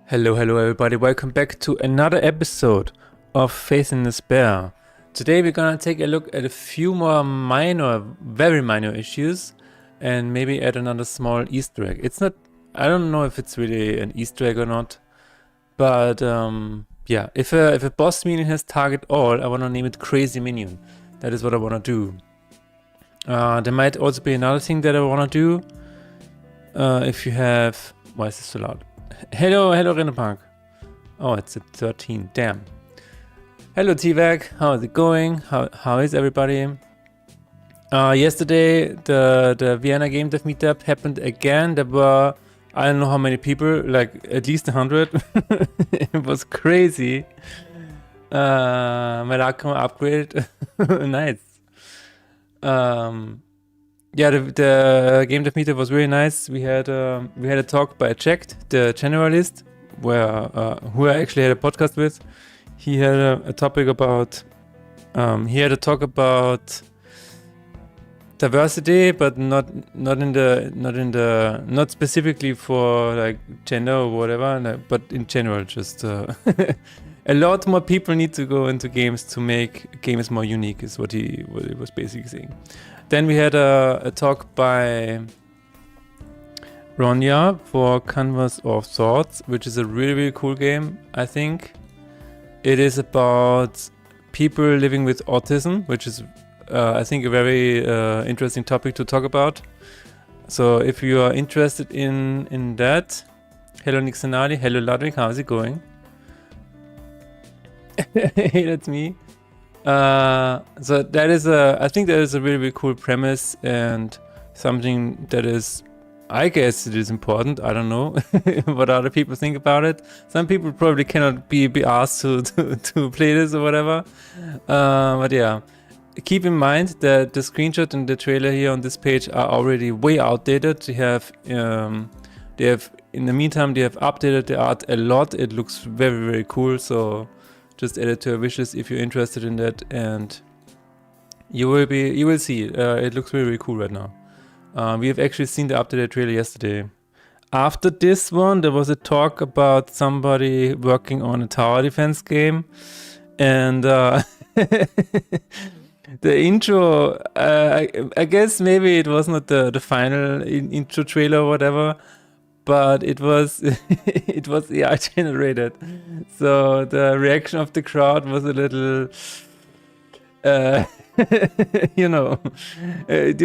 Hello, everybody. Welcome back to another episode of Faith in Despair. Today we're gonna take a look at a few more very minor issues and maybe add another small Easter egg. I don't know if it's really an Easter egg or not, but yeah, if a boss minion has target all, I wanna name it Crazy Minion. That is what I wanna do. There might also be another thing that I wanna do. If you have... Why is this so loud? Hello, Renepunk. Oh, it's at 13. Damn. Hello, T-Vac. How is it going? How is everybody? Yesterday, the Vienna Game Dev Meetup happened again. There were, I don't know how many people, like at least 100. It was crazy. My Lacoma upgrade. Nice. Yeah, the Game Dev Meetup was really nice. We had a talk by Jack, the generalist, who I actually had a podcast with. He had a topic about diversity, but not specifically for like gender or whatever, but in general, just a lot more people need to go into games to make games more unique, is what he was basically saying. Then we had a talk by Ronja for Canvas of Thoughts, which is a really, really cool game, I think. It is about people living with autism, which is, I think, a very interesting topic to talk about. So if you are interested in that, hello Nixonali, hello Ludwig, how's it going? Hey, that's me. So that is I think that is a really, really cool premise and something that is, I guess it is important. I don't know what other people think about it. Some people probably cannot be asked to play this or whatever. But yeah, keep in mind that the screenshot and the trailer here on this page are already way outdated. They have in the meantime, they have updated the art a lot. It looks very, very cool. So just add it to your wishes if you're interested in that, and you will see it looks really, really cool right now. We have actually seen the updated trailer yesterday. After this one, there was a talk about somebody working on a tower defense game, and the intro, I guess maybe it was not the final intro trailer or whatever, but it was it was AI generated, so the reaction of the crowd was a little they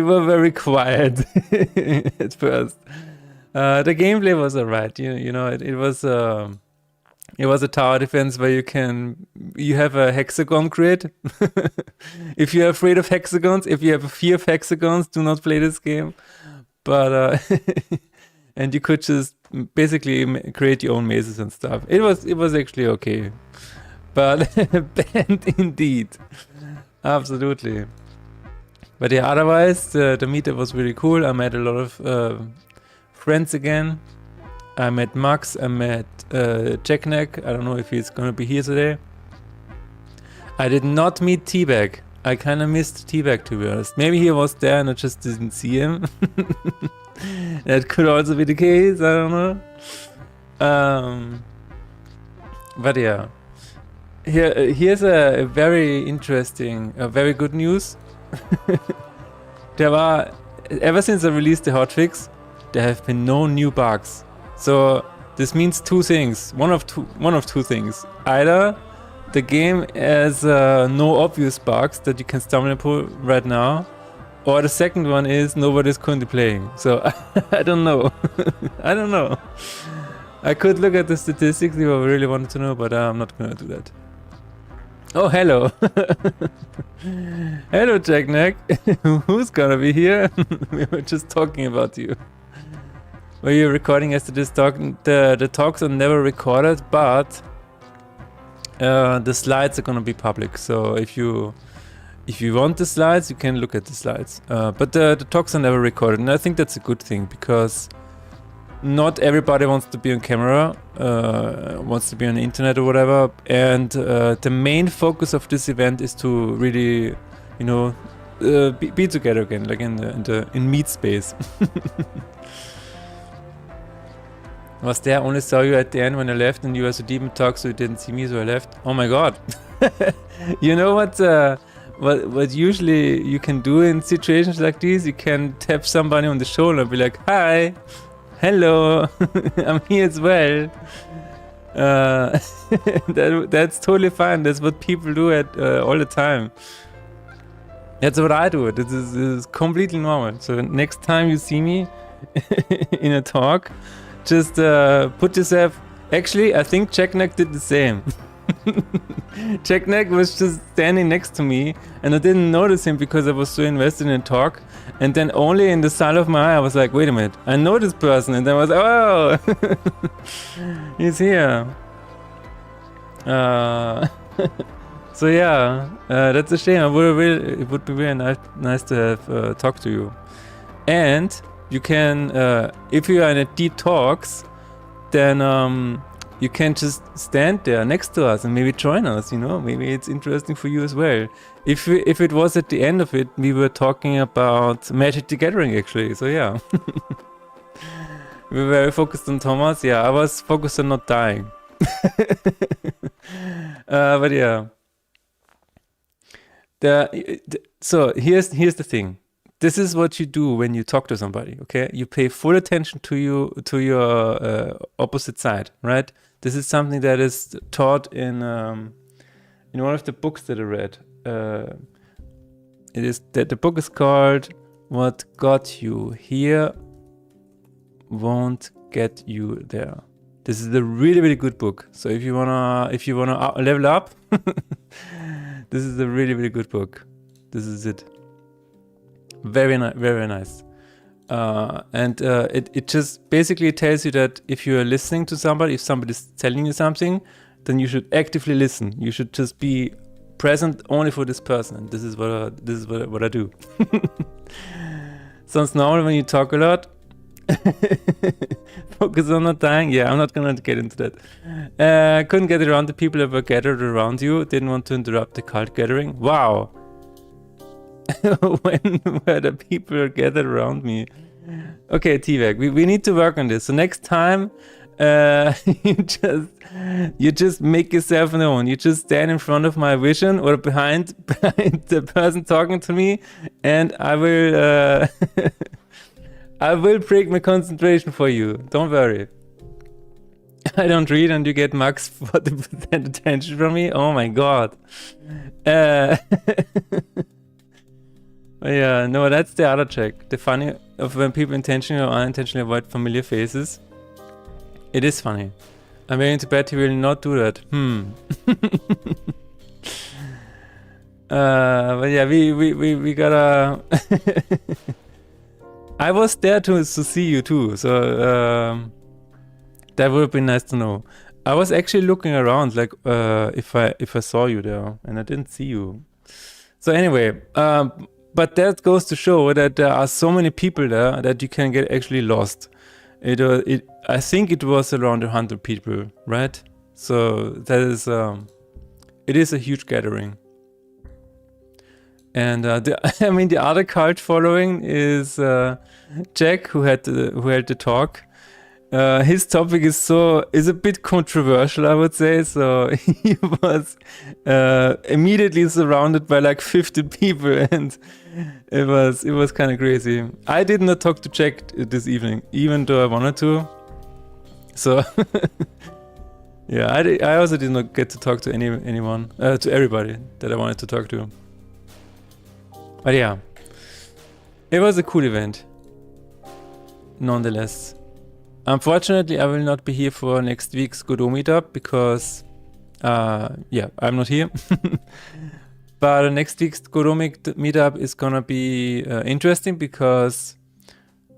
were very quiet at first. The gameplay was alright. It was a tower defense where you have a hexagon grid. If you're afraid of hexagons, if you have a fear of hexagons, do not play this game. But and you could just basically create your own mazes and stuff. It was actually okay, but banned indeed, absolutely. But yeah, otherwise the meetup was really cool. I met a lot of friends again. I met Max. I met Jackneck. I don't know if he's gonna be here today. I did not meet T-Bag. I kind of missed T-Bag, to be honest. Maybe he was there and I just didn't see him. That could also be the case, I don't know. But yeah, here's a very interesting, very good news. Ever since I released the hotfix, there have been no new bugs. So this means two things. One of two things. Either the game has no obvious bugs that you can stumble upon right now, or the second one is nobody's currently playing. So I don't know. I don't know. I could look at the statistics if I really wanted to know, but I'm not gonna do that. Oh, hello. Hello, Jackneck. Who's gonna be here? We were just talking about you. Were you recording yesterday's talk? The talks are never recorded, but the slides are gonna be public. So if you want the slides, you can look at the slides. But the talks are never recorded, and I think that's a good thing, because not everybody wants to be on camera, wants to be on the internet or whatever. And the main focus of this event is to really, be together again, like in meet space. Was there, only saw you at the end when I left, and you were so deep in talk, so you didn't see me, so I left. Oh my god. You know what usually you can do in situations like these? You can tap somebody on the shoulder and be like, hi, hello, I'm here as well. That's totally fine. That's what people do all the time. That's what I do. This is completely normal. So next time you see me in a talk, just put yourself... Actually, I think Checkneck did the same. Checkneck was just standing next to me, and I didn't notice him because I was so invested in the talk. And then only in the side of my eye, I was like, wait a minute, I know this person. And then I was, oh, he's here. So yeah, that's a shame. It would be really nice to have talked to you. And you can, if you are in a deep talks, then you can just stand there next to us and maybe join us, you know? Maybe it's interesting for you as well. If it was at the end of it, we were talking about Magic the Gathering actually, so yeah. We were very focused on Thomas. Yeah, I was focused on not dying. But yeah. So here's the thing. This is what you do when you talk to somebody, okay? You pay full attention to your opposite side, right? This is something that is taught in one of the books that I read. It is that the book is called "What Got You Here Won't Get You There." This is a really, really good book. So if you wanna level up, this is a really, really good book. This is it. Very nice. And it just basically tells you that if you are listening to somebody, if somebody's telling you something, then you should actively listen. You should just be present only for this person. And this is what I do. Sounds normal when you talk a lot. Focus on not dying. Yeah, I'm not gonna get into that. Couldn't get around the people that were gathered around you. Didn't want to interrupt the cult gathering. Wow. When were the people gathered around me? Okay, T-Vag, we need to work on this. So next time, you just make yourself known. You just stand in front of my vision or behind the person talking to me, and I will I will break my concentration for you. Don't worry. I don't read, and you get max 40% attention from me. Oh my god. Yeah, no, that's the other check. The funny of when people intentionally or unintentionally avoid familiar faces. It is funny. I'm willing to bet he will not do that. But yeah, we gotta. I was there to see you too, so that would have been nice to know. I was actually looking around, like if I saw you there, and I didn't see you. So anyway, but that goes to show that there are so many people there that you can get actually lost. I think it was around 100 people, right? So that is, it is a huge gathering. And the other cult following is Jack, who held the talk. His topic is a bit controversial, I would say. So he was immediately surrounded by like 50 people, and it was kind of crazy. I did not talk to Jack this evening, even though I wanted to. So yeah, I also did not get to talk to anyone, to everybody that I wanted to talk to. But yeah, it was a cool event, nonetheless. Unfortunately, I will not be here for next week's Godot meetup because, yeah, I'm not here. But next week's Godot meetup is gonna be interesting because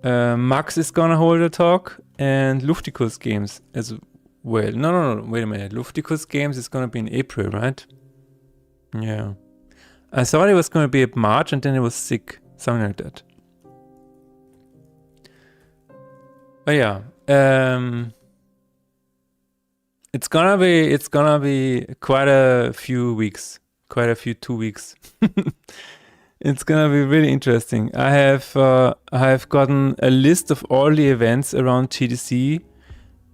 Max is gonna hold a talk and Luftikus Games as well. No, wait a minute. Luftikus Games is gonna be in April, right? Yeah. I thought it was gonna be at March and then it was sick, something like that. But yeah. It's gonna be quite a few weeks, 2 weeks. It's gonna be really interesting. I have gotten a list of all the events around GDC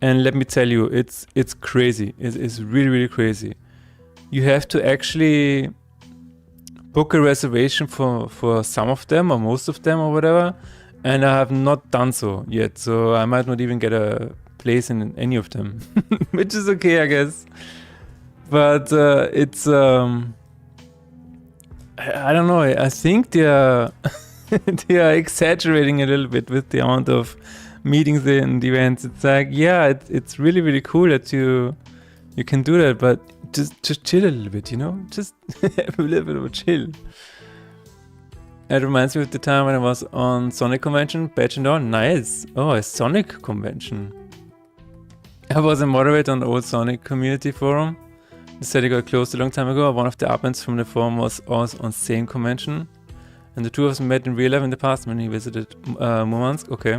and let me tell you, it's crazy. It's really, really crazy. You have to actually book a reservation for some of them or most of them or whatever, and I have not done so yet, so I might not even get a place in any of them, which is okay, I guess. But it's I don't know. I think they are they are exaggerating a little bit with the amount of meetings and events. It's like, yeah, it's really, really cool that you can do that, but just chill a little bit, you know? Just have a little bit of a chill. It reminds me of the time when I was on Sonic Convention, Badge and Dawn. Nice. Oh, a Sonic Convention. I was a moderator on the old Sonic community forum. They said it got closed a long time ago. One of the admins from the forum was also on same convention. And the two of us met in real life in the past when he visited Murmansk. Okay.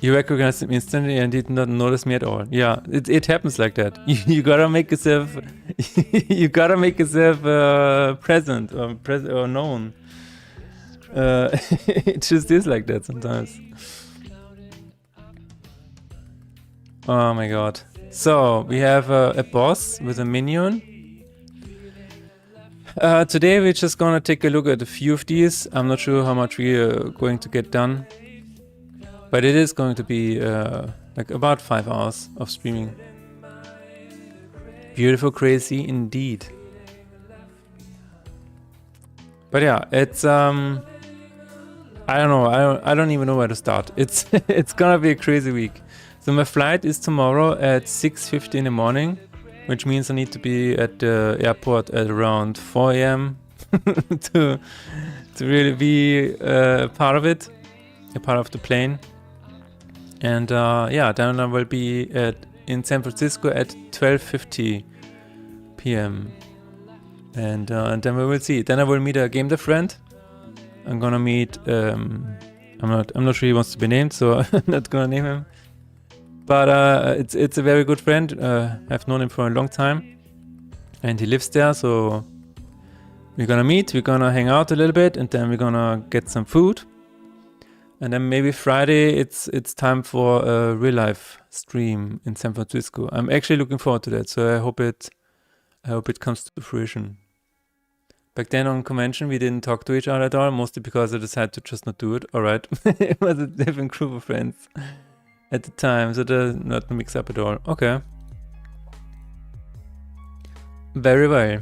You recognized him instantly and did not notice me at all. Yeah, it happens like that. You gotta make yourself present or known. It just is like that sometimes. Oh my god. So we have a boss with a minion. Today we're just gonna take a look at a few of these. I'm not sure how much we are going to get done, but it is going to be like about 5 hours of streaming. Beautiful, crazy indeed. But yeah, it's I don't know. I don't even know where to start. It's it's gonna be a crazy week. So my flight is tomorrow at 6:50 in the morning, which means I need to be at the airport at around 4 a.m. to really be part of it, a part of the plane. And yeah, then I will be in San Francisco at 12:50 p.m. And then we will see. Then I will meet a game dev friend. I'm gonna meet. I'm not sure he wants to be named, so I'm not gonna name him. But it's a very good friend. I've known him for a long time, and he lives there. So we're gonna meet. We're gonna hang out a little bit, and then we're gonna get some food. And then maybe Friday, it's time for a real life stream in San Francisco. I'm actually looking forward to that. So I hope it comes to fruition. Back then on convention, we didn't talk to each other at all, mostly because I decided to just not do it. All right, it was a different group of friends at the time, so they're not mixed up at all. Okay. Very well.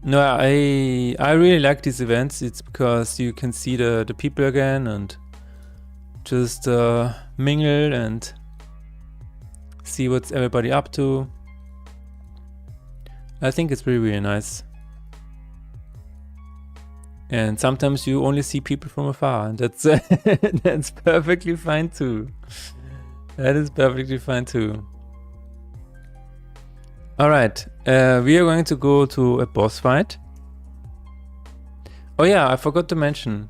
No, I really like these events. It's because you can see the people again and just mingle and see what's everybody up to. I think it's really, really nice. And sometimes you only see people from afar, and that's that's perfectly fine too. That is perfectly fine too. All right, we are going to go to a boss fight. Oh yeah, I forgot to mention.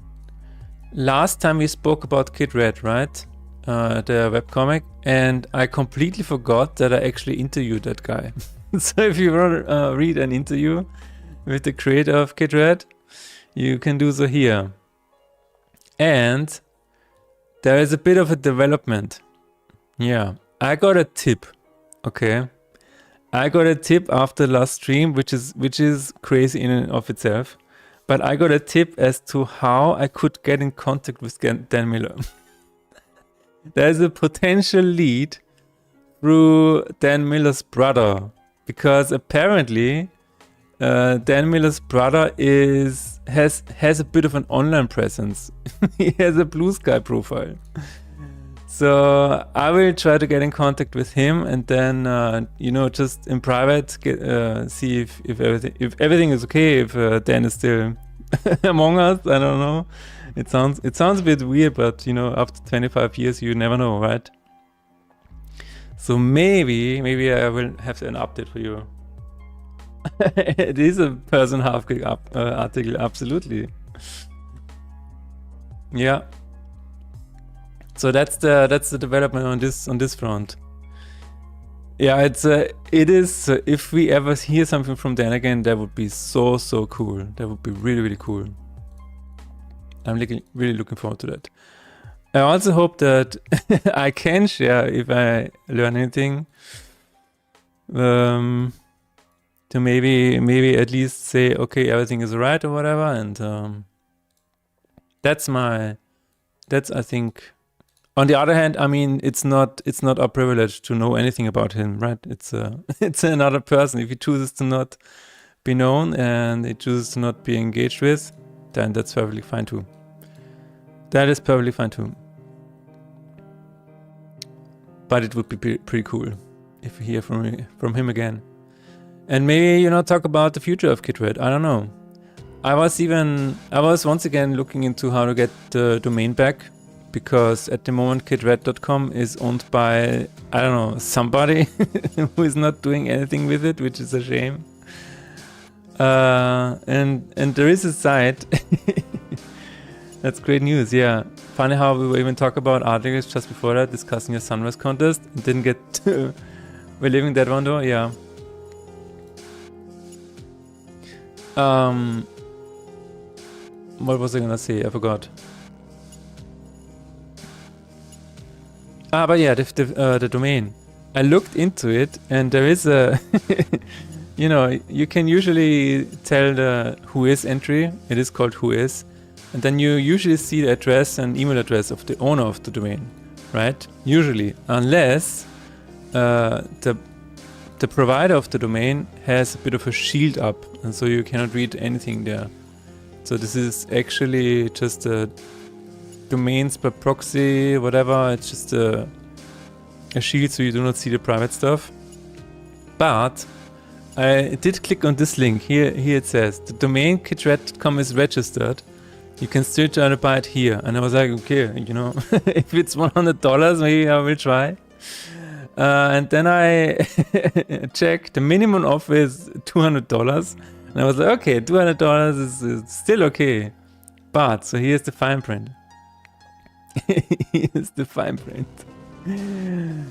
Last time we spoke about Kid Red, right? The webcomic, and I completely forgot that I actually interviewed that guy. So if you want to read an interview with the creator of Kid Red, you can do so here. And there is a bit of a development. Yeah, I got a tip. Okay, I got a tip after last stream, which is crazy in and of itself. But I got a tip as to how I could get in contact with Dan Miller. There's a potential lead through Dan Miller's brother, because apparently Dan Miller's brother has a bit of an online presence. He has a Blue Sky profile. So I will try to get in contact with him, and then just in private see if everything is okay. If Dan is still among us, I don't know. It sounds a bit weird, but after 25 years, you never know, right? So maybe I will have an update for you. It is a person half gig article, absolutely. Yeah. So that's the development on this front. Yeah, it is. If we ever hear something from Dan again, that would be so cool. That would be really, really cool. I'm really looking forward to that. I also hope that I can share if I learn anything. To maybe at least say, okay, everything is right or whatever, and that's I think. On the other hand, I mean, it's not our privilege to know anything about him, right? It's it's another person. If he chooses to not be known and he chooses to not be engaged with, then that's perfectly fine too. That is perfectly fine too. But it would be pretty cool if we hear from him again. And maybe, you know, talk about the future of KitRed. I don't know. I was once again looking into how to get the domain back, because at the moment kitred.com is owned by, I don't know, somebody who is not doing anything with it, which is a shame. And there is a site. That's great news, yeah. Funny how we were even talking about articles just before that, discussing a sunrise contest. Didn't get to we're leaving that one though, yeah. What was I gonna say? I forgot. But yeah, the domain. I looked into it, and there is a, you know, you can usually tell the whois entry. It is called whois, and then you usually see the address and email address of the owner of the domain, right? Usually, unless the provider of the domain has a bit of a shield up, and so you cannot read anything there. So this is actually just a domains per proxy, whatever. It's just a shield, so you do not see the private stuff. But I did click on this link. Here it says the domain kitred.com is registered. You can still try to buy it here. And I was like, okay, you know, if it's $100, maybe I will try. And then I checked. The minimum offer is $200. And I was like, okay, $200 is still okay. But, so here's the fine print. Here's the fine print.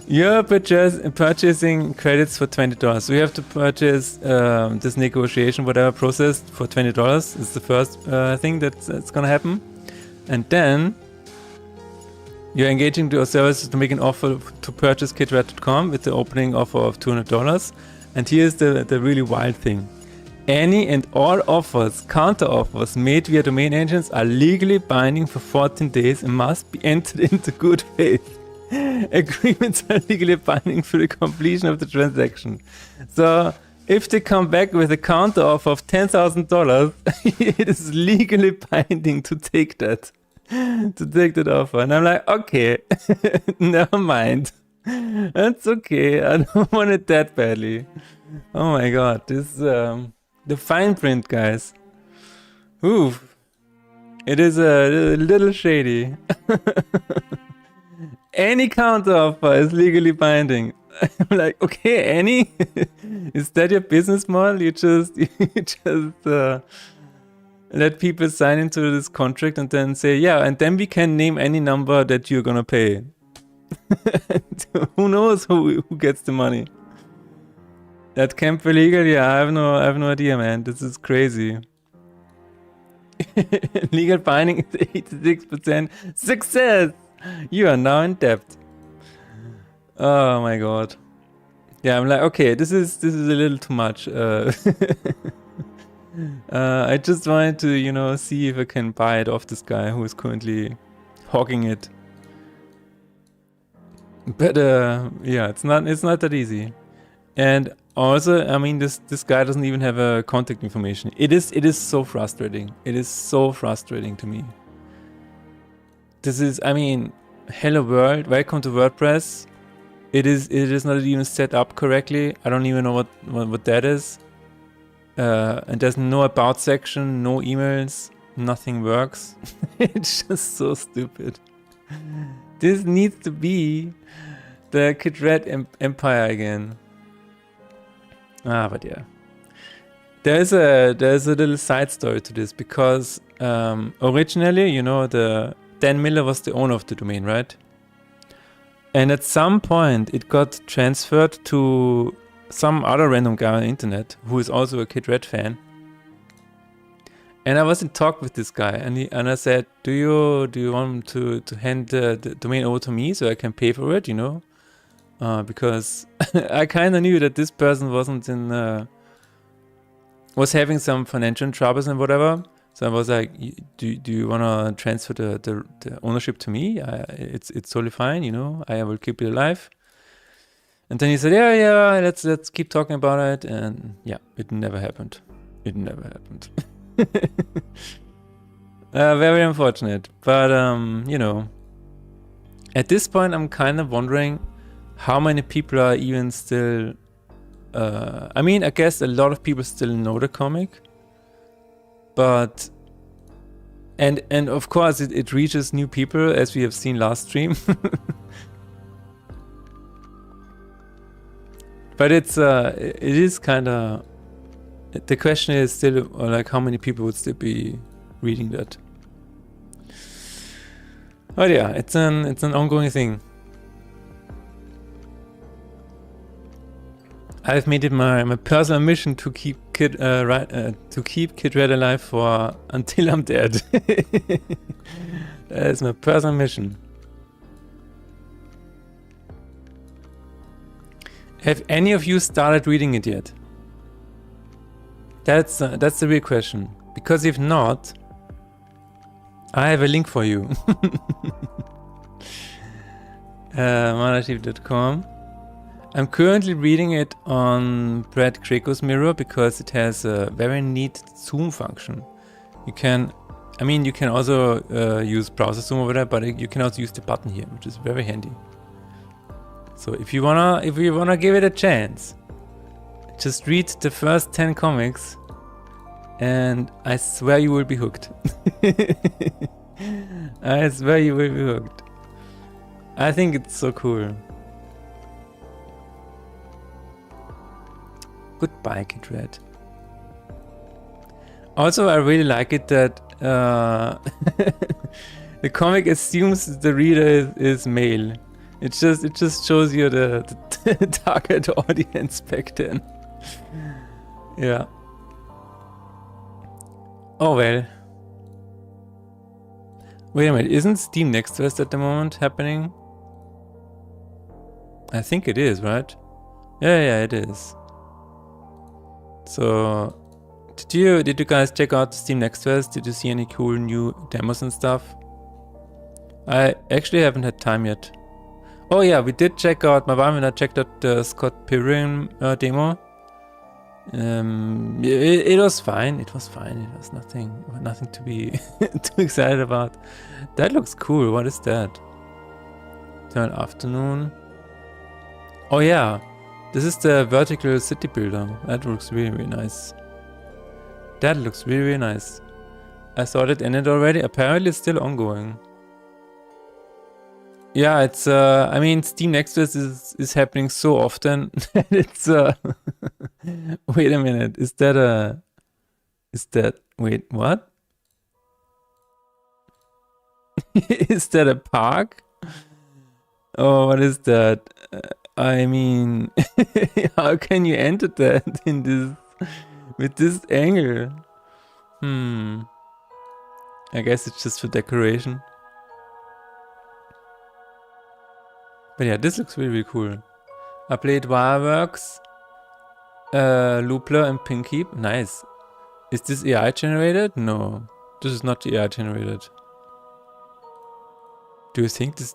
You're purchasing credits for $20. So you have to purchase this negotiation, whatever process, for $20. It's the first thing that's gonna happen. And then you're engaging to your services to make an offer to purchase kitred.com with the opening offer of $200. And here's the really wild thing. Any and all offers, counter offers made via domain agents are legally binding for 14 days and must be entered into good faith. Agreements are legally binding for the completion of the transaction. So if they come back with a counter offer of $10,000, it is legally binding to take that. To take that offer. And I'm like, okay, never mind. That's okay. I don't want it that badly. Oh my god, this the fine print, guys. Oof. It is a little shady. Any counter offer is legally binding. I'm like, okay, any? Is that your business model? You just let people sign into this contract and then say, yeah, and then we can name any number that you're gonna pay. Who knows who gets the money? That can't be legal? Yeah, I have no idea, man. This is crazy. Legal binding is 86%. Success! You are now in debt. Oh my god. Yeah, I'm like, okay, this is a little too much. I just wanted to, you know, see if I can buy it off this guy who is currently hogging it. But yeah, it's not that easy. And also, I mean, this guy doesn't even have a contact information. It is so frustrating. It is so frustrating to me. This is, I mean, hello world, welcome to WordPress. It is not even set up correctly. I don't even know what that is. And there's no about section, no emails, nothing works. It's just so stupid. This needs to be the KitRed empire again. But yeah. There's a little side story to this, because originally, you know, Dan Miller was the owner of the domain, right? And at some point it got transferred to some other random guy on the internet who is also a KitRed fan. And I was in talk with this guy, and I said, do you want to hand the domain over to me so I can pay for it, you know? Because I kind of knew that this person wasn't was having some financial troubles and whatever. So I was like, do you want to transfer the ownership to me? It's totally fine, you know. I will keep it alive. And then he said, yeah, let's keep talking about it. And yeah, it never happened. It never happened. Very unfortunate. But you know, at this point, I'm kind of wondering how many people are even still. I mean, I guess a lot of people still know the comic, but and of course it reaches new people, as we have seen last stream. But it is kind of, the question is still like how many people would still be reading that. But yeah, it's an ongoing thing. I've made it my personal mission to keep Kid Red alive for until I'm dead. That is my personal mission. Have any of you started reading it yet? That's the real question. Because if not, I have a link for you. Manachief.com. I'm currently reading it on Brad Greco's mirror because it has a very neat zoom function. You can also use browser zoom over there, but you can also use the button here, which is very handy. So if you wanna give it a chance, just read the first 10 comics, and I swear you will be hooked. I swear you will be hooked. I think it's so cool. Goodbye, Kid Red. Also, I really like it that the comic assumes the reader is male. It just shows you the target audience back then. Yeah. Oh well. Wait a minute, isn't Steam Next Fest at the moment happening? I think it is, right? Yeah, it is. So, did you guys check out Steam Next Fest? Did you see any cool new demos and stuff? I actually haven't had time yet. Oh yeah, we did check out, my wife and I checked out the Scott Pilgrim demo. It was fine. It was fine. It was nothing to be too excited about. That looks cool. What is that? Eternal Afternoon. Oh yeah, this is the vertical city builder. That looks really, really nice. That looks really, really nice. I thought it ended already. Apparently it's still ongoing. Yeah, it's I mean, Steam Next Fest is happening so often that it's wait a minute, wait, what? Is that a park? Oh, what is that? I mean, how can you enter that in this, with this angle? I guess it's just for decoration. But yeah, this looks really, really cool. I played Wireworks, Loopler, and Pinkheap. Nice. Is this AI generated? No, this is not AI generated. Do you think this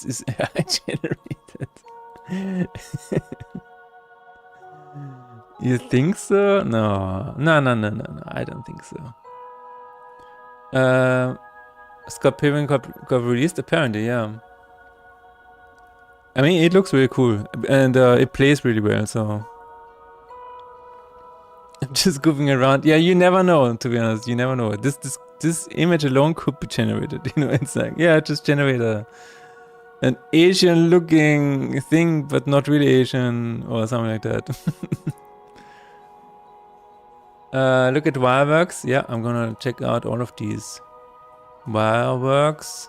is AI generated? You think so? No. I don't think so. Scott Pilgrim got released apparently, yeah. I mean, it looks really cool, and it plays really well, so... I'm just goofing around. Yeah, you never know, to be honest, you never know. This image alone could be generated, you know, it's like, yeah, just generate an Asian-looking thing, but not really Asian, or something like that. Look at Wireworks. Yeah, I'm gonna check out all of these. Wireworks.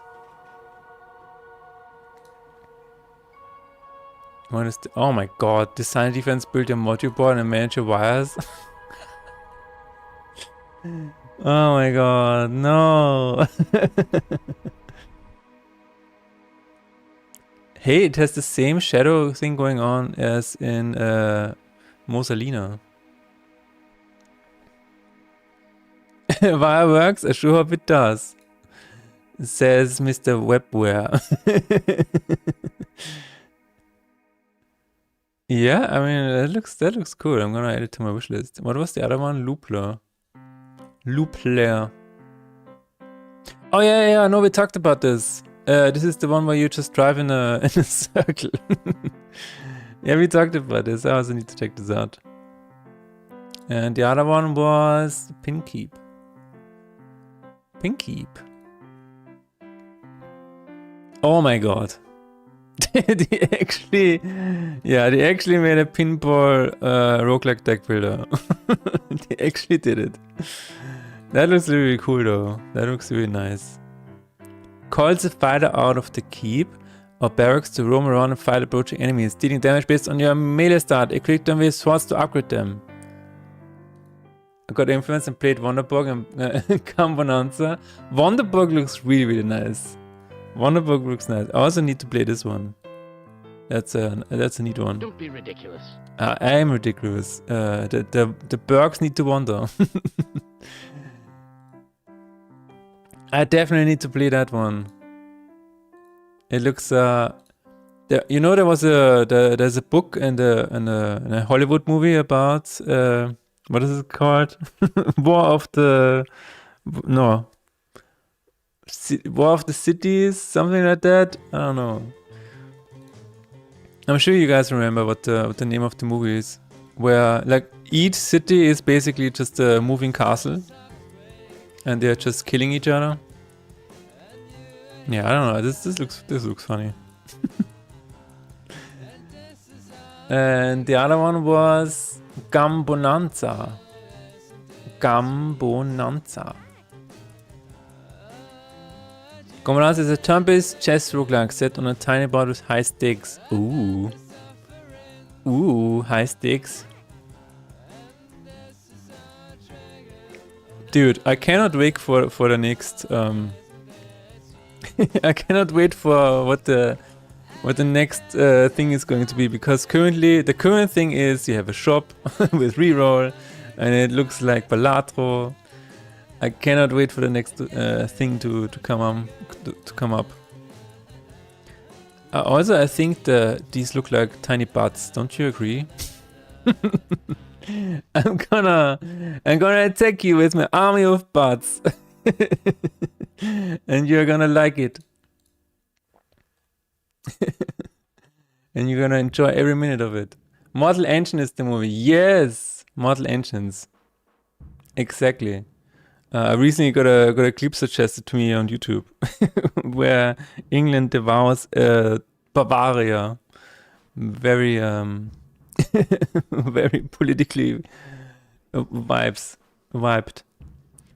What is oh my god, Design Defense built a module board and manage your wires. Oh my god, no. Hey, it has the same shadow thing going on as in Mosalina. Fireworks? I sure hope it does. Says Mr. Webware. Yeah, I mean that looks cool. I'm gonna add it to my wish list. What was the other one? Loopler. Loopler. Oh yeah, no, we talked about this. This is the one where you just drive in a circle. Yeah, we talked about this. I also need to check this out. And the other one was Pinkeep. Pinkeep. Oh my god. they actually made a pinball roguelike deck builder. They actually did it. That looks really cool though. That looks really nice. Calls the fighter out of the keep or barracks to roam around and fight approaching enemies, dealing damage based on your melee start. Equip them with swords to upgrade them. I got influence and played Wonderborg and Cambonanza. Wonderborg looks really, really nice. Wonderborg looks nice. I also need to play this one. That's a neat one. Don't be ridiculous. I am ridiculous. The Bergs need to wander. I definitely need to play that one. It looks you know, there's a book and a Hollywood movie about what is it called? War of the Cities, something like that. I don't know. I'm sure you guys remember what the name of the movie is, where like each city is basically just a moving castle, and they're just killing each other. Yeah, I don't know. This looks funny. And the other one was Gambonanza. Gambonanza is a turn-based chess roguelike set on a tiny board with high stakes. Ooh, high stakes. Dude, I cannot wait for the next. I cannot wait for what the next thing is going to be, because currently the current thing is you have a shop with reroll, and it looks like Balatro. I cannot wait for the next thing to come up. Also, I think these look like tiny butts. Don't you agree? I'm gonna attack you with my army of butts, and you're gonna like it, and you're gonna enjoy every minute of it. Mortal Engine is the movie. Yes, Mortal Engines. Exactly. I recently got a clip suggested to me on YouTube where England devours Bavaria. Very very politically vibed.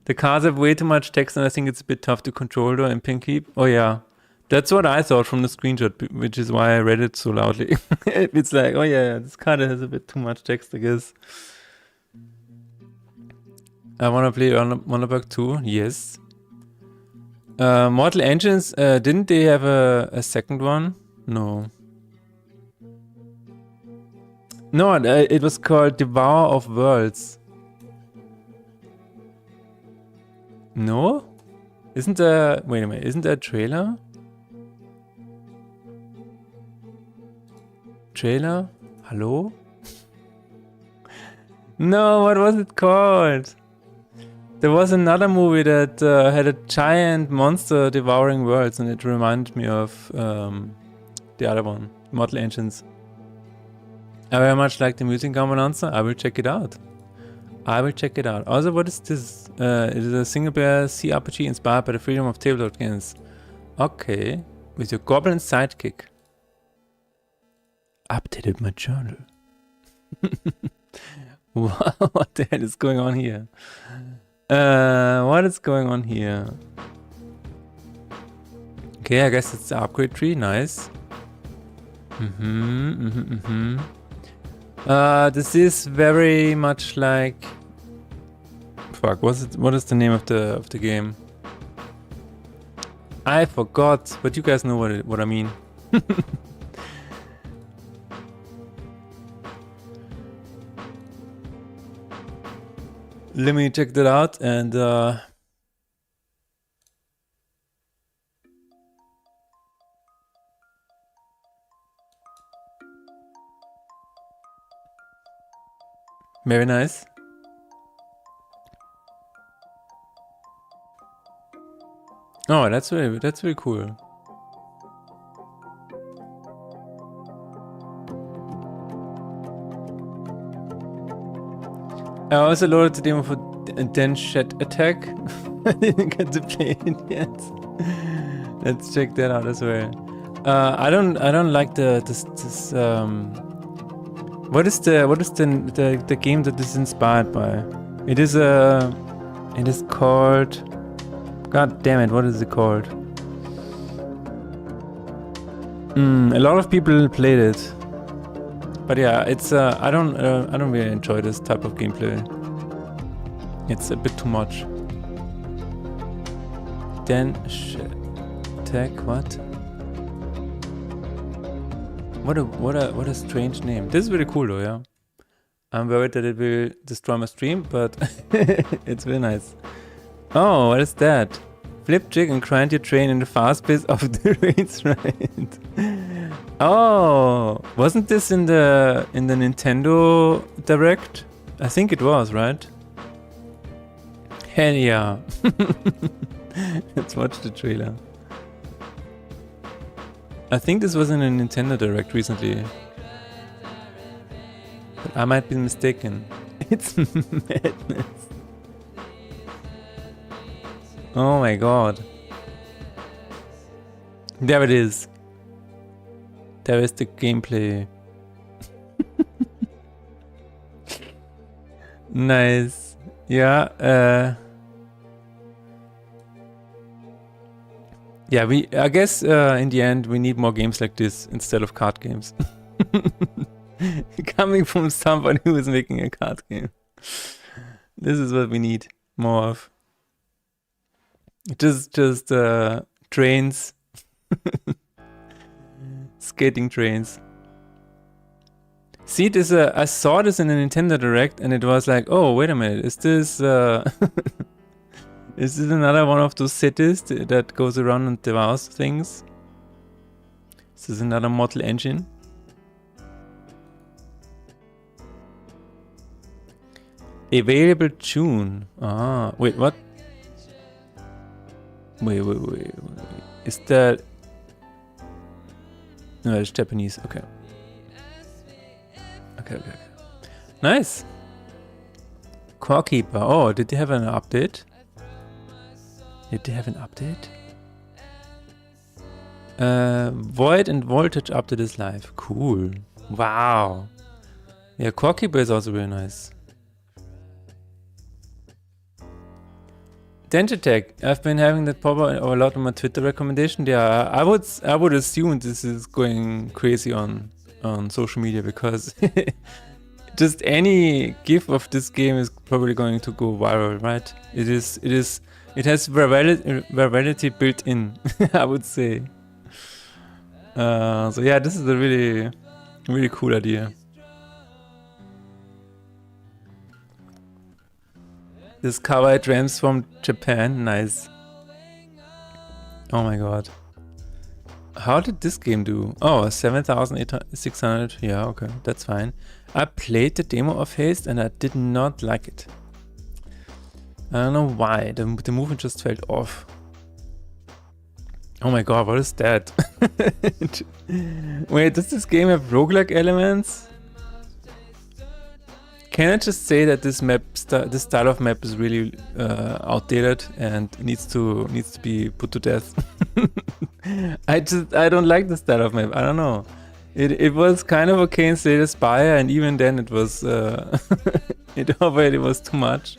The cards have way too much text, and I think it's a bit tough to control though in Pinkeep. Oh yeah, that's what I thought from the screenshot, which is why I read it so loudly. It's like, oh yeah, this card has a bit too much text, I guess. I wanna play Wonderberg 2, yes. Mortal Engines, didn't they have a second one? No. No, it was called Devour of Worlds. No? Isn't there... Wait a minute, isn't there a trailer? Trailer? Hello? No, what was it called? There was another movie that had a giant monster devouring worlds, and it reminded me of the other one, Mortal Engines. I very much like the music Gambonanza. I will check it out. Also, what is this? It is a single-player CRPG inspired by the freedom of tabletop games. Okay, with your goblin sidekick. Updated my journal. What the hell is going on here? What is going on here? Okay, I guess it's the upgrade tree. Nice. This is very much like Fuck, what is the name of the game? I forgot, but you guys know what I mean. Let me check that out and very nice. Oh, that's really cool. I also loaded the demo for Denshet Attack. I didn't get to play it yet. Let's check that out as well. I don't like this what is the game that is inspired by? It is called, god damn it, what is it called? A lot of people played it. But yeah, it's I don't really enjoy this type of gameplay. It's a bit too much. Tech, what? What a strange name. This is really cool though, yeah. I'm worried that it will destroy my stream, but it's really nice. Oh, what is that? Flip, jig, and grind your train in the fast pace of the race ride. Oh, wasn't this in the Nintendo Direct? I think it was, right? Hell yeah. Let's watch the trailer. I think this was in a Nintendo Direct recently. But I might be mistaken. It's madness. Oh my god. There it is. There is the gameplay. Nice. Yeah, yeah, I guess in the end we need more games like this instead of card games. Coming from somebody who is making a card game. This is what we need more of. Just trains. Skating trains. See, I saw this in a Nintendo Direct and it was like, oh, wait a minute, is this is this another one of those cities that goes around and devours things? Is this another Mortal Engine? Available tune. Ah, wait, what? Wait. Is that... No, it's Japanese. Okay. Okay. Nice. Core Keeper. Oh, did they have an update? Void and Voltage update is live. Cool. Wow. Yeah, Core Keeper is also really nice. Denshetech. I've been having that pop up a lot on my Twitter recommendation. Yeah, I would assume this is going crazy on social media because just any GIF of this game is probably going to go viral, right? It has virality built in, I would say. So yeah, this is a really, really cool idea. This kawaii drams from Japan, nice. Oh my god. How did this game do? Oh, 7,600. Yeah, okay, that's fine. I played the demo of Haste and I did not like it. I don't know why. The movement just felt off. Oh my god, what is that? Wait, does this game have roguelike elements? Can I just say that this this style of map is really outdated and needs to be put to death? I don't like the style of map. I don't know. It was kind of okay in Slay the Spire, and even then it was it already was too much.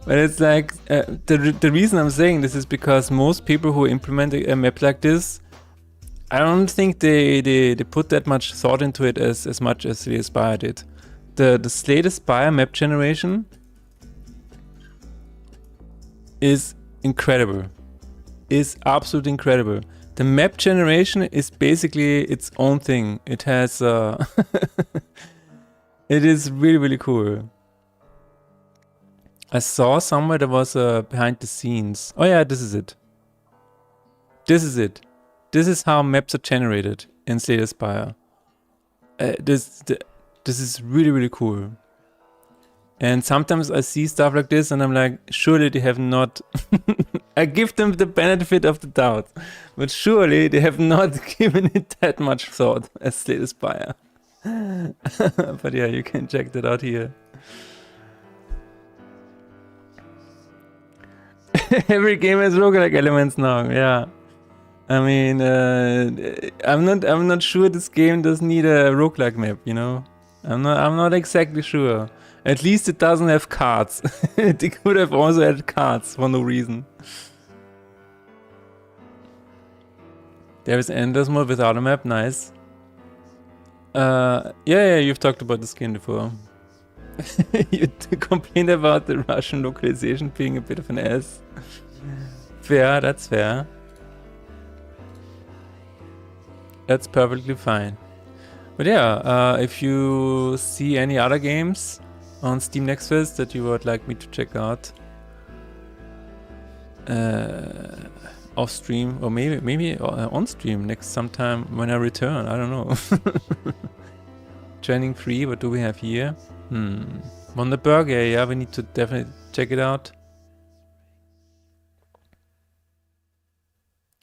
But it's like the reason I'm saying this is because most people who implement a map like this, I don't think they put that much thought into it as much as Slay the Spire did. The Slay the Spire map generation is incredible. Is absolutely incredible. The map generation is basically its own thing. It has it is really, really cool. I saw somewhere there was behind the scenes. Oh yeah, this is it. This is it. This is how maps are generated in Slay the Spire. This is really, really cool. And sometimes I see stuff like this and I'm like, surely they have not... I give them the benefit of the doubt. But surely they have not given it that much thought as Slay the Spire. But yeah, you can check that out here. Every game has roguelike elements now, yeah. I mean, I'm not sure this game does need a roguelike map, you know? I'm not exactly sure. At least it doesn't have cards. They could have also had cards for no reason. There is Endless Mode without a map, nice. Yeah, you've talked about this game before. You complained about the Russian localization being a bit of an ass. Fair, that's fair. That's perfectly fine. But yeah, if you see any other games on Steam Next Fest that you would like me to check out off stream, or maybe on stream next sometime when I return, I don't know. Training 3, what do we have here? Wonderburg, yeah, we need to definitely check it out.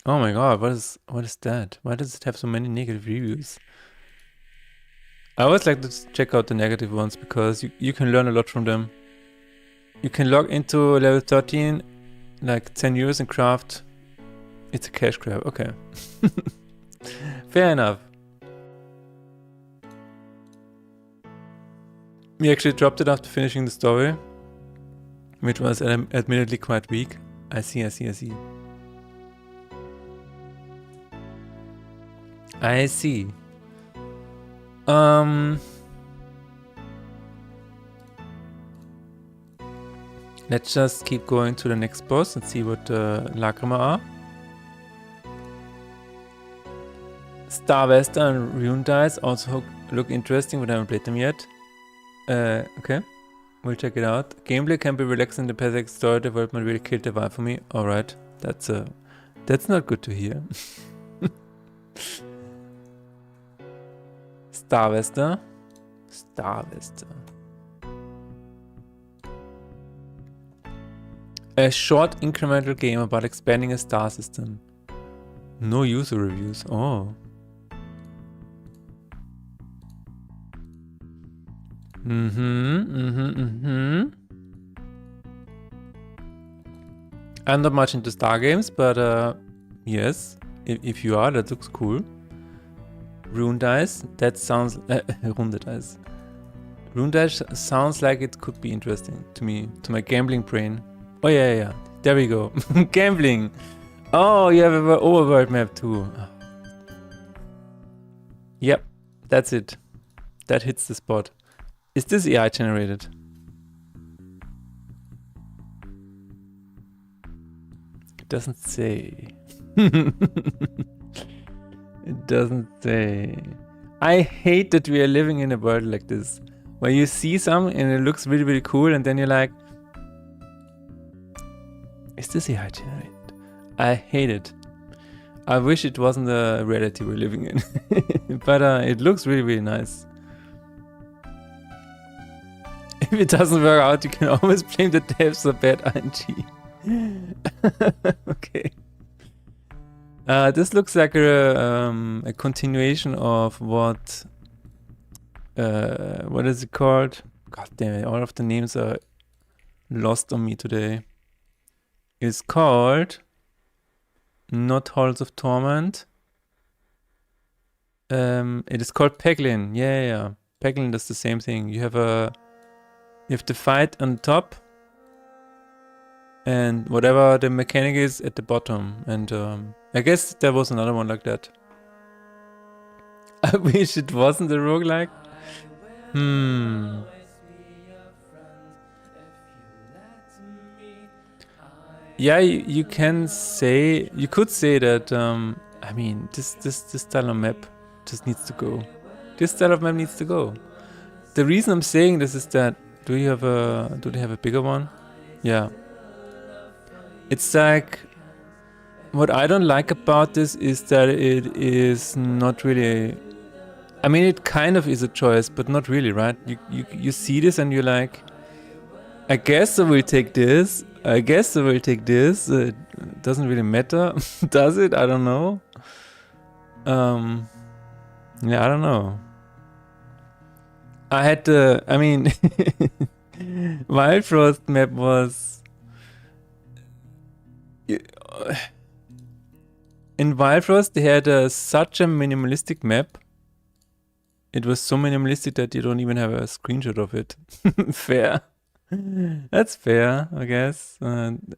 Oh my god, what is that? Why does it have so many negative reviews? I always like to check out the negative ones because you can learn a lot from them. You can log into level 13, like 10 years and craft. It's a cash grab, okay. Fair enough. We actually dropped it after finishing the story, which was admittedly quite weak. I see. I see. Let's just keep going to the next boss and see what Lacrima are. Starvester and Rune Dice also look interesting, but I haven't played them yet. Okay, we'll check it out. Gameplay can be relaxing, the basic story development really killed the vibe for me. Alright, that's not good to hear. Starvester. A short incremental game about expanding a star system. No user reviews. Oh. I'm not much into star games, but yes, if you are, that looks cool. Rune Dice, that sounds... Rune Dice. Rune Dice sounds like it could be interesting to me, to my gambling brain. Oh yeah, there we go. Gambling! Oh, you have an overworld map too. Yep, that's it. That hits the spot. Is this AI generated? It doesn't say. It doesn't say. I hate that we are living in a world like this, where you see something and it looks really, really cool, and then you're like, is this AI generated? I hate it. I wish it wasn't the reality we're living in. But it looks really, really nice. If it doesn't work out, you can always blame the devs for bad ING. Okay. This looks like a continuation of what is it called? God damn it, all of the names are lost on me today. It's called not Halls of Torment. It is called Peglin. Yeah. Peglin does the same thing. You have the fight on top, and whatever the mechanic is at the bottom. And I guess there was another one like that. I wish it wasn't a roguelike. Yeah, you can say, you could say that. I mean, this style of map just needs to go. This style of map needs to go. The reason I'm saying this is that do they have a bigger one? Yeah. It's like what I don't like about this is that it is not really. I mean, it kind of is a choice, but not really, right? You see this and you're like, I guess I will take this. I guess I will take this. It doesn't really matter, does it? I don't know. Yeah, I don't know. I had the. I mean, Wild Frost map was. In Wild Frost, they had such a minimalistic map. It was so minimalistic that you don't even have a screenshot of it. Fair. That's fair, I guess.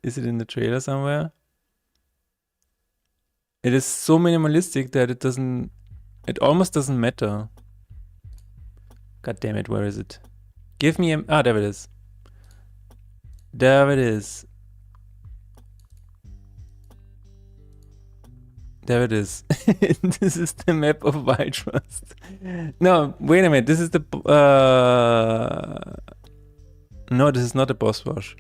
Is it in the trailer somewhere? It is so minimalistic that it doesn't. It almost doesn't matter. God damn it, where is it? Give me a. Ah, there it is. There it is. There it is. This is the map of Wild Frost. No, wait a minute. This is the. No, this is not a boss rush.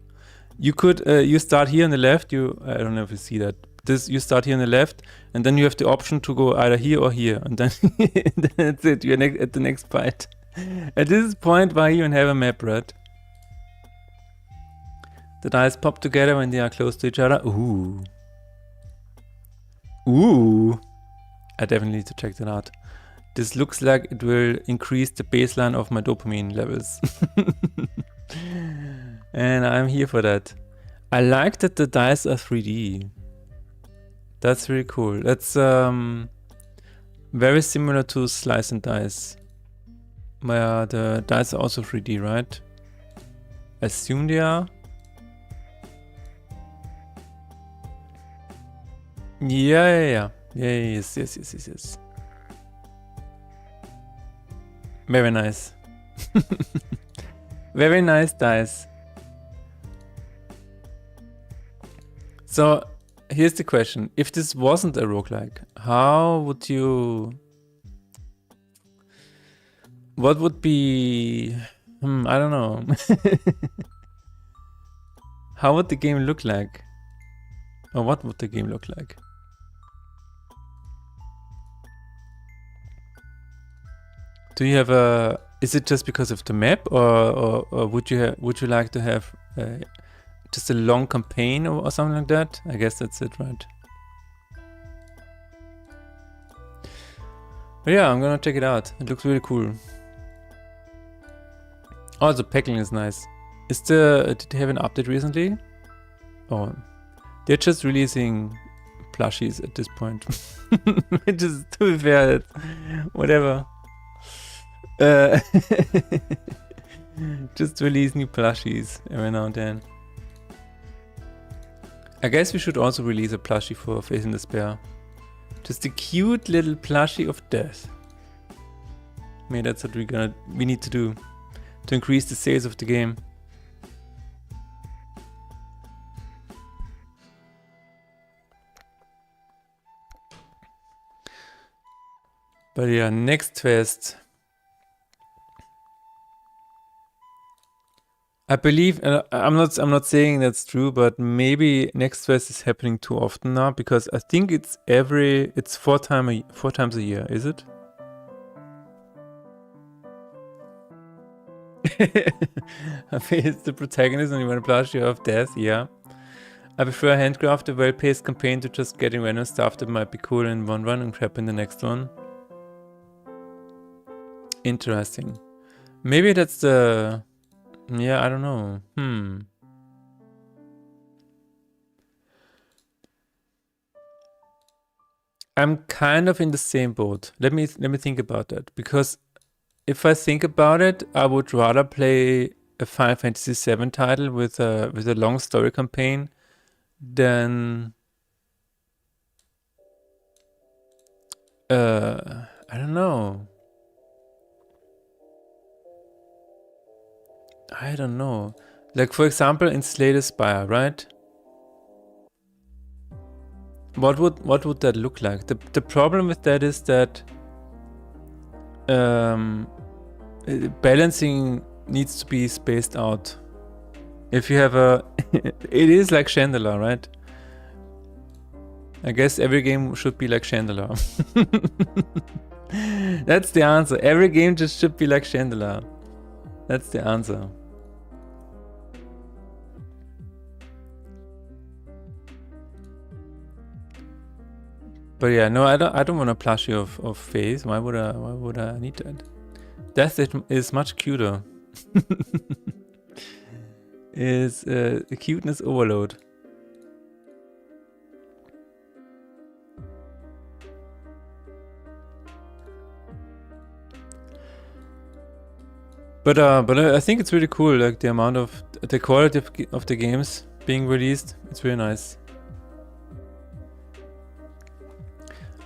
You could. You start here on the left. I don't know if you see that. You start here on the left, and then you have the option to go either here or here, and then, then that's it. You're at the next fight. At this point, why even have a map, right? The dice pop together when they are close to each other. Ooh. Ooh. I definitely need to check that out. This looks like it will increase the baseline of my dopamine levels. And I'm here for that. I like that the dice are 3D. That's really cool. That's very similar to Slice and Dice, where the dice are also 3D, right? Assume they are. Yeah. Yes. Very nice. Very nice dice. So here's the question. If this wasn't a roguelike, how would you... What would be... I don't know. How would the game look like? Or what would the game look like? Do you have a... Is it just because of the map, or would you like to have just a long campaign or something like that? I guess that's it, right? But yeah, I'm gonna check it out. It looks really cool. Oh, the packaging is nice. Did they have an update recently? Oh, they're just releasing plushies at this point. Which is, to be fair, whatever. Just release new plushies every now and then. I guess we should also release a plushie for Facing Despair. Just a cute little plushie of death. Maybe that's what we need to do to increase the sales of the game. But yeah, next fest. I believe I'm not saying that's true, but maybe Next Fest is happening too often now, because I think it's 4 times a year, is it? It's the protagonist and you want to plushie of death, yeah. I prefer a handcrafted, well-paced campaign to just getting random stuff that might be cool in one run and crap in the next one. Interesting. Maybe that's the... Yeah, I don't know. I'm kind of in the same boat. Let me think about that, because if I think about it, I would rather play a Final Fantasy VII title with a long story campaign than I don't know. I don't know. Like, for example, in Slay the Spire, right? What would that look like? The problem with that is that balancing needs to be spaced out. If you have a, it is like Chandelier, right? I guess every game should be like Chandelier. That's the answer. Every game just should be like Chandelier. That's the answer. But yeah, no, I don't want a plushie of FaZe. Why would I need that? Death is much cuter. Is cuteness overload. But I think it's really cool, like the amount of the quality of the games being released. It's really nice.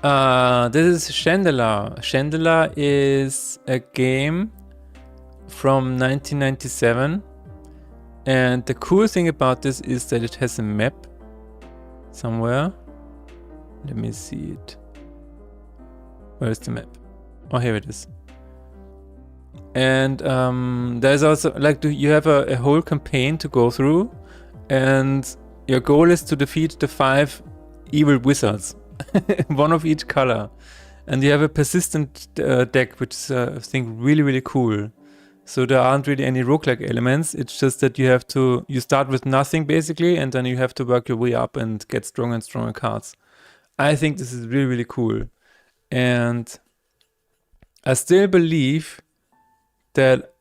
This is Chandelier. Chandelier is a game from 1997, and the cool thing about this is that it has a map somewhere. Let me see it. Where is the map? Oh, here it is. And there's also, like, you have a whole campaign to go through, and your goal is to defeat the 5 evil wizards, one of each color. And you have a persistent deck, which is, I think, really, really cool. So there aren't really any roguelike elements. It's just that you start with nothing, basically, and then you have to work your way up and get stronger and stronger cards. I think this is really, really cool. And I still believe that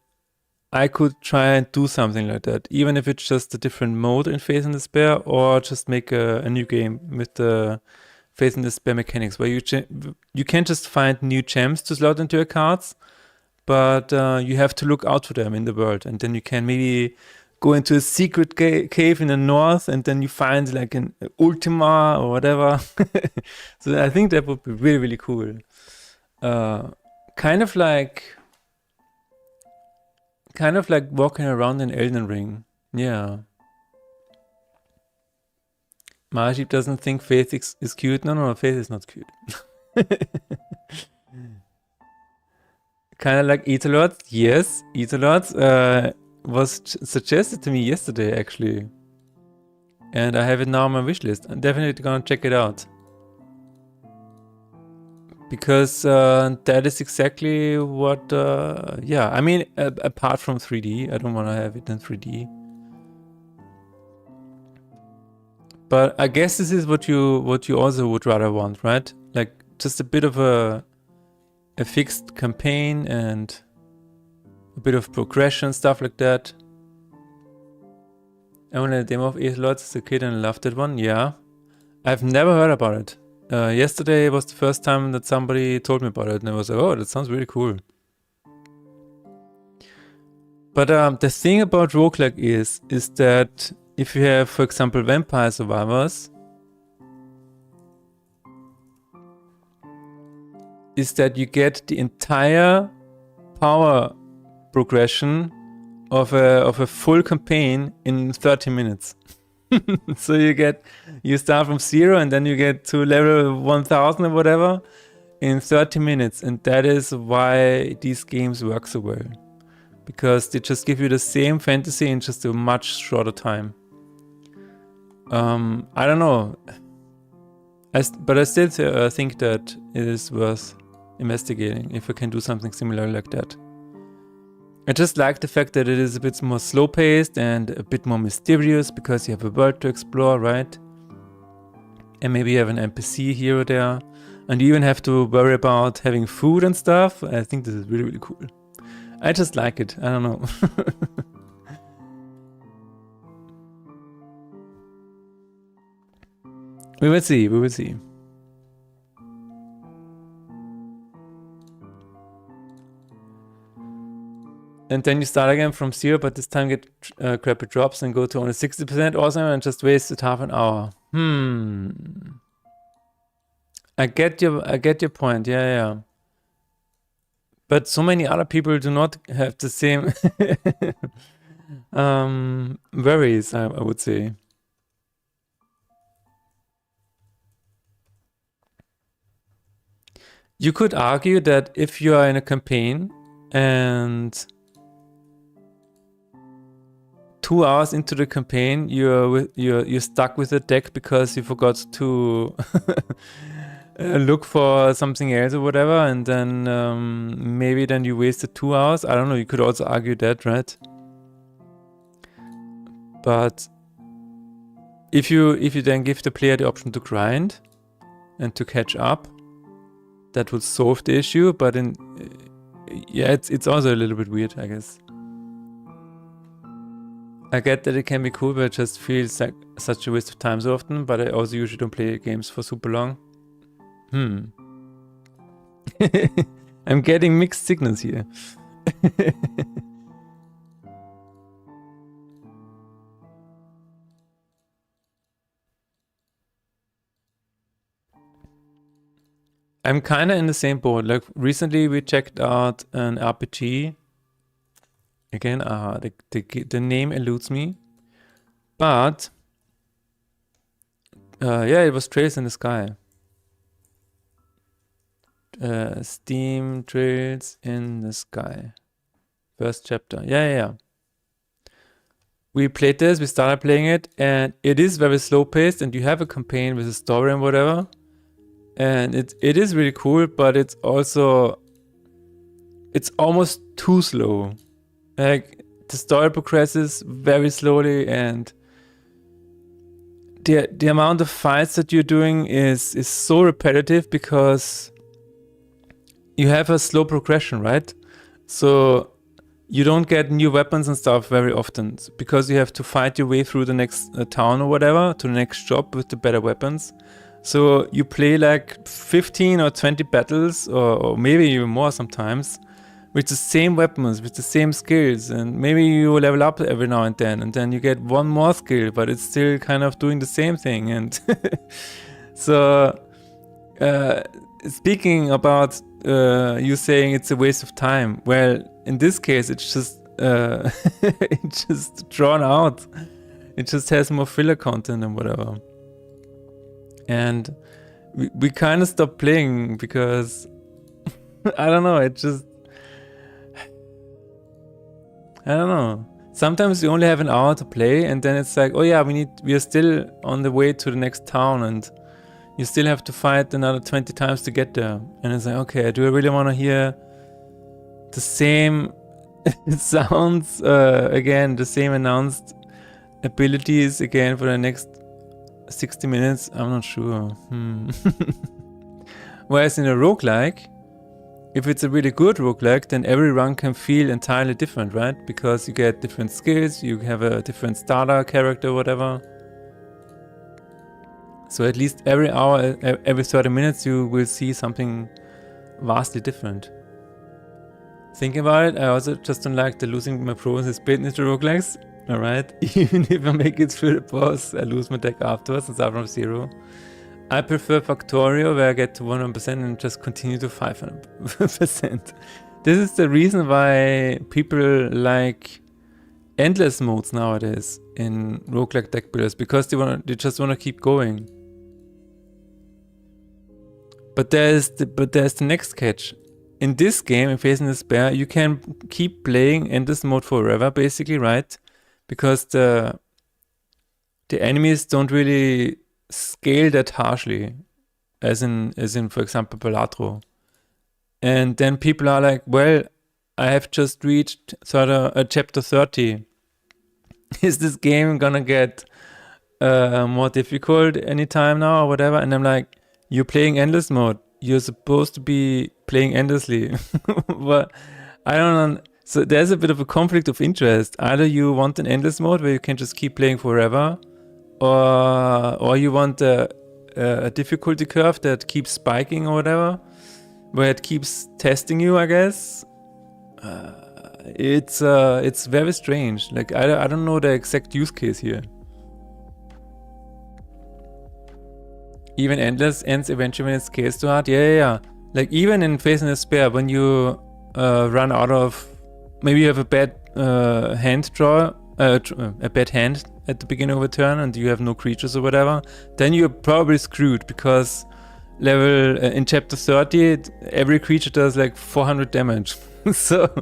I could try and do something like that, even if it's just a different mode in FaZe and Despair, or just make a new game with the FaZe and Despair mechanics, where you can just find new gems to slot into your cards, but you have to look out for them in the world, and then you can maybe go into a secret cave in the north, and then you find like an Ultima or whatever. So I think that would be really, really cool. Kind of like walking around in Elden Ring. Yeah. Majib doesn't think FaZe is cute. No, FaZe is not cute. Kind of like Etherlords. Yes, Etherlords was suggested to me yesterday, actually. And I have it now on my wish list. I'm definitely gonna check it out. Because that is exactly what, yeah, I mean, apart from 3D, I don't want to have it in 3D. But I guess this is what you also would rather want, right? Like just a bit of a fixed campaign and a bit of progression, stuff like that. I only had a demo of Etherlords as a kid and I loved that one. Yeah, I've never heard about it. Yesterday was the first time that somebody told me about it, and I was like, oh, that sounds really cool. But the thing about roguelike is that if you have, for example, Vampire Survivors, is that you get the entire power progression of a full campaign in 30 minutes. So you start from 0 and then you get to level 1000 or whatever in 30 minutes. And that is why these games work so well. Because they just give you the same fantasy in just a much shorter time. I don't know. But I still think that it is worth investigating if I can do something similar like that. I just like the fact that it is a bit more slow-paced and a bit more mysterious because you have a world to explore, right? And maybe you have an NPC here or there. And you even have to worry about having food and stuff. I think this is really, really cool. I just like it. I don't know. We will see. We will see. And then you start again from 0, but this time get crappy drops and go to only 60% awesome and just wasted half an hour. I get your point. Yeah. But so many other people do not have the same worries, I would say. You could argue that if you are in a campaign and 2 hours into the campaign, you're stuck with the deck because you forgot to look for something else or whatever, and then maybe then you wasted 2 hours. I don't know. You could also argue that, right? But if you then give the player the option to grind and to catch up, that would solve the issue. But yeah, it's also a little bit weird, I guess. I get that it can be cool, but it just feels like such a waste of time so often. But I also usually don't play games for super long. I'm getting mixed signals here. I'm kind of in the same boat. Like recently we checked out an RPG. Again, the name eludes me. But yeah, it was Trails in the Sky. Steam Trails in the Sky. First chapter. Yeah. We played this, we started playing it, and it is very slow paced, and you have a campaign with a story and whatever. And it is really cool, but it's also, it's almost too slow. Like the story progresses very slowly, and the amount of fights that you're doing is so repetitive because you have a slow progression, right? So you don't get new weapons and stuff very often because you have to fight your way through the next town or whatever to the next shop with the better weapons. So you play like 15 or 20 battles or maybe even more sometimes with the same weapons, with the same skills, and maybe you level up every now and then you get one more skill, but it's still kind of doing the same thing. And so speaking about you saying it's a waste of time, well, in this case it's just it's just drawn out. It just has more filler content and whatever. And we kind of stopped playing because I don't know, it just, I don't know. Sometimes you only have an hour to play, and then it's like, oh yeah, we are still on the way to the next town, and you still have to fight another 20 times to get there. And it's like, okay, do I really want to hear the same sounds again, the same announced abilities again for the next 60 minutes? I'm not sure. Whereas in a roguelike, if it's a really good roguelike, then every run can feel entirely different, right? Because you get different skills, you have a different starter character, whatever. So at least every hour, every 30 minutes, you will see something vastly different. Thinking about it, I also just don't like the losing my progress is split into roguelikes. Alright, even if I make it through the boss, I lose my deck afterwards and start from zero. I prefer Factorio, where I get to 100% and just continue to 500%. This is the reason why people like endless modes nowadays in roguelike deck builders, because they just want to keep going. But there's the next catch. In this game, in Faith and Despair, you can keep playing endless mode forever, basically, right? Because the enemies don't really scale that harshly, as in for example Balatro. And then people are like, well, I have just reached chapter 30. Is this game gonna get more difficult anytime now or whatever? And I'm like, you're playing endless mode. You're supposed to be playing endlessly. But I don't know. So there's a bit of a conflict of interest. Either you want an endless mode where you can just keep playing forever, or you want a difficulty curve that keeps spiking or whatever, where it keeps testing you, I guess. It's very strange. Like I don't know the exact use case here. Even endless ends eventually when it scales too hard. Yeah. Like even in Faith and Despair, when you run out of, maybe you have a bad hand draw, a bad hand at the beginning of a turn, and you have no creatures or whatever, then you're probably screwed because level in chapter 30, every creature does like 400 damage. So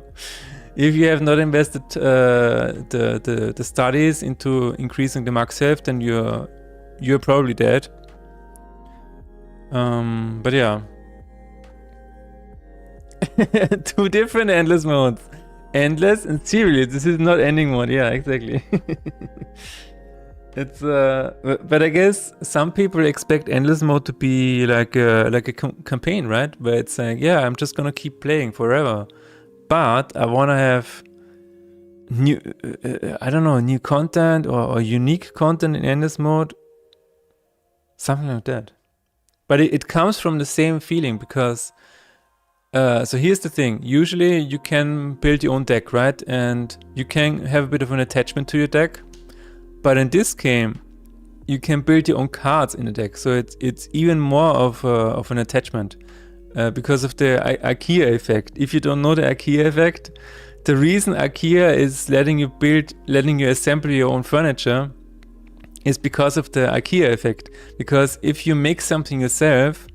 if you have not invested the studies into increasing the max health, then you're probably dead. But yeah. 2 different endless modes. Endless and serially. This is not ending mode. Yeah, exactly. It's but I guess some people expect endless mode to be like a campaign, right? Where it's like, yeah, I'm just gonna keep playing forever, but I wanna have new, I don't know, new content or unique content in endless mode, something like that. But it comes from the same feeling because. So here's the thing. Usually you can build your own deck, right? And you can have a bit of an attachment to your deck. But in this game, you can build your own cards in the deck. So it's even more of an attachment because of the IKEA effect. If you don't know the IKEA effect, the reason IKEA is letting you assemble your own furniture is because of the IKEA effect. Because if you make something yourself,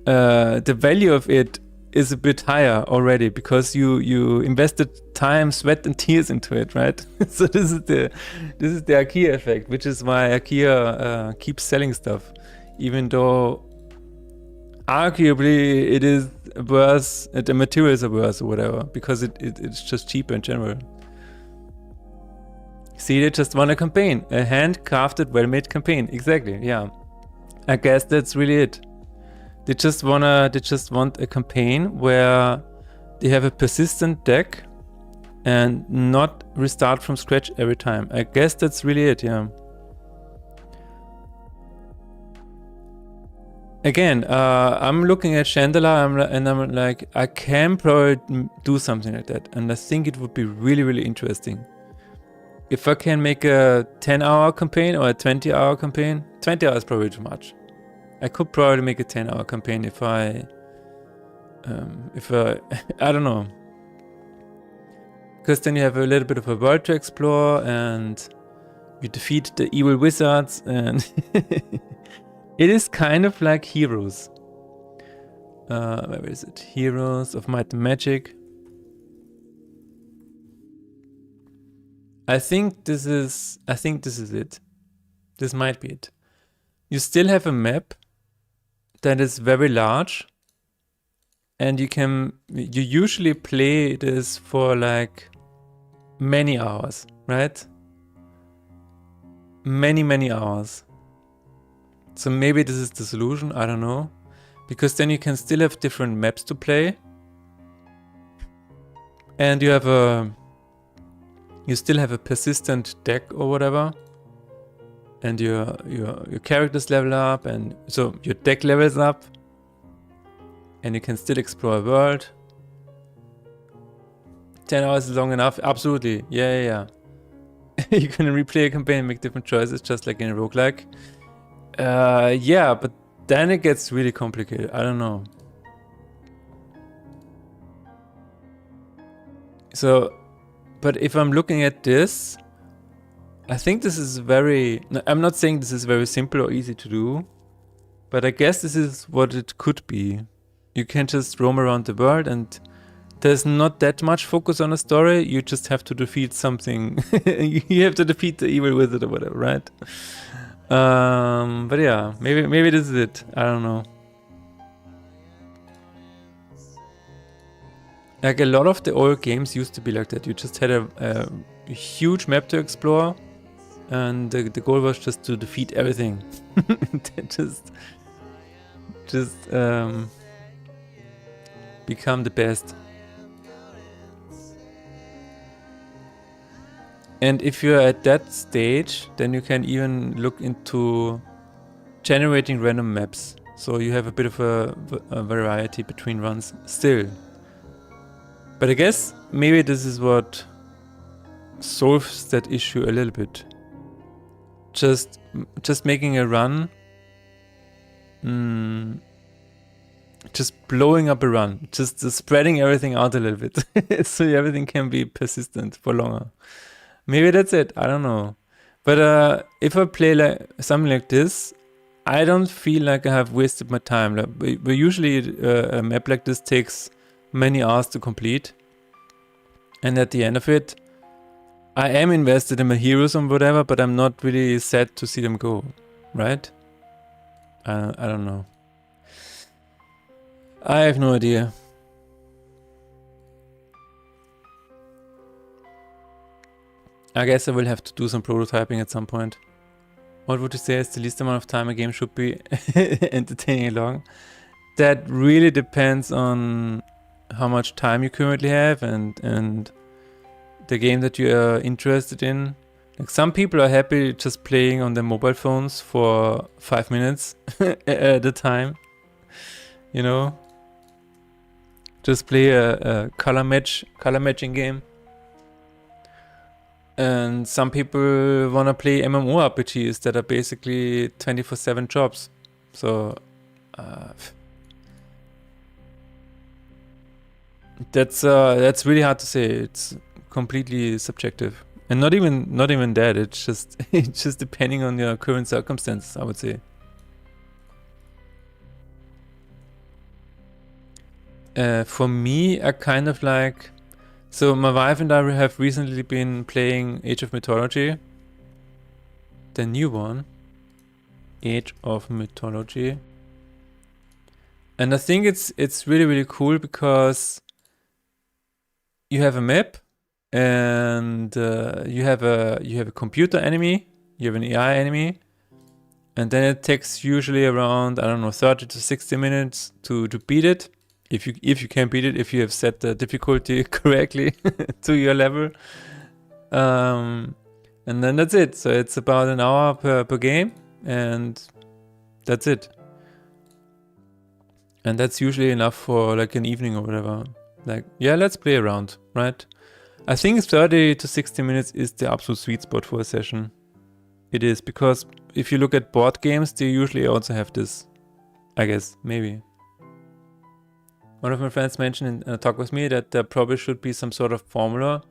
the value of it is a bit higher already because you invested time, sweat, and tears into it, right? So this is the IKEA effect, which is why IKEA keeps selling stuff, even though arguably it is worse, the materials are worse or whatever, because it's just cheaper in general. See, they just want a campaign, a handcrafted, well-made campaign. Exactly, yeah. I guess that's really it. They just want a campaign where they have a persistent deck and not restart from scratch every time. I guess that's really it, yeah. Again, I'm looking at Chandala and I'm like, I can probably do something like that. And I think it would be really, really interesting. If I can make a 10-hour campaign or a 20-hour campaign, 20 hours is probably too much. I could probably make a 10-hour campaign if I I don't know. Because then you have a little bit of a world to explore and you defeat the evil wizards and it is kind of like Heroes. Where is it? Heroes of Might and Magic. I think this is it. This might be it. You still have a map that is very large and you usually play this for like many hours, right? Many hours. So maybe this is the solution, I don't know. Because then you can still have different maps to play. And you still have a persistent deck or whatever. And your characters level up, and so your deck levels up, and you can still explore a world. 10 hours is long enough, absolutely. Yeah. You can replay a campaign and make different choices, just like in a roguelike. Yeah, but then it gets really complicated. I don't know. So, but if I'm looking at this, I think this is I'm not saying this is very simple or easy to do, but I guess this is what it could be. You can just roam around the world and there's not that much focus on a story. You just have to defeat something. You have to defeat the evil wizard or whatever, right? But yeah, maybe this is it. I don't know. Like a lot of the old games used to be like that. You just had a huge map to explore. And the goal was just to defeat everything. just become the best. And if you're at that stage, then you can even look into generating random maps. So you have a bit of a variety between runs still. But I guess maybe this is what solves that issue a little bit. Just making a run, just blowing up a run, just spreading everything out a little bit, so everything can be persistent for longer. Maybe that's it. I don't know. But if I play like something like this, I don't feel like I have wasted my time. Like, but usually a map like this takes many hours to complete. And at the end of it, I am invested in my heroes and whatever, but I'm not really sad to see them go, right? I don't know. I have no idea. I guess I will have to do some prototyping at some point. What would you say is the least amount of time a game should be entertaining and long? That really depends on how much time you currently have and the game that you are interested in. Like some people are happy just playing on their mobile phones for 5 minutes at a time. You know? Just play a color matching game. And some people wanna play MMORPGs that are basically 24/7 jobs. So that's really hard to say. It's completely subjective, and not even that. It's just depending on your current circumstances, I would say. For me, I kind of like. So my wife and I have recently been playing Age of Mythology. The new one. Age of Mythology. And I think it's really, really cool because you have a map and you have a computer enemy, you have an AI enemy, and then it takes usually around, I don't know, 30 to 60 minutes to beat it. If you can beat it, if you have set the difficulty correctly to your level. And then that's it. So it's about an hour per game, and that's it. And that's usually enough for like an evening or whatever. Like, yeah, let's play around, right? I think 30 to 60 minutes is the absolute sweet spot for a session. It is, because if you look at board games, they usually also have this, I guess, maybe. One of my friends mentioned in a talk with me that there probably should be some sort of formula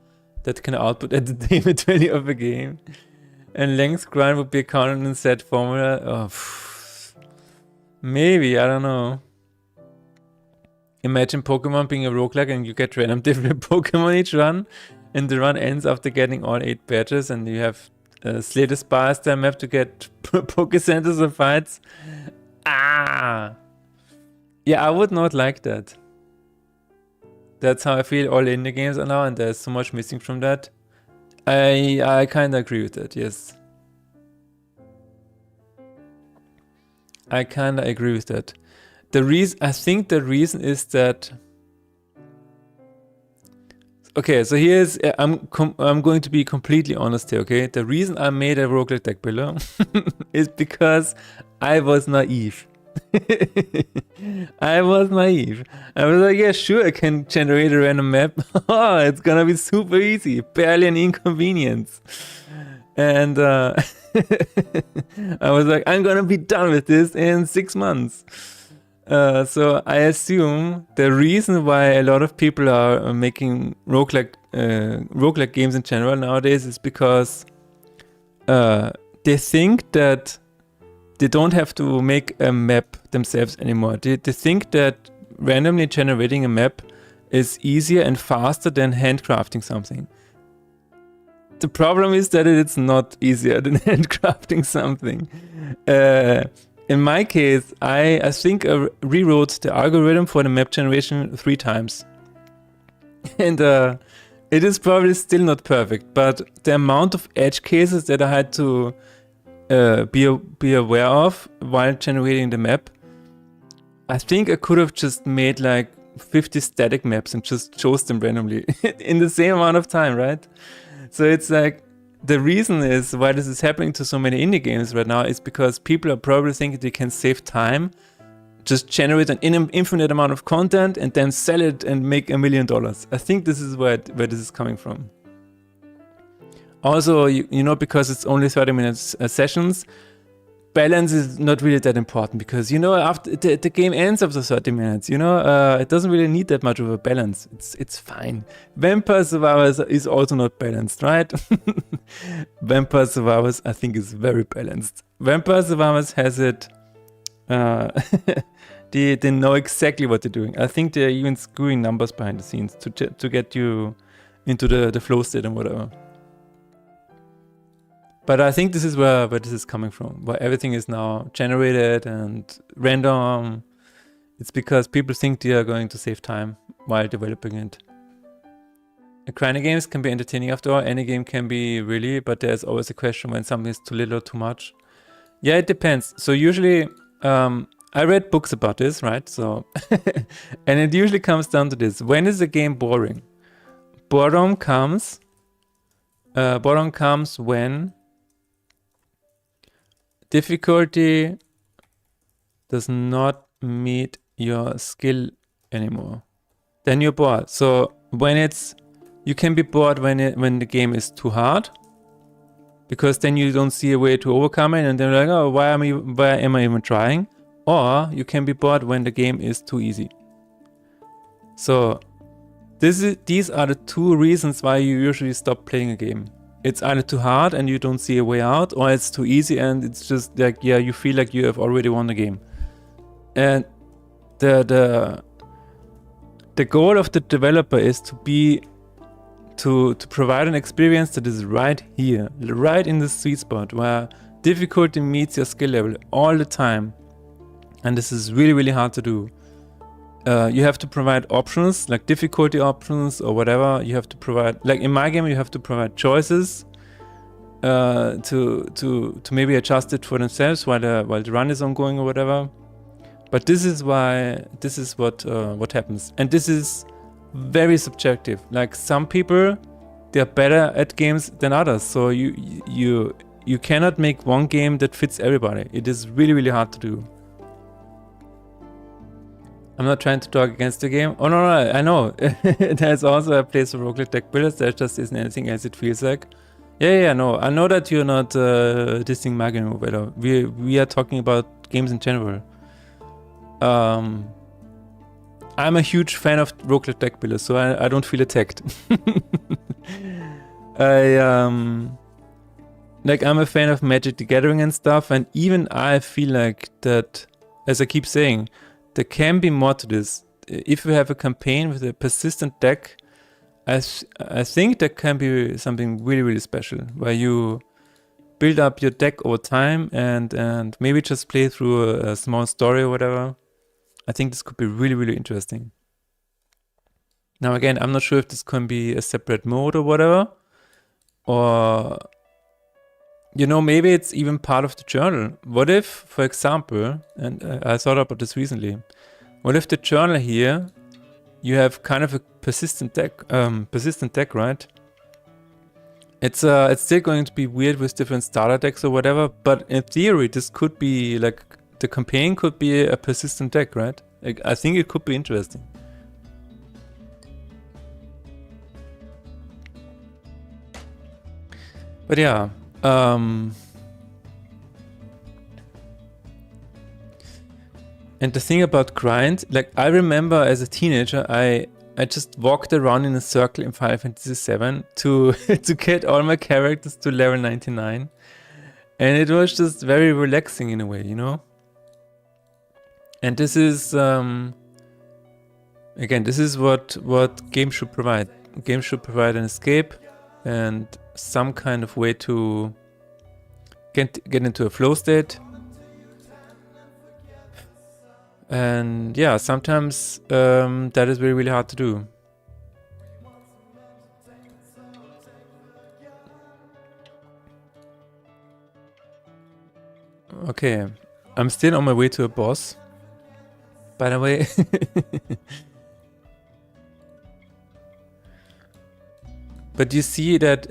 that can output entertainment value of a game. And length grind would be a counted and set formula. Oh, maybe, I don't know. Imagine Pokemon being a roguelike and you get random different Pokemon each run, and the run ends after getting all 8 badges, and you have slay the Spire map to get Pokecenters or fights. Yeah, I would not like that. That's how I feel all indie games are now, and there's so much missing from that. I kind of agree with that, yes. I kind of agree with that. I think the reason is that. Okay, so here's I'm going to be completely honest here. Okay, the reason I made a roguelike deck builder is because I was naive. I was naive. I was like, yeah, sure, I can generate a random map. Oh, it's gonna be super easy, barely an inconvenience. And I was like, I'm gonna be done with this in 6 months. So I assume the reason why a lot of people are making roguelike games in general nowadays is because they think that they don't have to make a map themselves anymore. They think that randomly generating a map is easier and faster than handcrafting something. The problem is that it's not easier than handcrafting something. In my case, I think I rewrote the algorithm for the map generation 3 times. And it is probably still not perfect, but the amount of edge cases that I had to be aware of while generating the map, I think I could have just made like 50 static maps and just chose them randomly in the same amount of time, right? So it's like, the reason is why this is happening to so many indie games right now is because people are probably thinking they can save time, just generate an infinite amount of content and then sell it and make $1 million. I think this is where this is coming from. Also, you know, because it's only 30 minutes sessions, balance is not really that important, because, you know, after the game ends after 30 minutes, you know, it doesn't really need that much of a balance. It's fine. Vampire Survivors is also not balanced, right? Vampire Survivors, I think, is very balanced. Vampire Survivors has it they know exactly what they're doing. I think they're even screwing numbers behind the scenes to get you into the flow state and whatever. But I think this is where this is coming from, where everything is now generated and random. It's because people think they are going to save time while developing it. Grinding games can be entertaining after all. Any game can be really, but there's always a question when something is too little or too much. Yeah, it depends. So usually, I read books about this, right? So, and it usually comes down to this: when is a game boring? Boredom comes when difficulty does not meet your skill anymore. Then you're bored. So when you can be bored when the game is too hard, because then you don't see a way to overcome it, and then you're like, oh, why am I even trying? Or you can be bored when the game is too easy. So these are the two reasons why you usually stop playing a game. It's either too hard and you don't see a way out, or it's too easy and it's just like, yeah, you feel like you have already won the game. And the goal of the developer is to provide an experience that is right here, right in the sweet spot, where difficulty meets your skill level all the time. And this is really, really hard to do. You have to provide options, like difficulty options or whatever. You have to provide, like in my game, you have to provide choices to maybe adjust it for themselves while the run is ongoing or whatever. But this is what happens, and this is very subjective. Like some people, they're better at games than others. So you cannot make one game that fits everybody. It is really, really hard to do. I'm not trying to talk against the game. Oh no, I know. There's also a place for roguelike deck builders. There just isn't anything else, it feels like. Yeah, no. I know that you're not dissing my game, but we are talking about games in general. I'm a huge fan of roguelike deck builders, so I don't feel attacked. I'm a fan of Magic the Gathering and stuff, and even I feel like that, as I keep saying, there can be more to this. If you have a campaign with a persistent deck, I think that can be something really, really special, where you build up your deck over time and maybe just play through a small story or whatever. I think this could be really, really interesting. Now again, I'm not sure if this can be a separate mode or whatever, or maybe it's even part of the journal. What if, for example, and I thought about this recently, what if the journal here, you have kind of a persistent deck, right? It's still going to be weird with different starter decks or whatever, but in theory, this could be like, the campaign could be a persistent deck, right? Like, I think it could be interesting. But yeah, and the thing about grind, like I remember as a teenager, I just walked around in a circle in Final Fantasy VII to get all my characters to level 99. And it was just very relaxing in a way, And this is, again, this is what games should provide. Games should provide an escape and some kind of way to get into a flow state. And yeah, sometimes that is really, really hard to do. Okay, I'm still on my way to a boss, by the way. But you see that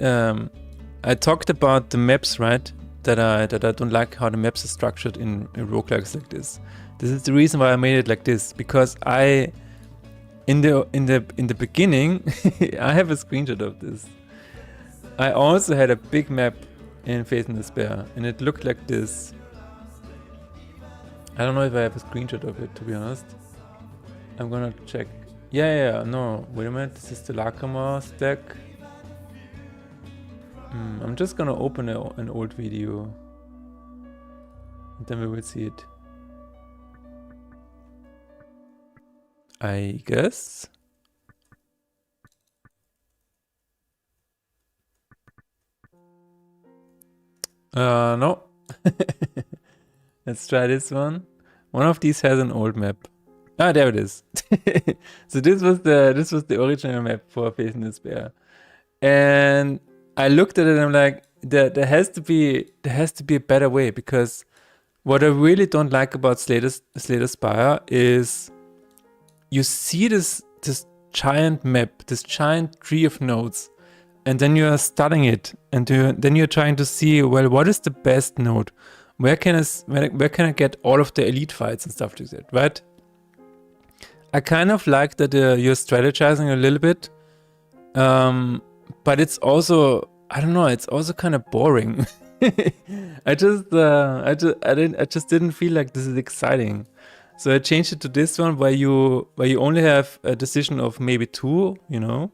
I talked about the maps, right? That I don't like how the maps are structured in roguelikes like this. This is the reason why I made it like this, because in the beginning I have a screenshot of this. I also had a big map in Faith and Despair, and it looked like this. I don't know if I have a screenshot of it, to be honest. I'm gonna check. Yeah, no, wait a minute, this is the Lacrima stack. I'm just gonna open an old video, and then we will see it. I guess. No. Let's try this one. One of these has an old map. Ah, there it is. So this was the original map for Faith in Despair. And I looked at it and I'm like, there has to be a better way, because what I really don't like about Slay Spire is you see this giant map, this giant tree of nodes, and then you are studying it, and then you're trying to see, well, what is the best node? Where can I get all of the elite fights and stuff like that, right? I kind of like that you're strategizing a little bit, but it's also, I don't know, it's also kind of boring. I just didn't feel like this is exciting. So I changed it to this one where you only have a decision of maybe 2, you know.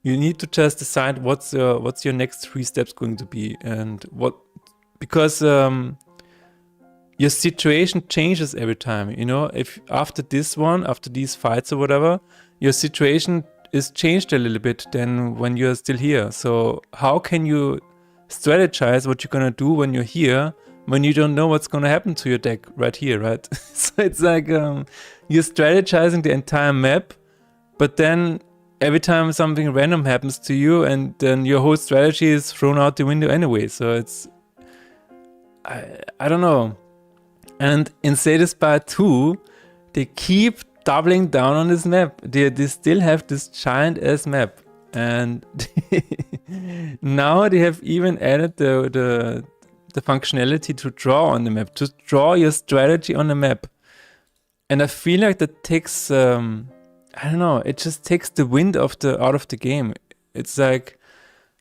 You need to just decide what's your next 3 steps going to be, and because your situation changes every time, you know. If after these fights or whatever, your situation is changed a little bit than when you're still here. So how can you strategize what you're gonna do when you're here, when you don't know what's gonna happen to your deck right here, right? So it's like you're strategizing the entire map, but then every time something random happens to you, and then your whole strategy is thrown out the window anyway. So it's, I don't know. And in Slay Spire 2, they keep doubling down on this map. They still have this giant ass map, and now they have even added the functionality to draw on the map, to draw your strategy on the map. And I feel like that takes I don't know, it just takes the wind out of the game. It's like,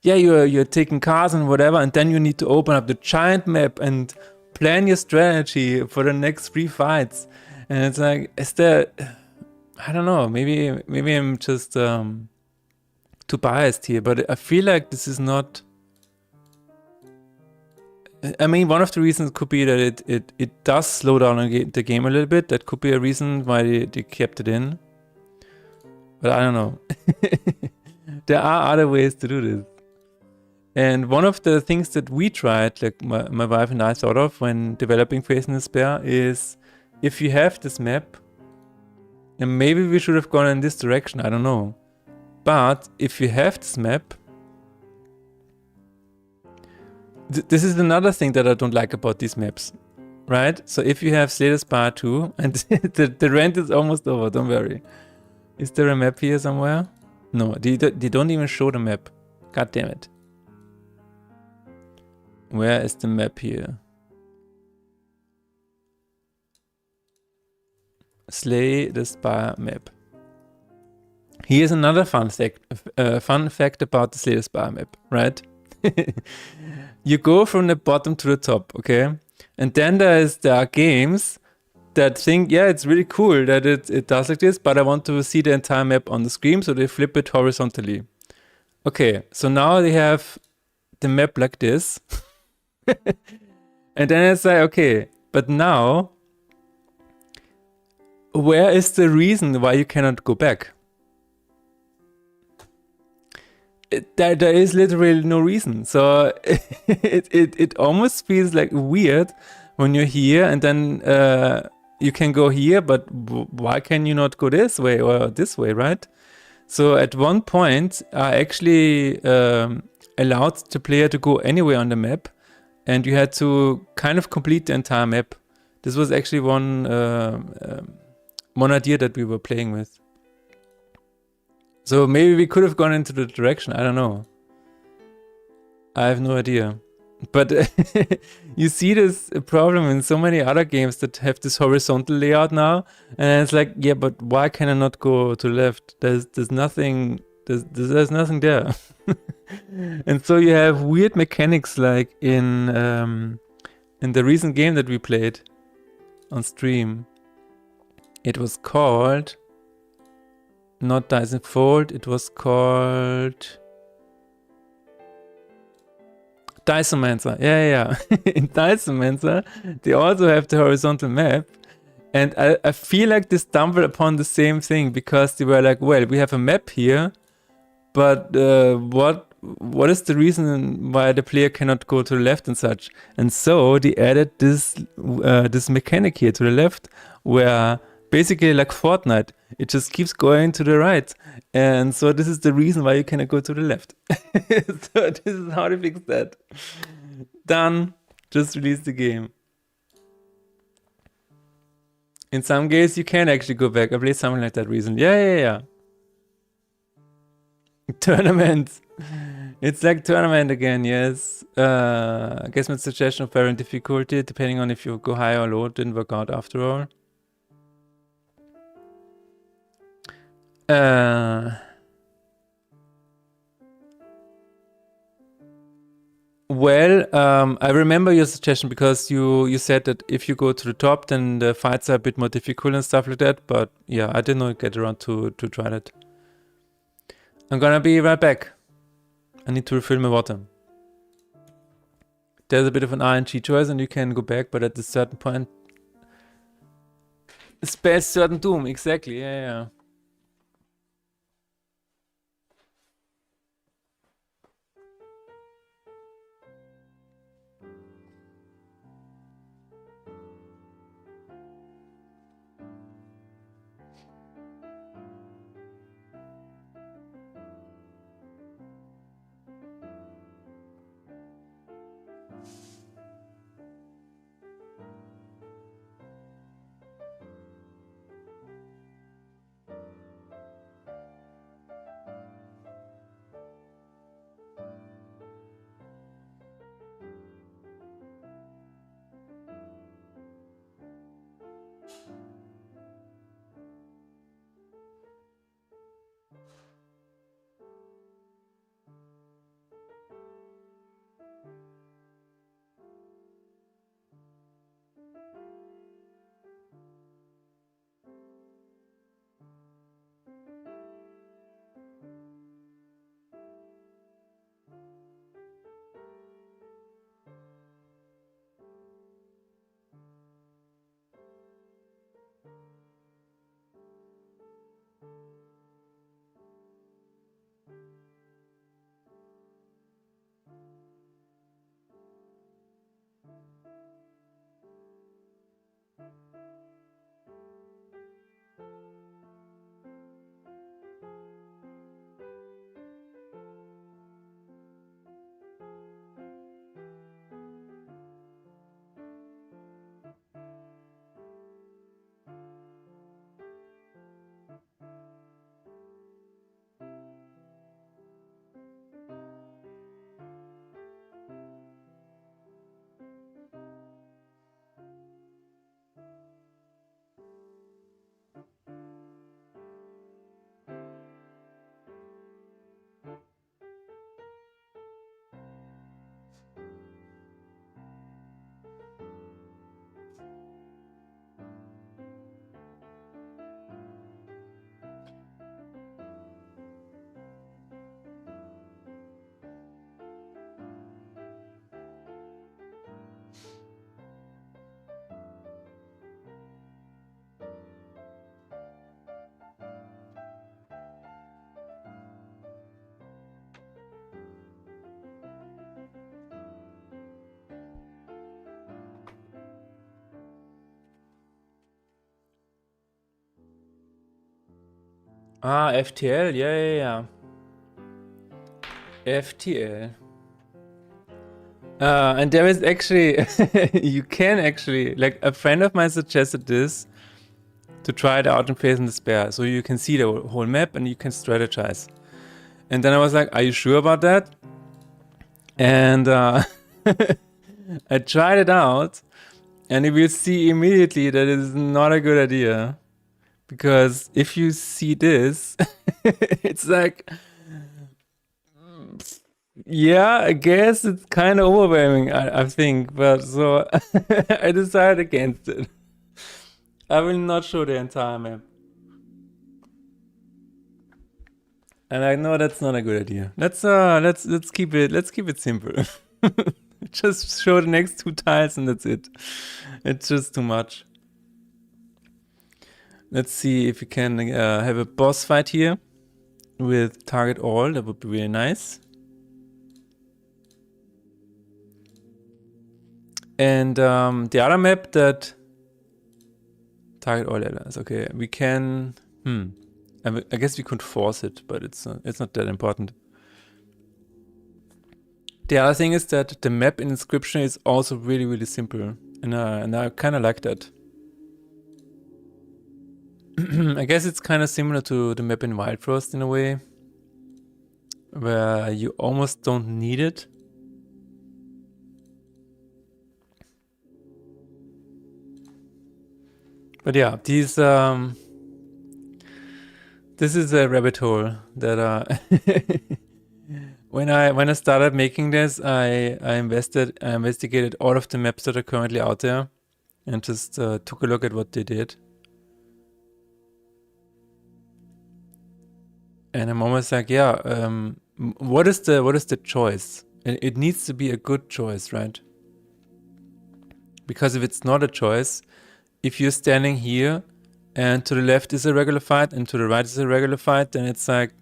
yeah, you're taking cards and whatever, and then you need to open up the giant map and plan your strategy for the next 3 fights. And it's like, is there, I don't know, maybe I'm just too biased here, but I feel like this is not. I mean, one of the reasons could be that it does slow down the game a little bit. That could be a reason why they kept it in. But I don't know. There are other ways to do this. And one of the things that we tried, like my wife and I thought of when developing Faith in Despair, is if you have this map, and maybe we should have gone in this direction, I don't know. But if you have this map, this is another thing that I don't like about these maps, right? So if you have Slay Spire 2, and the rent is almost over, don't worry. Is there a map here somewhere? No, they don't even show the map. God damn it. Where is the map here? Slay the Spire map. Here's another fun fact about the Slay the Spire map, right? You go from the bottom to the top, okay? And then there are games that think, yeah, it's really cool that it does like this, but I want to see the entire map on the screen, so they flip it horizontally. Okay, so now they have the map like this. And then it's like, okay, but now, where is the reason why you cannot go back? There is literally no reason. So it almost feels like weird when you're here, and then you can go here, but why can you not go this way or this way, right? So at one point, I actually allowed the player to go anywhere on the map, and you had to kind of complete the entire map. This was actually one idea that we were playing with. So maybe we could have gone into the direction, I don't know. I have no idea. But you see this problem in so many other games that have this horizontal layout now, and it's like, yeah, but why can I not go to the left? There's nothing there. And so you have weird mechanics, like in the recent game that we played on stream. It was called not Dyson Fold, it was called Dicemancer. Yeah. In Dicemancer, they also have the horizontal map, And I feel like they stumbled upon the same thing because they were like, well, we have a map here, but what is the reason why the player cannot go to the left and such? And so they added this mechanic here to the left, where basically like Fortnite, it just keeps going to the right. And so this is the reason why you cannot go to the left. So this is how they fix that. Done. Just release the game. In some games, you can actually go back. I played something like that recently. Yeah. Tournament. It's like tournament again, yes. I guess my suggestion of varying difficulty, depending on if you go high or low, didn't work out after all. Well, I remember your suggestion because you said that if you go to the top, then the fights are a bit more difficult and stuff like that. But yeah, I did not get around to try that. I'm gonna be right back. I need to refill my water. There's a bit of an RNG choice and you can go back, but at a certain point... Spells certain doom, exactly, yeah. Ah, FTL, yeah. FTL. And there is actually, you can actually, like a friend of mine suggested this to try it out in Phase in Despair. So you can see the whole map and you can strategize. And then I was like, are you sure about that? And I tried it out and you will see immediately that it is not a good idea. Because if you see this, it's like, yeah, I guess it's kind of overwhelming, I think. But so I decided against it. I will not show the entire map. And I know that's not a good idea. Let's keep it simple. Just show the next two tiles and that's it. It's just too much. Let's see if we can have a boss fight here with target all. That would be really nice. And the other map that target all allies. Okay, we can. I guess we could force it, but it's not that important. The other thing is that the map in Inscryption is also really, really simple, and I kind of like that. I guess it's kind of similar to the map in Wild Frost in a way, where you almost don't need it. But yeah, these this is a rabbit hole that when I started making this, I investigated all of the maps that are currently out there, and just took a look at what they did. And I'm almost like, yeah, what is the choice? It needs to be a good choice, right? Because if it's not a choice, if you're standing here and to the left is a regular fight and to the right is a regular fight, then it's like,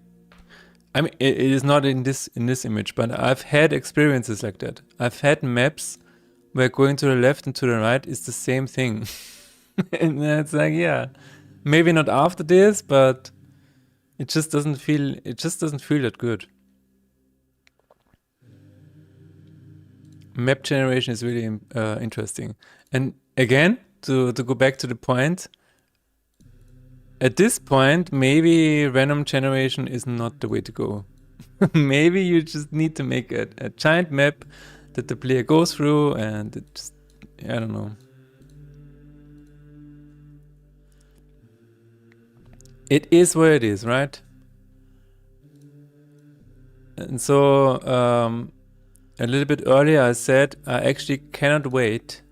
I mean, it is not in this image, but I've had experiences like that. I've had maps where going to the left and to the right is the same thing. And it's like, yeah, maybe not after this, but it just doesn't feel that good. Map generation is really interesting. And again, to go back to the point, at this point, maybe random generation is not the way to go. Maybe you just need to make a giant map that the player goes through, and it just, I don't know. It is what it is, right? And so, a little bit earlier I said I actually cannot wait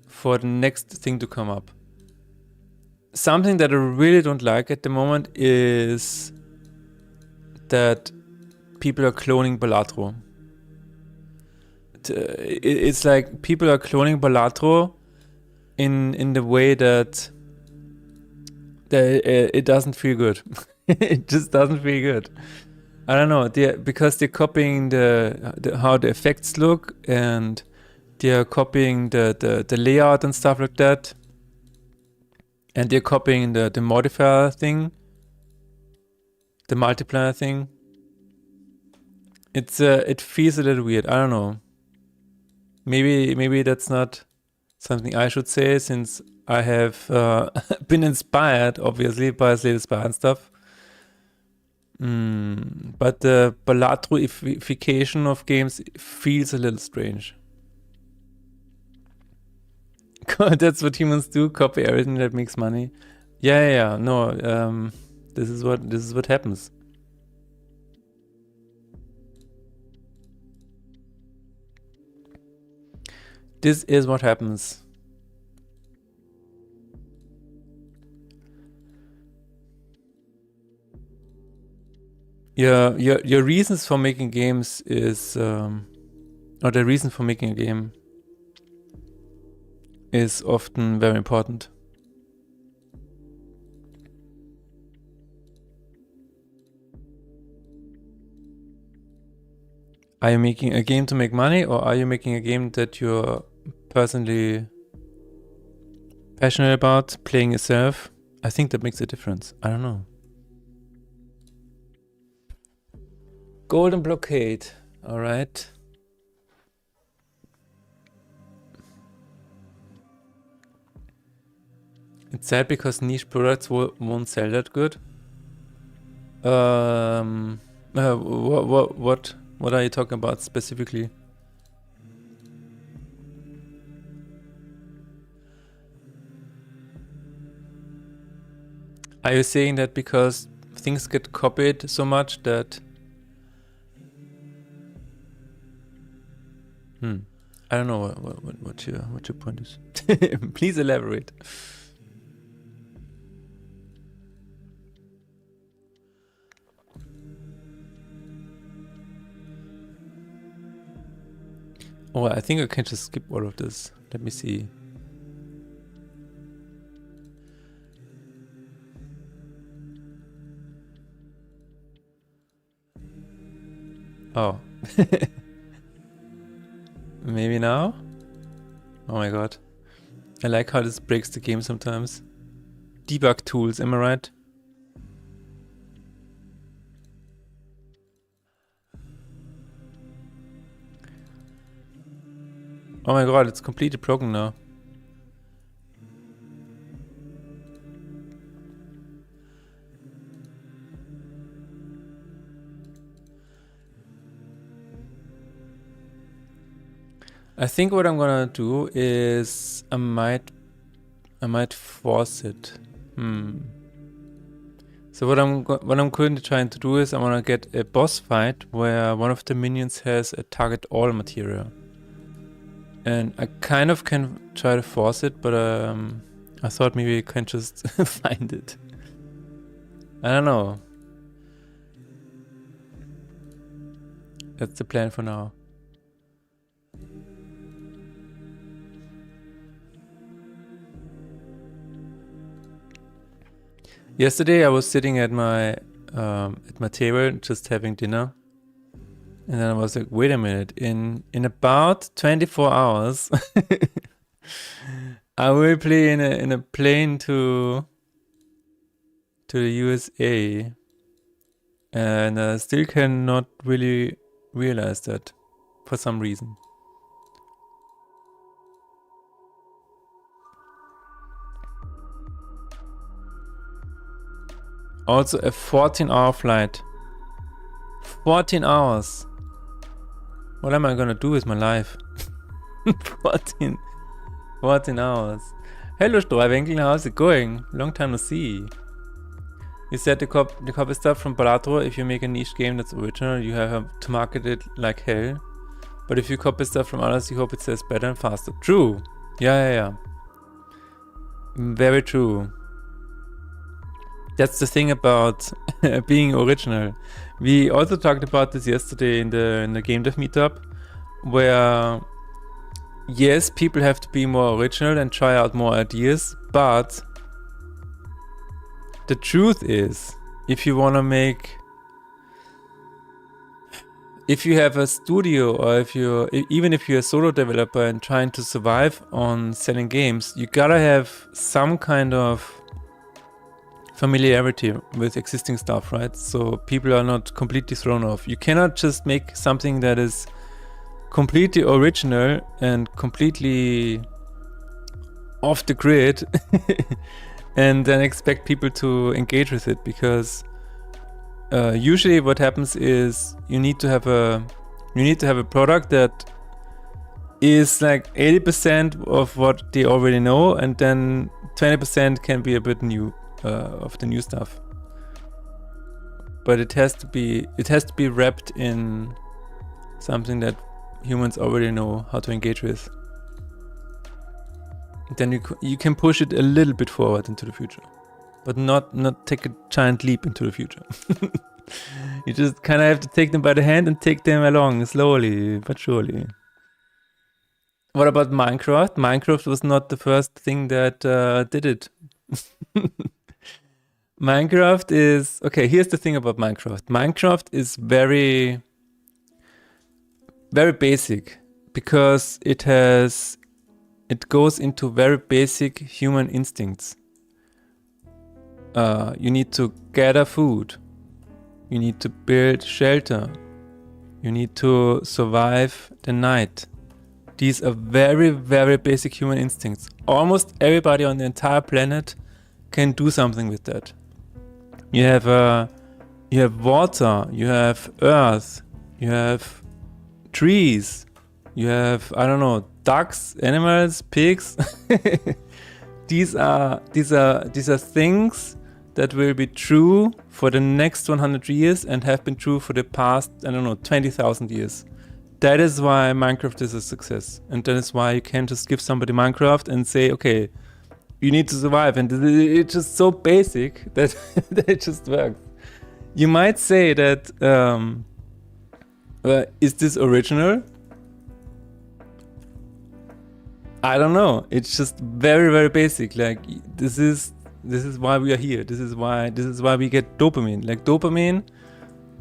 for the next thing to come up. Something that I really don't like at the moment is that people are cloning Balatro. It's like people are cloning Balatro in the way that it doesn't feel good. It just doesn't feel good. I don't know, because they're copying how the effects look, and they're copying the layout and stuff like that. And they're copying the modifier thing, the multiplier thing. It feels a little weird. I don't know. Maybe that's not something I should say, since I have been inspired, obviously, by Slay the Spire and stuff. But the Balatroification of games feels a little strange. That's what humans do, copy everything that makes money. Yeah. No, this is what happens. This is what happens. Your reasons for making games is, or the reason for making a game is often very important. Are you making a game to make money, or are you making a game that you're personally passionate about, playing yourself? I think that makes a difference. I don't know. Golden Blockade. All right. It's sad because niche products won't sell that good. What are you talking about specifically? Are you saying that because things get copied so much that... I don't know what your point is. Please elaborate. Oh, I think I can just skip all of this. Let me see. Oh. Maybe now? Oh my god. I like how this breaks the game sometimes. Debug tools, am I right? Oh my god, it's completely broken now. I think what I'm gonna do is I might force it. So what I'm currently trying to do is I wanna get a boss fight where one of the minions has a target all material. And I kind of can try to force it, but I thought maybe I can just find it. I don't know. That's the plan for now. Yesterday I was sitting at my table just having dinner, and then I was like, wait a minute, in about 24 hours I will play in a plane to the USA, and I still cannot really realize that for some reason. Also a 14-hour flight. 14 hours. What am I gonna do with my life? 14 hours. Hello Streuwinkel, how's it going? Long time no see. You said the copy stuff from Balatro, if you make a niche game that's original, you have to market it like hell. But if you copy stuff from others, you hope it says better and faster. True. Yeah. Very true. That's the thing about being original. We also talked about this yesterday in the Game Dev meetup, where yes, people have to be more original and try out more ideas, but the truth is, if you want to if you have a studio, or even if you're a solo developer and trying to survive on selling games, you gotta have some kind of familiarity with existing stuff, right? So people are not completely thrown off. You cannot just make something that is completely original and completely off the grid and then expect people to engage with it, because usually what happens is you need to have a product that is like 80% of what they already know, and then 20% can be a bit new of the new stuff. But it has to be wrapped in something that humans already know how to engage with. Then you can push it a little bit forward into the future, but not take a giant leap into the future. You just kind of have to take them by the hand and take them along slowly but surely. What about Minecraft? Minecraft was not the first thing that did it. Minecraft is... Okay, here's the thing about Minecraft. Minecraft is very, very basic, because it goes into very basic human instincts. You need to gather food. You need to build shelter. You need to survive the night. These are very, very basic human instincts. Almost everybody on the entire planet can do something with that. You have water, you have earth, you have trees, you have, I don't know, ducks, animals, pigs. These are things that will be true for the next 100 years and have been true for the past, I don't know, 20,000 years. That is why Minecraft is a success. And that is why you can just give somebody Minecraft and say, okay, you need to survive. And it's just so basic that, that it just works. You might say that, is this original? I don't know. It's just very, very basic. Like, this is why we are here. This is why we get dopamine. Like, dopamine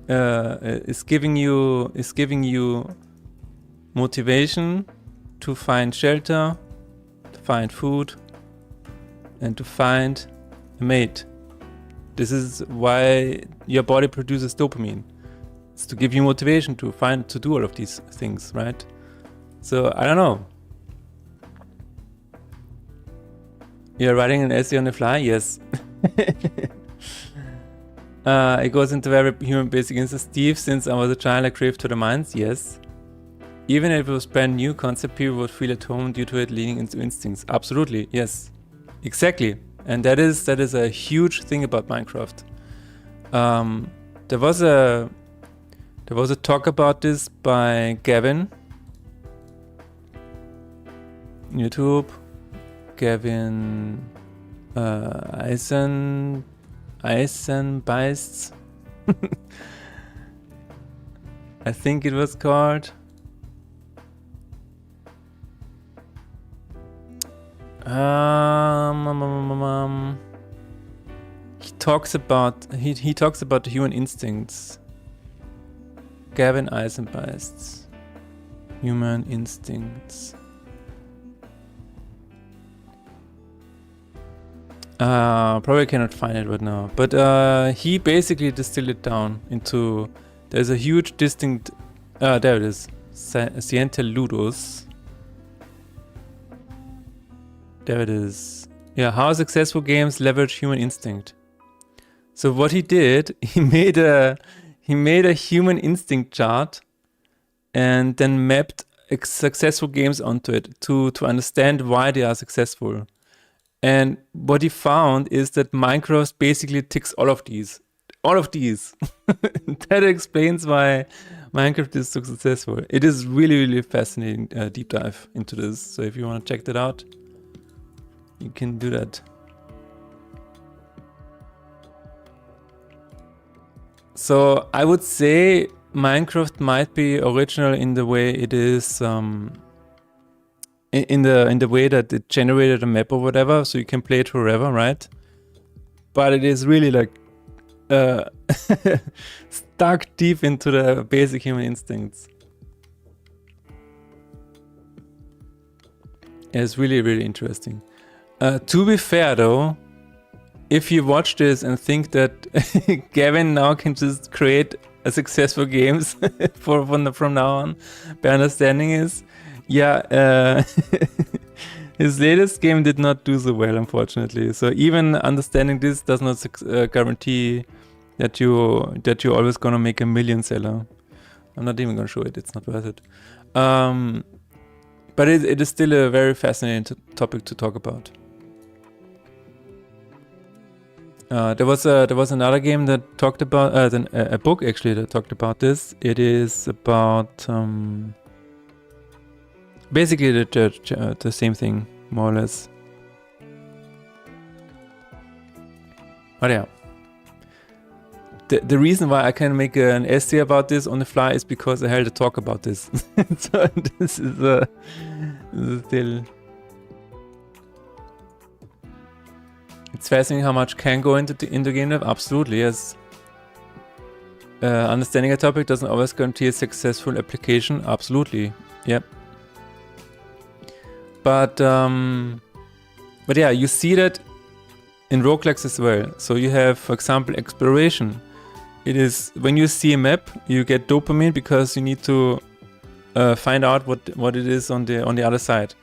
is giving you motivation to find shelter, to find food, and to find a mate. This is why your body produces dopamine. It's to give you motivation to do all of these things, right? So I don't know. You're writing an essay on the fly? Yes. It goes into very human basic instincts. Steve, since I was a child, I craved to the minds. Yes. Even if it was brand new concept, people would feel at home due to it leading into instincts. Absolutely. Yes. Exactly. And that is a huge thing about Minecraft. There was a talk about this by Gavin. YouTube. Gavin Eisenbeist. I think it was called. He talks about the human instincts. Gavin Eisenbeist. Human instincts. Probably cannot find it right now, but he basically distilled it down into. There's a huge distinct. There it is. Scienteludus. There it is. Yeah, how successful games leverage human instinct. So what he did, he made a human instinct chart, and then mapped successful games onto it to understand why they are successful. And what he found is that Minecraft basically ticks all of these. All of these. That explains why Minecraft is so successful. It is really, really fascinating deep dive into this. So if you want to check that out, you can do that. So I would say Minecraft might be original in the way it is. In the way that it generated a map or whatever, so you can play it forever, right? But it is really like stuck deep into the basic human instincts. It's really, really interesting. To be fair though, if you watch this and think that Gavin now can just create a successful games from now on, my understanding is, yeah, his latest game did not do so well, unfortunately. So even understanding this does not guarantee that you're always gonna make a million seller. I'm not even gonna show it; it's not worth it. But it is still a very fascinating topic to talk about. There was another game that talked about a book actually that talked about this. It is about basically the same thing, more or less. But yeah, the reason why I can make an essay about this on the fly is because I held a talk about this. So this is still. It's fascinating how much can go into game dev. Absolutely, yes. Understanding a topic doesn't always guarantee a successful application. Absolutely, yep. But yeah, you see that in roguelikes as well. So you have, for example, exploration. It is when you see a map, you get dopamine because you need to find out what it is on the other side.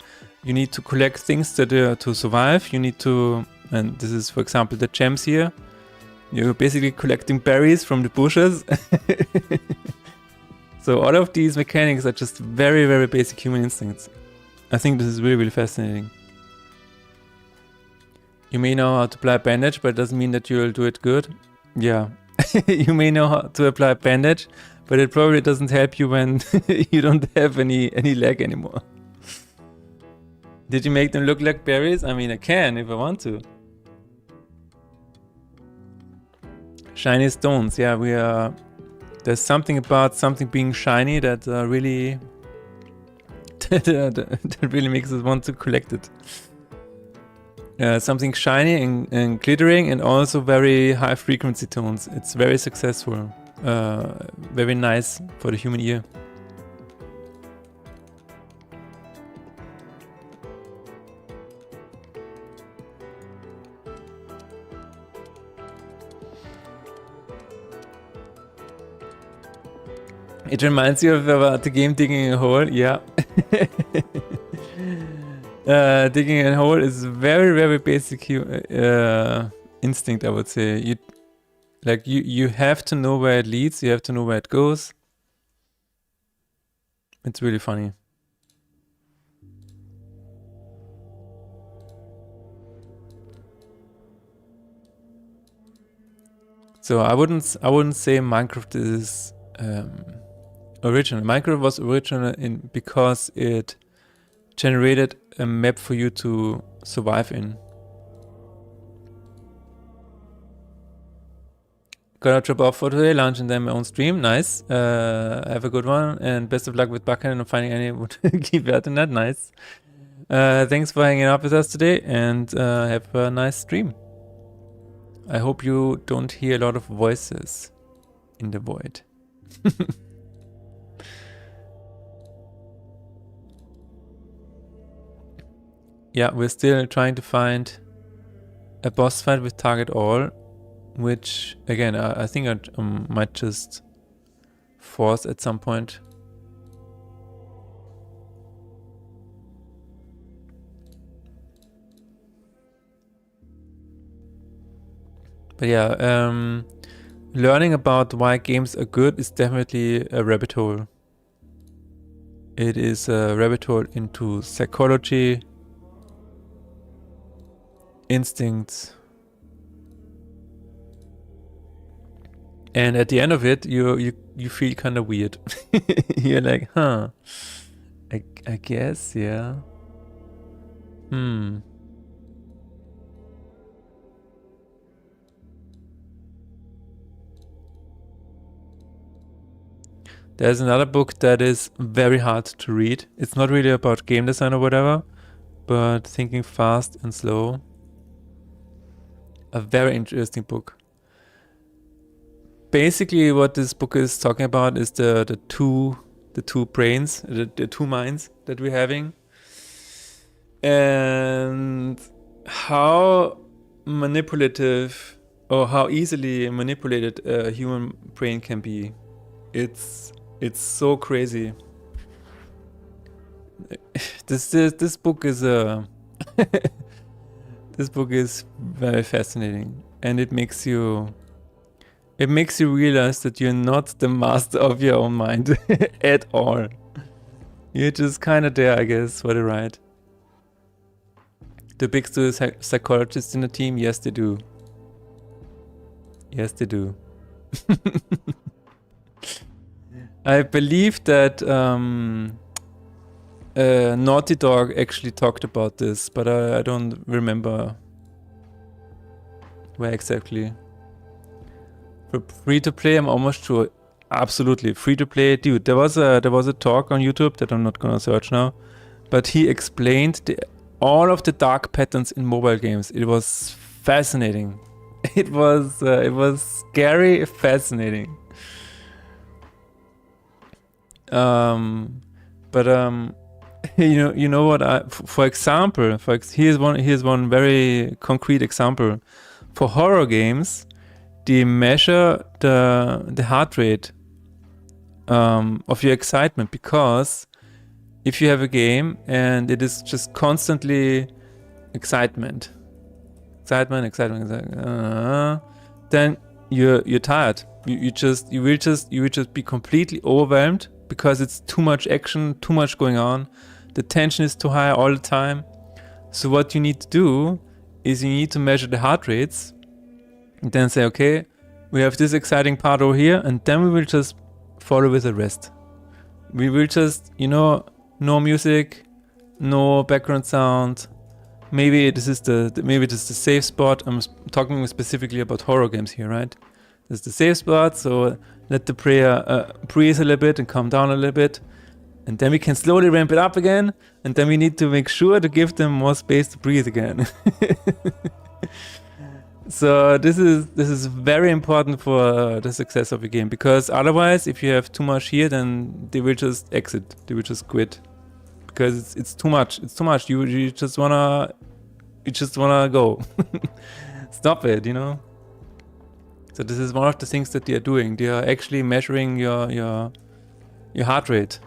You need to collect things to survive. You need to, and this is, for example, the gems here. You're basically collecting berries from the bushes. So all of these mechanics are just very, very basic human instincts. I think this is really, really fascinating. You may know how to apply a bandage, but it doesn't mean that you'll do it good. Yeah. You may know how to apply a bandage, but it probably doesn't help you when you don't have any leg anymore. Did you make them look like berries? I mean, I can if I want to. Shiny stones. Yeah, we are. There's something about something being shiny that really that really makes us want to collect it. Something shiny and glittering, and also very high frequency tones. It's very successful. very nice for the human ear. It reminds you of about the game Digging a Hole, yeah. Digging a hole is very, very basic instinct, I would say. You have to know where it leads, you have to know where it goes. It's really funny. So I wouldn't say Minecraft is original. Minecraft was original because it generated a map for you to survive in. Gonna drop off for today, launch and then my own stream. Nice. Have a good one and best of luck with Bucket and finding any would keep out in that. Nice. Thanks for hanging out with us today and have a nice stream. I hope you don't hear a lot of voices in the void. Yeah, we're still trying to find a boss fight with target all, which again I think I might just force at some point. But yeah, learning about why games are good is definitely a rabbit hole. It is a rabbit hole into psychology, instincts, and at the end of it, you feel kind of weird. You're like, huh? I guess, yeah. There's another book that is very hard to read. It's not really about game design or whatever, but Thinking Fast and Slow. A very interesting book. Basically, what this book is talking about is the two brains, the two minds that we're having, and how manipulative or how easily manipulated a human brain can be. It's so crazy. This book is this book is very fascinating, and it makes you realize that you're not the master of your own mind at all. You're just kind of there, I guess, for the ride. Do Bigs do psychologists in the team? Yes, they do. Yes, they do. I believe that Naughty Dog actually talked about this, but I don't remember where exactly. For free to play, I'm almost sure. Absolutely, free to play, dude. There was a talk on YouTube that I'm not gonna search now, but he explained all of the dark patterns in mobile games. It was fascinating. It was scary, fascinating. You know what? For example, here's one very concrete example. For horror games, they measure the heart rate of your excitement, because if you have a game and it is just constantly excitement, then you're tired. You will just be completely overwhelmed because it's too much action, too much going on. The tension is too high all the time. So what you need to do is you need to measure the heart rates and then say, okay, we have this exciting part over here, and then we will just follow with the rest. We will just, no music, no background sound. Maybe this is the safe spot. I'm talking specifically about horror games here, right? This is the safe spot, so let the player breathe a little bit and calm down a little bit. And then we can slowly ramp it up again, and then we need to make sure to give them more space to breathe again. So this is very important for the success of a game, because otherwise, if you have too much here, then they will just exit. They will just quit, because it's too much. It's too much. You just wanna go. Stop it, you know. So this is one of the things that they are doing. They are actually measuring your heart rate.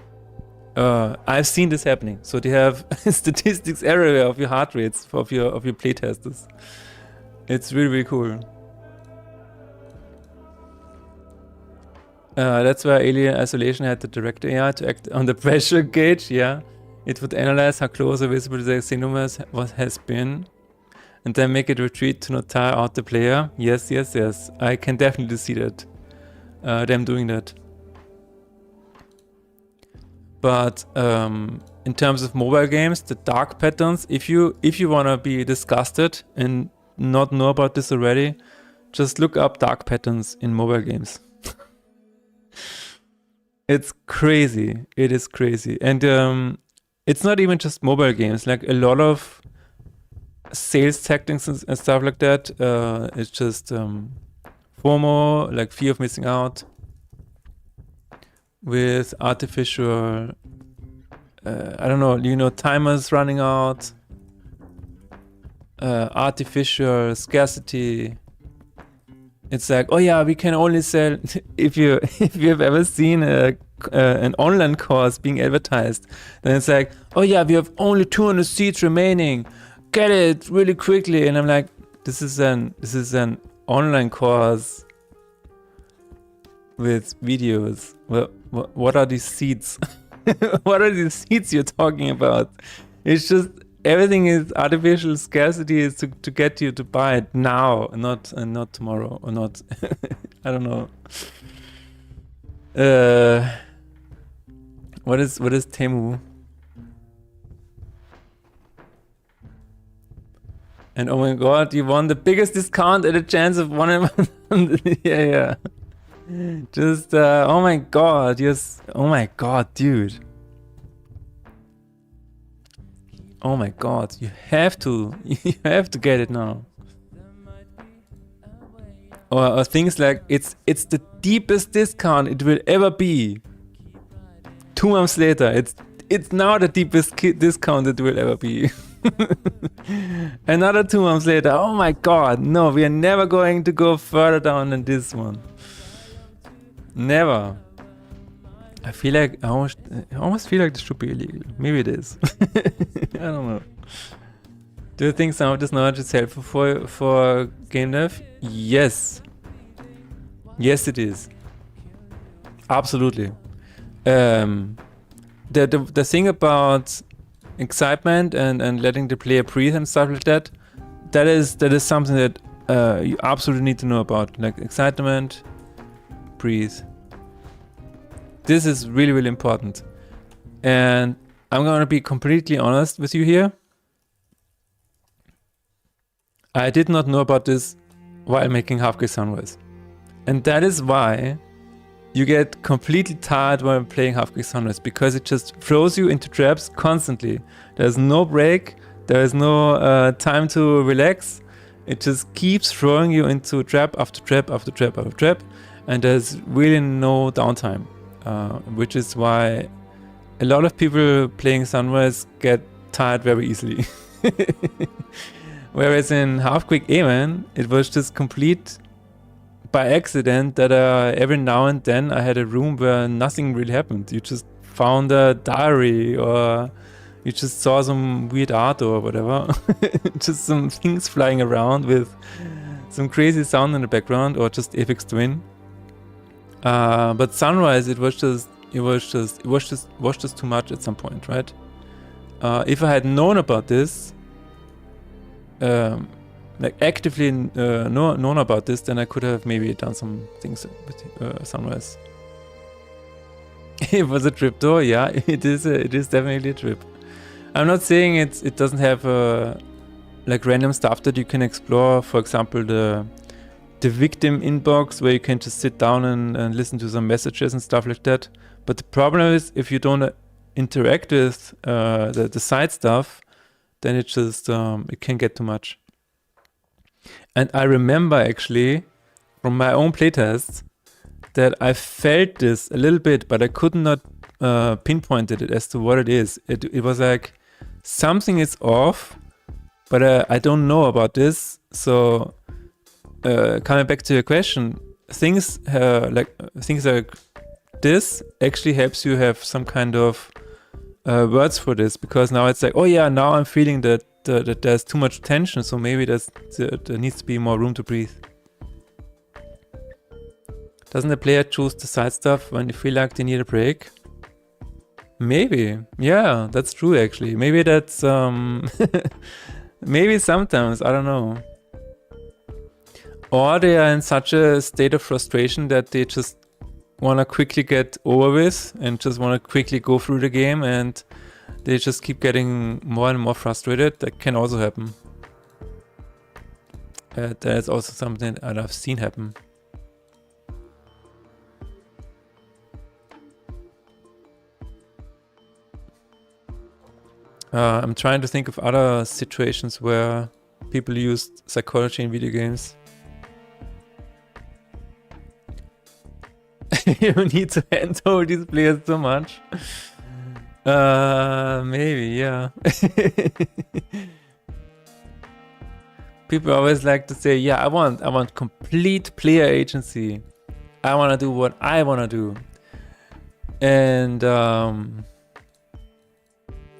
I've seen this happening. So they have statistics everywhere of your heart rates of your playtesters. It's really, really cool. That's why Alien Isolation had the direct AI to act on the pressure gauge. Yeah, it would analyze how close or visible the xenomorph has been, and then make it retreat to not tire out the player. Yes, yes, yes. I can definitely see that. Them doing that. But in terms of mobile games, the dark patterns, if you wanna be disgusted and not know about this already, just look up dark patterns in mobile games. It's crazy. It is crazy. And it's not even just mobile games. Like a lot of sales tactics and stuff like that, it's just FOMO, like fear of missing out, with artificial, I don't know, you know, timers running out, artificial scarcity. It's like, oh yeah, we can only sell if you have ever seen an online course being advertised, then it's like, oh yeah, we have only 200 seats remaining, get it really quickly. And I'm like, this is an online course with videos. Well, what are these seats? What are these seats you're talking about? It's just everything is artificial scarcity is to get you to buy it now, not tomorrow, or not. I don't know. What is Temu? And oh my god, you won the biggest discount at a chance of one. Yeah. Just oh my god, yes. Oh my god, dude. Oh my god, you have to get it now. Or things like it's the deepest discount it will ever be. 2 months later, it's now the deepest discount it will ever be. Another 2 months later, oh my god, no, we are never going to go further down than this one. Never. I feel like I almost feel like this should be illegal. Maybe it is. I don't know. Do you think some of this knowledge is helpful for game dev? Yes. Yes, it is. Absolutely. The thing about excitement and letting the player breathe and stuff like that, that is something that you absolutely need to know about. Like excitement, breathe. This is really, really important. And I'm going to be completely honest with you here. I did not know about this while making Half-Gate Sunrise. And that is why you get completely tired while playing Half-Gate Sunrise, because it just throws you into traps constantly. There's no break. There is no time to relax. It just keeps throwing you into trap after trap after trap after trap. And there's really no downtime. Which is why a lot of people playing Sunrise get tired very easily. Whereas in Half-Quake Amen, it was just complete by accident that every now and then I had a room where nothing really happened. You just found a diary, or you just saw some weird art or whatever. Just some things flying around with some crazy sound in the background, or just Aphex Twin. But Sunrise, it was just too much at some point, right? If I had known about this, like actively known about this, then I could have maybe done some things with Sunrise. It was a trip though, yeah. It is definitely a trip. I'm not saying it doesn't have like random stuff that you can explore. For example, the victim inbox, where you can just sit down and listen to some messages and stuff like that. But the problem is, if you don't interact with the side stuff, then it just it can get too much. And I remember actually from my own playtests that I felt this a little bit, but I could not pinpoint it as to what it is. It was like something is off, but I don't know about this. So coming back to your question, things like this actually helps you have some kind of words for this, because now it's like, oh yeah, now I'm feeling that there's too much tension, so maybe there needs to be more room to breathe. Doesn't the player choose the side stuff when they feel like they need a break? Maybe, yeah, that's true actually. Maybe that's maybe sometimes, I don't know. Or they are in such a state of frustration that they just want to quickly get over with and just want to quickly go through the game, and they just keep getting more and more frustrated. That can also happen. That is also something that I've seen happen. I'm trying to think of other situations where people used psychology in video games. You need to handle these players so much. Maybe, yeah. People always like to say, yeah, I want complete player agency. I want to do what I want to do. And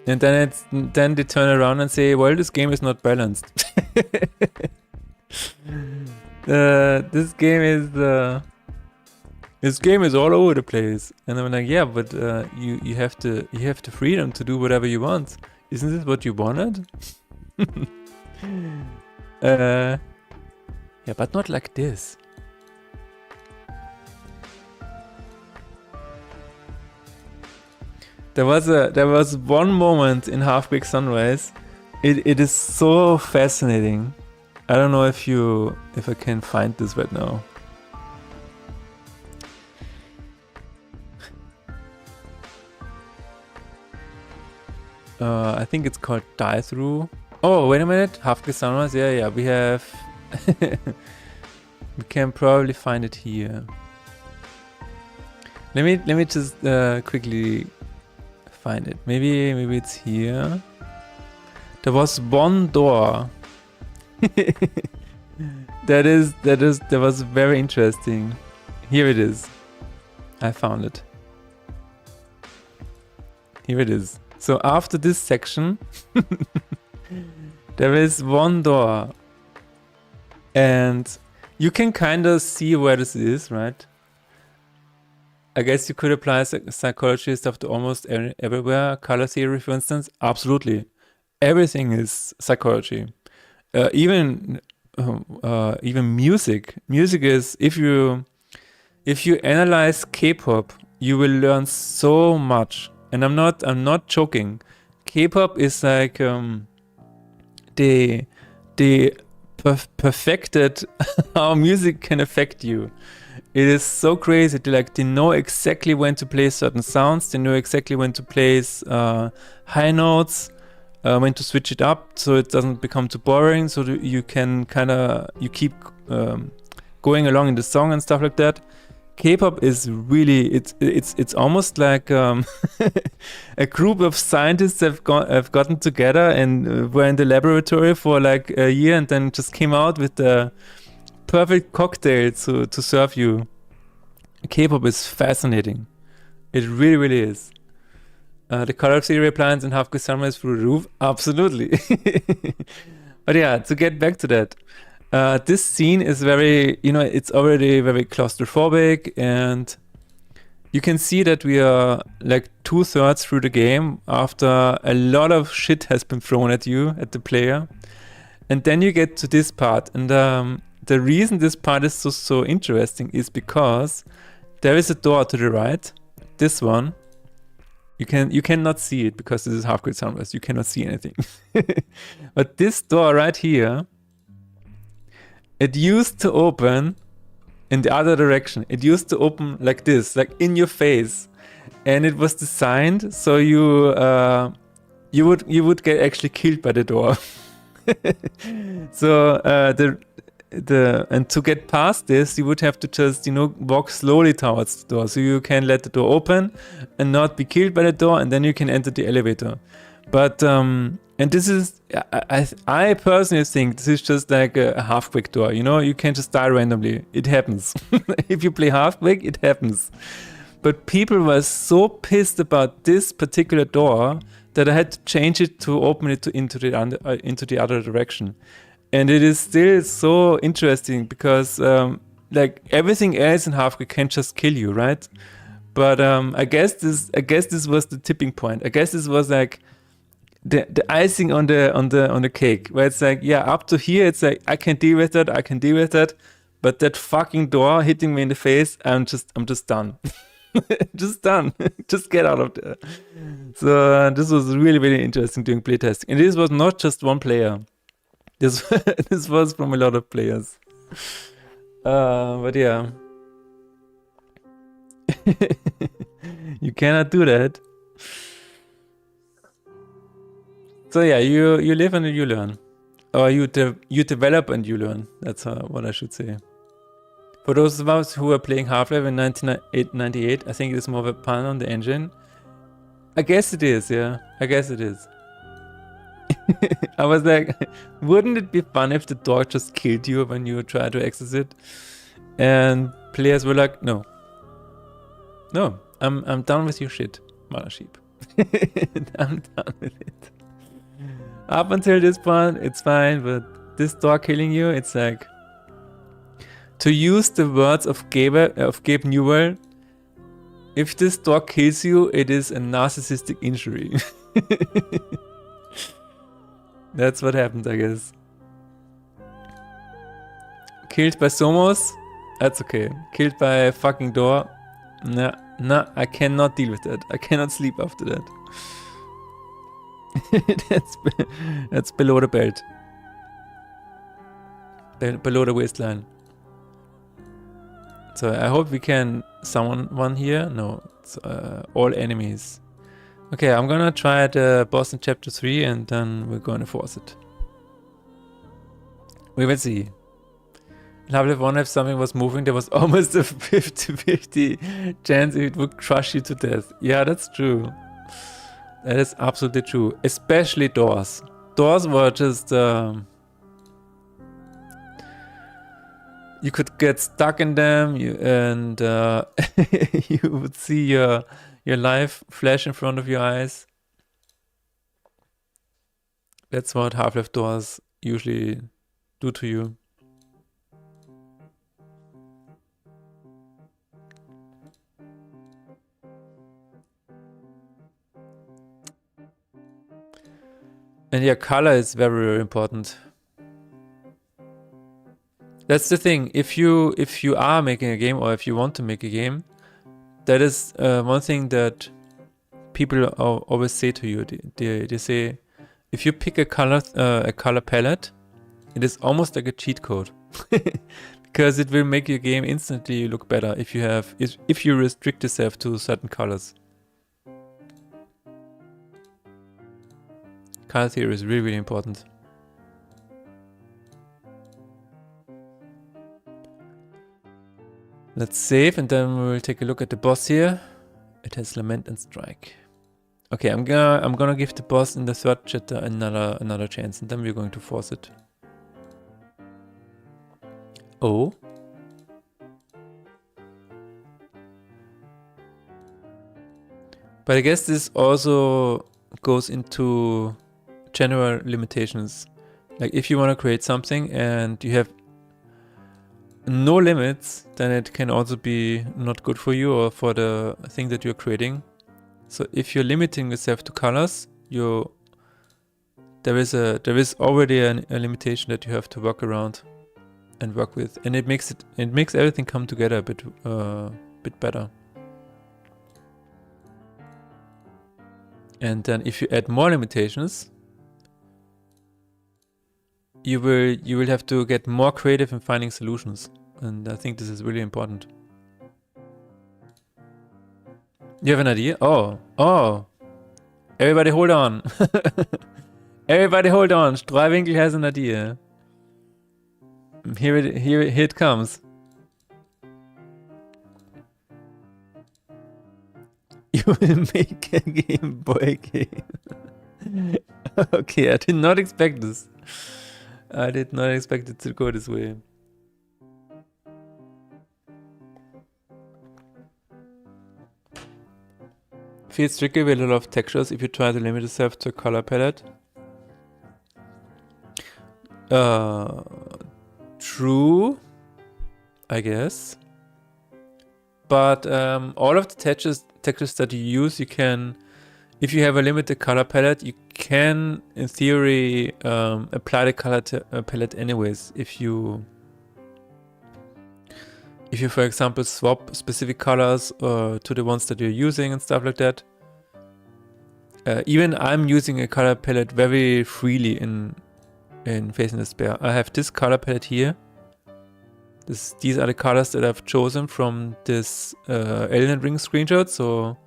then they turn around and say, well, this game is not balanced. This game is all over the place. And I'm like, yeah, but you have the freedom to do whatever you want. Isn't this what you wanted? Yeah, but not like this. There was one moment in Half-Baked Sunrise. It is so fascinating. I don't know if I can find this right now. I think it's called Die Through. Oh, wait a minute. Half-Baked Sunrise. Yeah, we have. We can probably find it here. Let me just quickly find it. Maybe it's here. There was one door. that was very interesting. Here it is. I found it. Here it is. So after this section, there is one door, and you can kind of see where this is, right? I guess you could apply psychology stuff to almost everywhere. Color theory, for instance, absolutely. Everything is psychology. Even music. Music is, if you analyze K-pop, you will learn so much. And I'm not joking. K-pop is like they perfected how music can affect you. It is so crazy. They know exactly when to play certain sounds. They know exactly when to place high notes, when to switch it up so it doesn't become too boring. So you can you keep going along in the song and stuff like that. K-pop is really it's almost like a group of scientists have gotten together and were in the laboratory for like a year and then just came out with the perfect cocktail to serve you. K-pop is fascinating. It really, really is. The color theory appliance in Half-Baked Sunrise through the roof, absolutely. But yeah, to get back to that. This scene is very, it's already very claustrophobic, and you can see that we are like 2/3 through the game after a lot of shit has been thrown at you, at the player. And then you get to this part, and the reason this part is so interesting is because there is a door to the right, this one. You cannot see it because this is Half-Baked Sunrise, you cannot see anything. But this door right here, it used to open in the other direction. It used to open like this, like in your face. And it was designed so you would get actually killed by the door. So and to get past this, you would have to just, walk slowly towards the door, so you can let the door open and not be killed by the door, and then you can enter the elevator. But and this is, I personally think this is just like a half-quick door. You can't just die randomly. It happens. If you play half-quick, it happens. But people were so pissed about this particular door that I had to change it to open it into the other direction. And it is still so interesting because like everything else in half-quick can just kill you, right? But I guess this was the tipping point. I guess this was like the icing on the cake, where it's like, yeah, up to here it's like I can deal with that, but that fucking door hitting me in the face, I'm just done. Just done. Just get out of there. So this was really, really interesting doing playtesting, and this was not just one player. This was from a lot of players. But yeah, you cannot do that. So yeah, you live and you learn, or you develop and you learn. That's what I should say. For those of us who were playing Half-Life in 1998, I think it is more of a pun on the engine. I guess it is, yeah. I guess it is. I was like, wouldn't it be fun if the door just killed you when you try to access it? And players were like, no, I'm done with your shit, Mothership. I'm done with it. Up until this point, it's fine, but this door killing you, it's like, to use the words of Gabe Newell, if this door kills you, it is a narcissistic injury. That's what happened, I guess. Killed by Somos? That's okay. Killed by a fucking door? Nah, I cannot deal with that. I cannot sleep after that. That's below the belt. Below the waistline. So I hope we can summon one here. No, it's all enemies. Okay, I'm gonna try the boss in chapter 3 and then we're gonna force it. We will see. In Half-Life 1, if something was moving, there was almost a 50-50 chance it would crush you to death. Yeah, that's true. That is absolutely true. Especially doors. Doors were just... you could get stuck in them, and you would see your life flash in front of your eyes. That's what Half-Life doors usually do to you. And yeah, color is very, very important. That's the thing. If you are making a game, or if you want to make a game, that is one thing that people always say to you. They say, if you pick a color palette, it is almost like a cheat code, because it will make your game instantly look better if you restrict yourself to certain colors. Color theory is really, really important. Let's save, and then we'll take a look at the boss here. It has Lament and Strike. Okay, I'm gonna give the boss in the third chapter another chance, and then we're going to force it. Oh. But I guess this also goes into general limitations. Like if you want to create something and you have no limits, then it can also be not good for you or for the thing that you're creating. So if you're limiting yourself to colors, there is already a limitation that you have to work around and work with, and it makes everything come together a bit better. And then if you add more limitations, you will have to get more creative in finding solutions, and I think this is really important. You have an idea? Oh! Everybody hold on! Everybody hold on! Streywinkel has an idea. Here it comes. You will make a Game Boy game. Okay, I did not expect this. I did not expect it to go this way. Feels tricky with a lot of textures if you try to limit yourself to a color palette. True, I guess. But all of the textures that you use, you can, if you have a limited color palette, you can, in theory, apply the color palette anyways. If you, for example, swap specific colors to the ones that you're using and stuff like that. Even I'm using a color palette very freely in Faith and Despair. I have this color palette here. These are the colors that I've chosen from this Elden Ring screenshot. So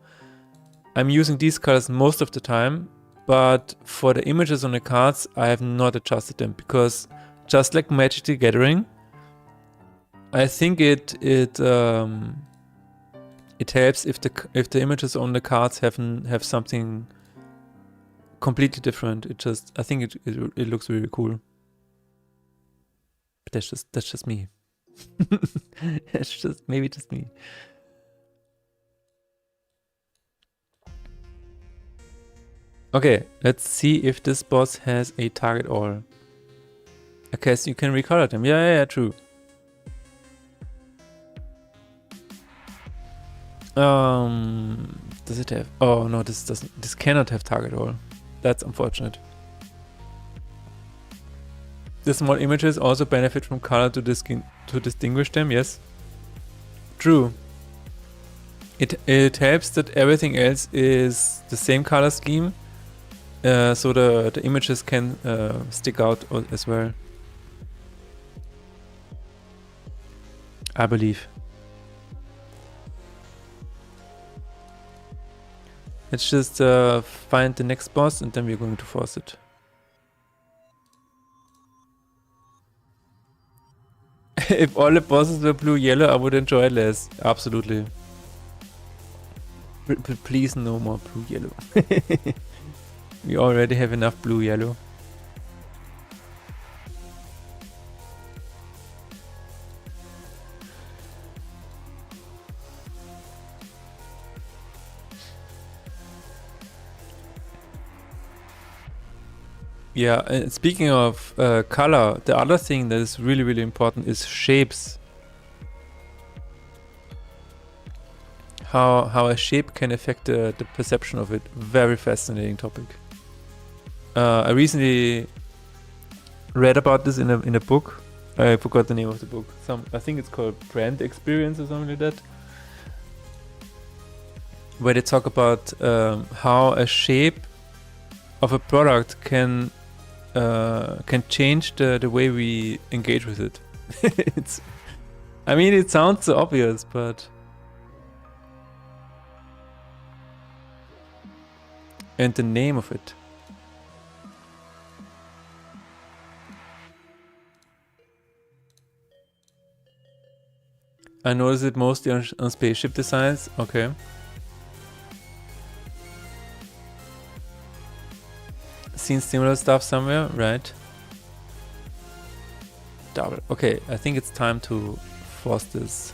I'm using these colors most of the time, but for the images on the cards, I have not adjusted them because just like Magic the Gathering, I think it helps if the images on the cards have something completely different. I think it looks really cool. But that's just me. It's maybe just me. Okay, let's see if this boss has a target all. Okay, so you can recolor them. Yeah, true. Does it have? Oh no, this doesn't. This cannot have target all. That's unfortunate. The small images also benefit from color to distinguish them. Yes, true. It helps that everything else is the same color scheme, so the images can stick out as well. I believe. Let's just find the next boss and then we're going to force it. If all the bosses were blue-yellow, I would enjoy it less. Absolutely. Please no more blue-yellow. We already have enough blue-yellow. Yeah, and speaking of color, the other thing that is really, really important is shapes. How a shape can affect the perception of it. Very fascinating topic. I recently read about this in a book. I forgot the name of the book. I think it's called Brand Experience or something like that. Where they talk about how a shape of a product can change the way we engage with it. I mean, it sounds so obvious, but and the name of it. I notice it mostly on spaceship designs. Okay. Seen similar stuff somewhere, right? Double. Okay, I think it's time to force this.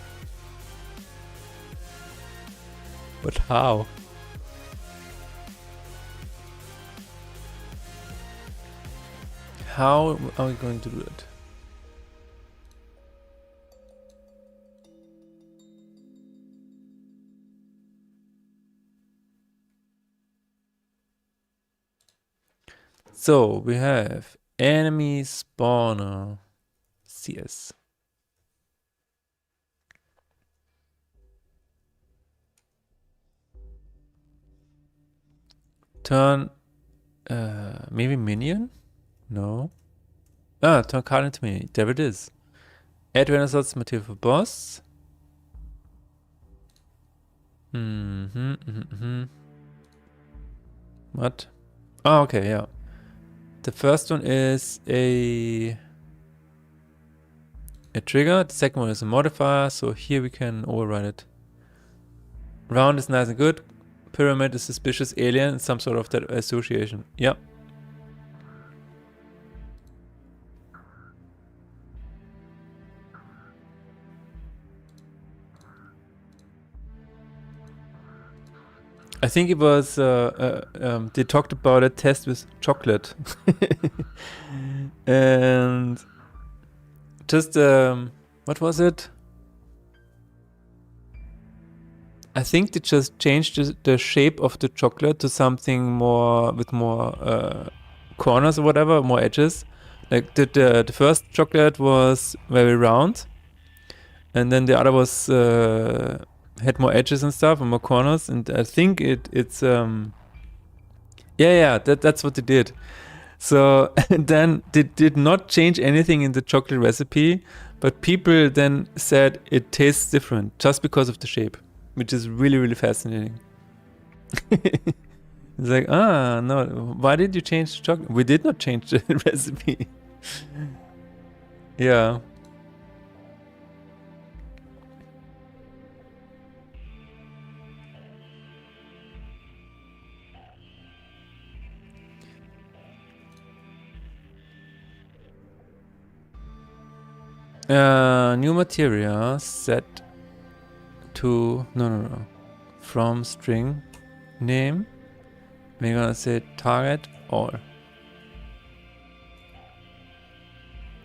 But how? How are we going to do it? So we have enemy spawner CS. Turn maybe minion? No. Turn card into minion. There it is. Add random slots material for boss. What? Oh, okay, yeah. The first one is a a trigger. The second one is a modifier, so here we can override it. Round is nice and good. Pyramid is suspicious alien, some sort of that association. Yeah. I think it was, they talked about a test with chocolate. And just, what was it? I think they just changed the shape of the chocolate to something more, with more corners or whatever, more edges. Like the first chocolate was very round, and then the other was had more edges and stuff and more corners, and I think it's that's what they did. So then they did not change anything in the chocolate recipe, but people then said it tastes different just because of the shape, which is really, really fascinating. It's like, no, why did you change the chocolate? We did not change the recipe. Yeah. New materia set to no from string name. We're gonna say target all.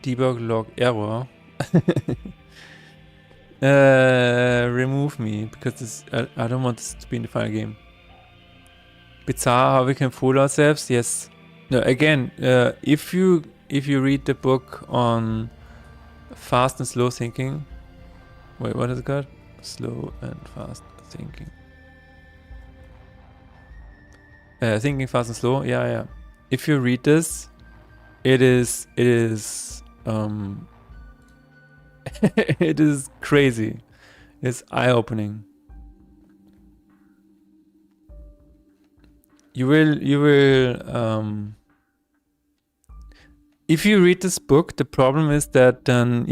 Debug log error. Remove me because this, I don't want this to be in the final game. Bizarre how we can fool ourselves. Yes. No. Again, if you read the book on fast and slow thinking. Wait, what is it called? Slow and fast thinking. Thinking fast and slow. Yeah. If you read this, it is it is crazy. It's eye-opening. You will if you read this book, the problem is that then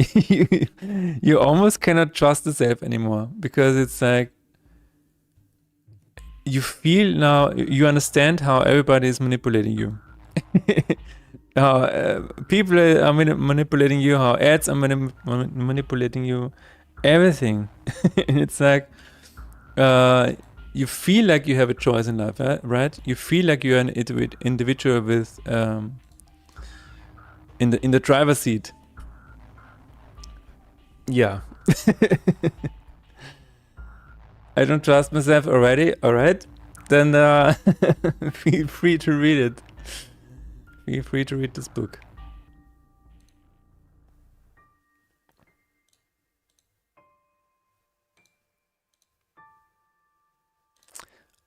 you almost cannot trust yourself anymore, because it's like you feel now, you understand how everybody is manipulating you. How people are manipulating you, how ads are manipulating you, everything. And it's like you feel like you have a choice in life, right? You feel like you're an individual with in the driver's seat. Yeah. I don't trust myself already. All right, then feel free to read it. Feel free to read this book.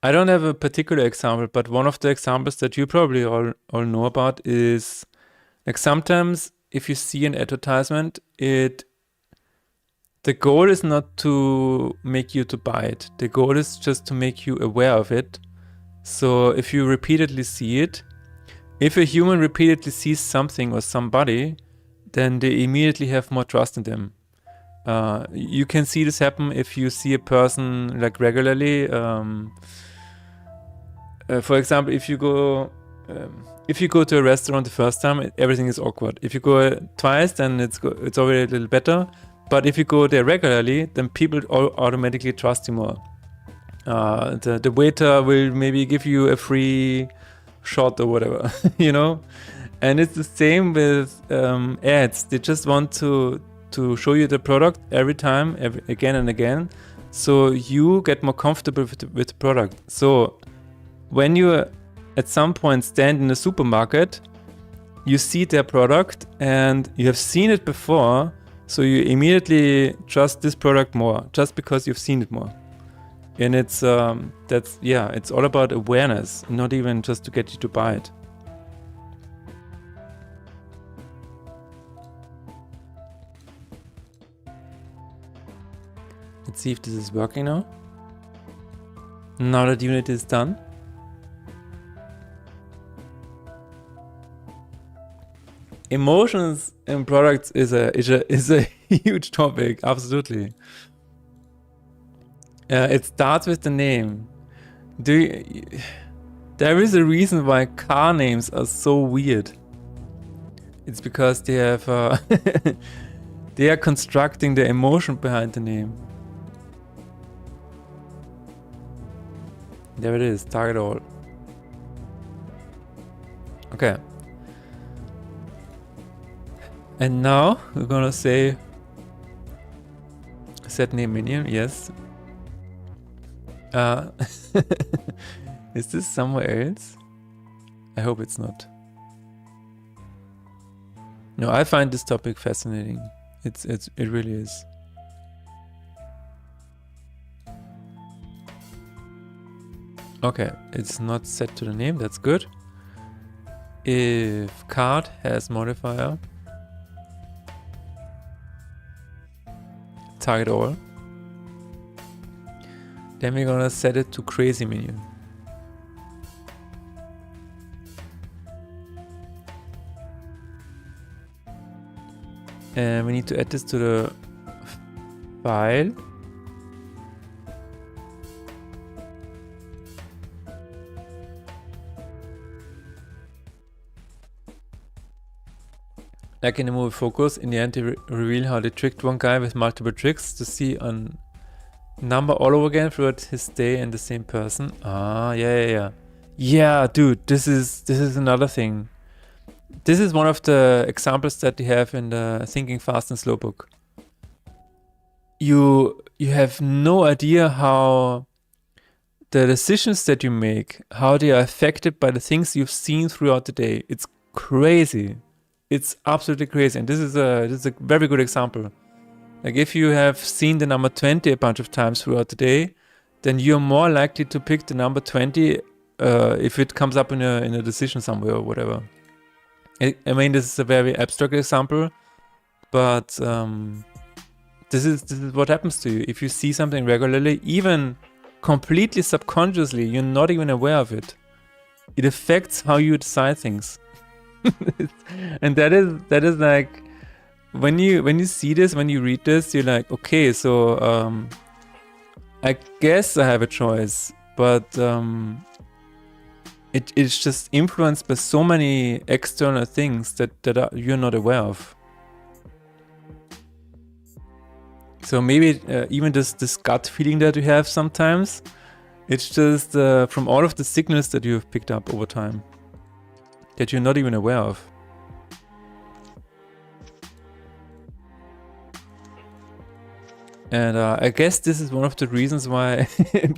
I don't have a particular example, but one of the examples that you probably all know about is, like, sometimes if you see an advertisement, the goal is not to make you to buy it. The goal is just to make you aware of it. So if you repeatedly see it, if a human repeatedly sees something or somebody, then they immediately have more trust in them. You can see this happen if you see a person like regularly. For example, if you go to a restaurant the first time, everything is awkward. If you go twice, then it's already a little better. But if you go there regularly, then people automatically trust you more. The waiter will maybe give you a free shot or whatever, you know. And it's the same with ads. They just want to show you the product every time, again and again, so you get more comfortable with the product. So when you at some point stand in a supermarket, you see their product and you have seen it before, so you immediately trust this product more just because you've seen it more. And it's it's all about awareness, not even just to get you to buy it. Let's see if this is working now. Now that unit is done. Emotions in products is a huge topic. Absolutely. It starts with the name. There is a reason why car names are so weird. It's because they have they are constructing the emotion behind the name. There it is, target all. Okay. And now we're gonna say set name minion, yes. Is this somewhere else? I hope it's not. No, I find this topic fascinating. It really is. Okay, it's not set to the name, that's good. If card has modifier, target all, then we're gonna set it to crazy minion. And we need to add this to the file. Like in the movie Focus, in the end they reveal how they tricked one guy with multiple tricks to see a number all over again throughout his day and the same person. Ah, yeah. Yeah, dude, this is another thing. This is one of the examples that they have in the Thinking Fast and Slow book. You have no idea how the decisions that you make, how they are affected by the things you've seen throughout the day. It's crazy. It's absolutely crazy. And this is a very good example. Like if you have seen the number 20 a bunch of times throughout the day, then you're more likely to pick the number 20 if it comes up in a decision somewhere or whatever. I mean, this is a very abstract example, but this is what happens to you if you see something regularly, even completely subconsciously. You're not even aware of it. It affects how you decide things, and that is like when you see this, when you read this, you're like, okay, so I guess I have a choice, but it's just influenced by so many external things that you're not aware of. So maybe even this gut feeling that you have sometimes, it's just from all of the signals that you've picked up over time that you're not even aware of. And I guess this is one of the reasons why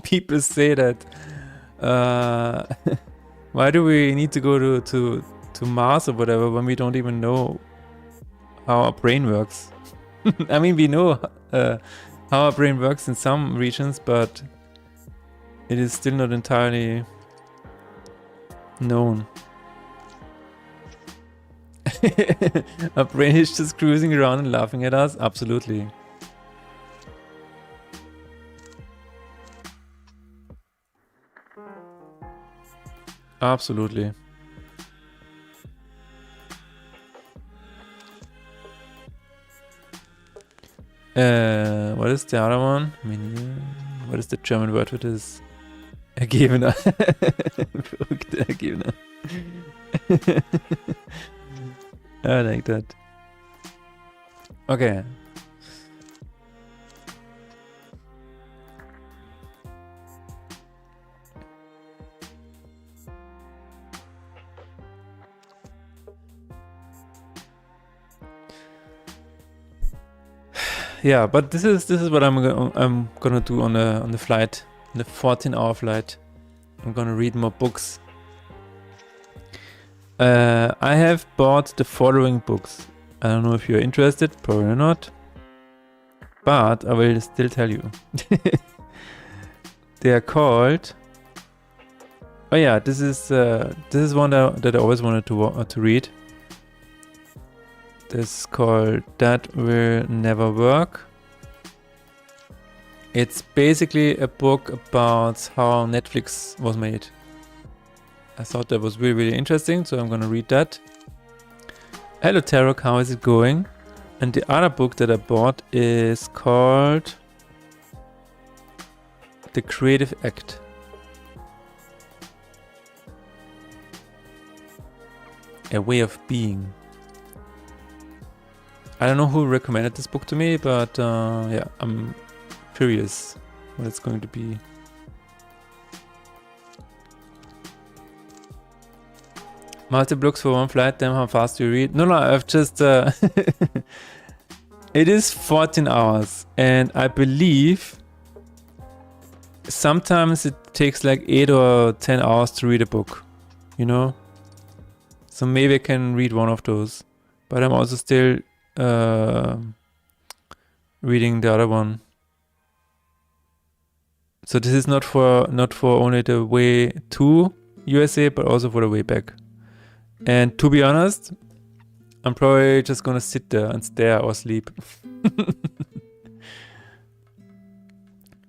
people say that why do we need to go to Mars or whatever when we don't even know how our brain works? I mean, we know how our brain works in some regions, but it is still not entirely known. Our brain is just cruising around and laughing at us? Absolutely. Absolutely. What is the other one? What is the German word for this? Ergebener. Verrückte Ergebener. I like that. Okay. Yeah, but this is what I'm gonna do on the flight, the 14-hour flight. I'm gonna read more books. I have bought the following books. I don't know if you're interested, probably not, but I will still tell you. They are called. Oh yeah, this is one that I always wanted to read. This is called That Will Never Work. It's basically a book about how Netflix was made. I thought that was really, really interesting, so I'm gonna read that. Hello Tarok, how is it going? And the other book that I bought is called The Creative Act. A Way of Being. I don't know who recommended this book to me, but yeah, I'm curious what it's going to be. Multi-books for one flight, damn how fast you read. No, I've just... it is 14 hours, and I believe sometimes it takes like 8 or 10 hours to read a book, you know? So maybe I can read one of those, but I'm also still reading the other one. So this is not for only the way to USA, but also for the way back. And to be honest, I'm probably just gonna sit there and stare or sleep.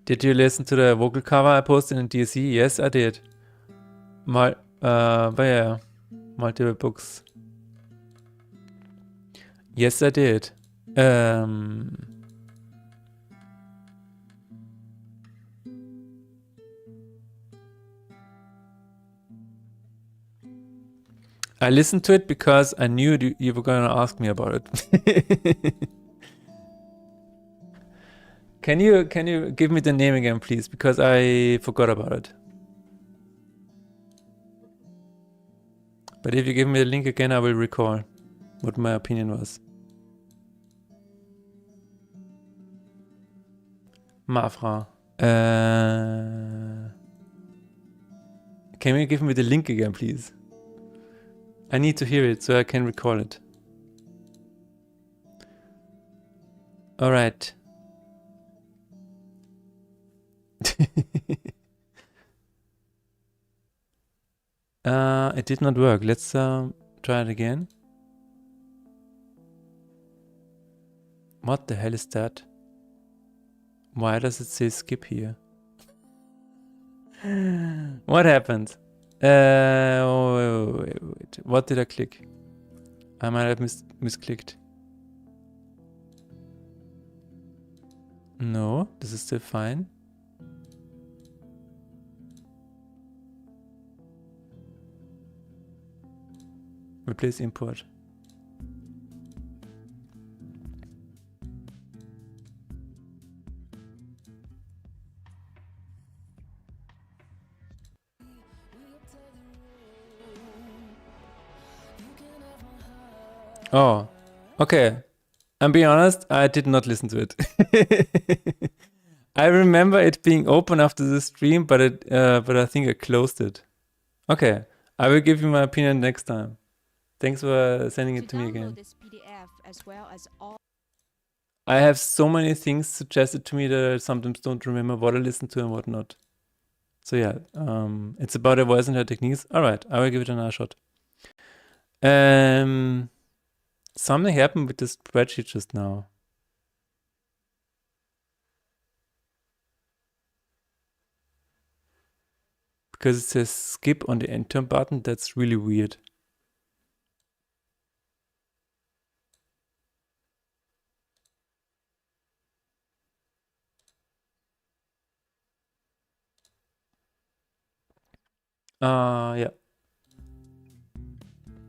Did you listen to the vocal cover I posted in DSC? Yes, I did. But yeah, multiple books. Yes, I did. I listened to it because I knew you were going to ask me about it. Can you give me the name again, please? Because I forgot about it. But if you give me the link again, I will recall what my opinion was. Mafra. Can you give me the link again, please? I need to hear it so I can recall it. All right. It did not work. Let's try it again. What the hell is that? Why does it say skip here? What happened? Wait. What did I click? I might have misclicked. No, this is still fine. Replace import. Oh, okay. I'm being honest, I did not listen to it. I remember it being open after the stream, but I think I closed it. Okay, I will give you my opinion next time. Thanks for sending it to me again. This PDF as well as all I have so many things suggested to me that I sometimes don't remember what I listened to and what not. So yeah, it's about the voice and her techniques. All right, I will give it another shot. Something happened with the spreadsheet just now. Because it says skip on the enter button, that's really weird. Yeah.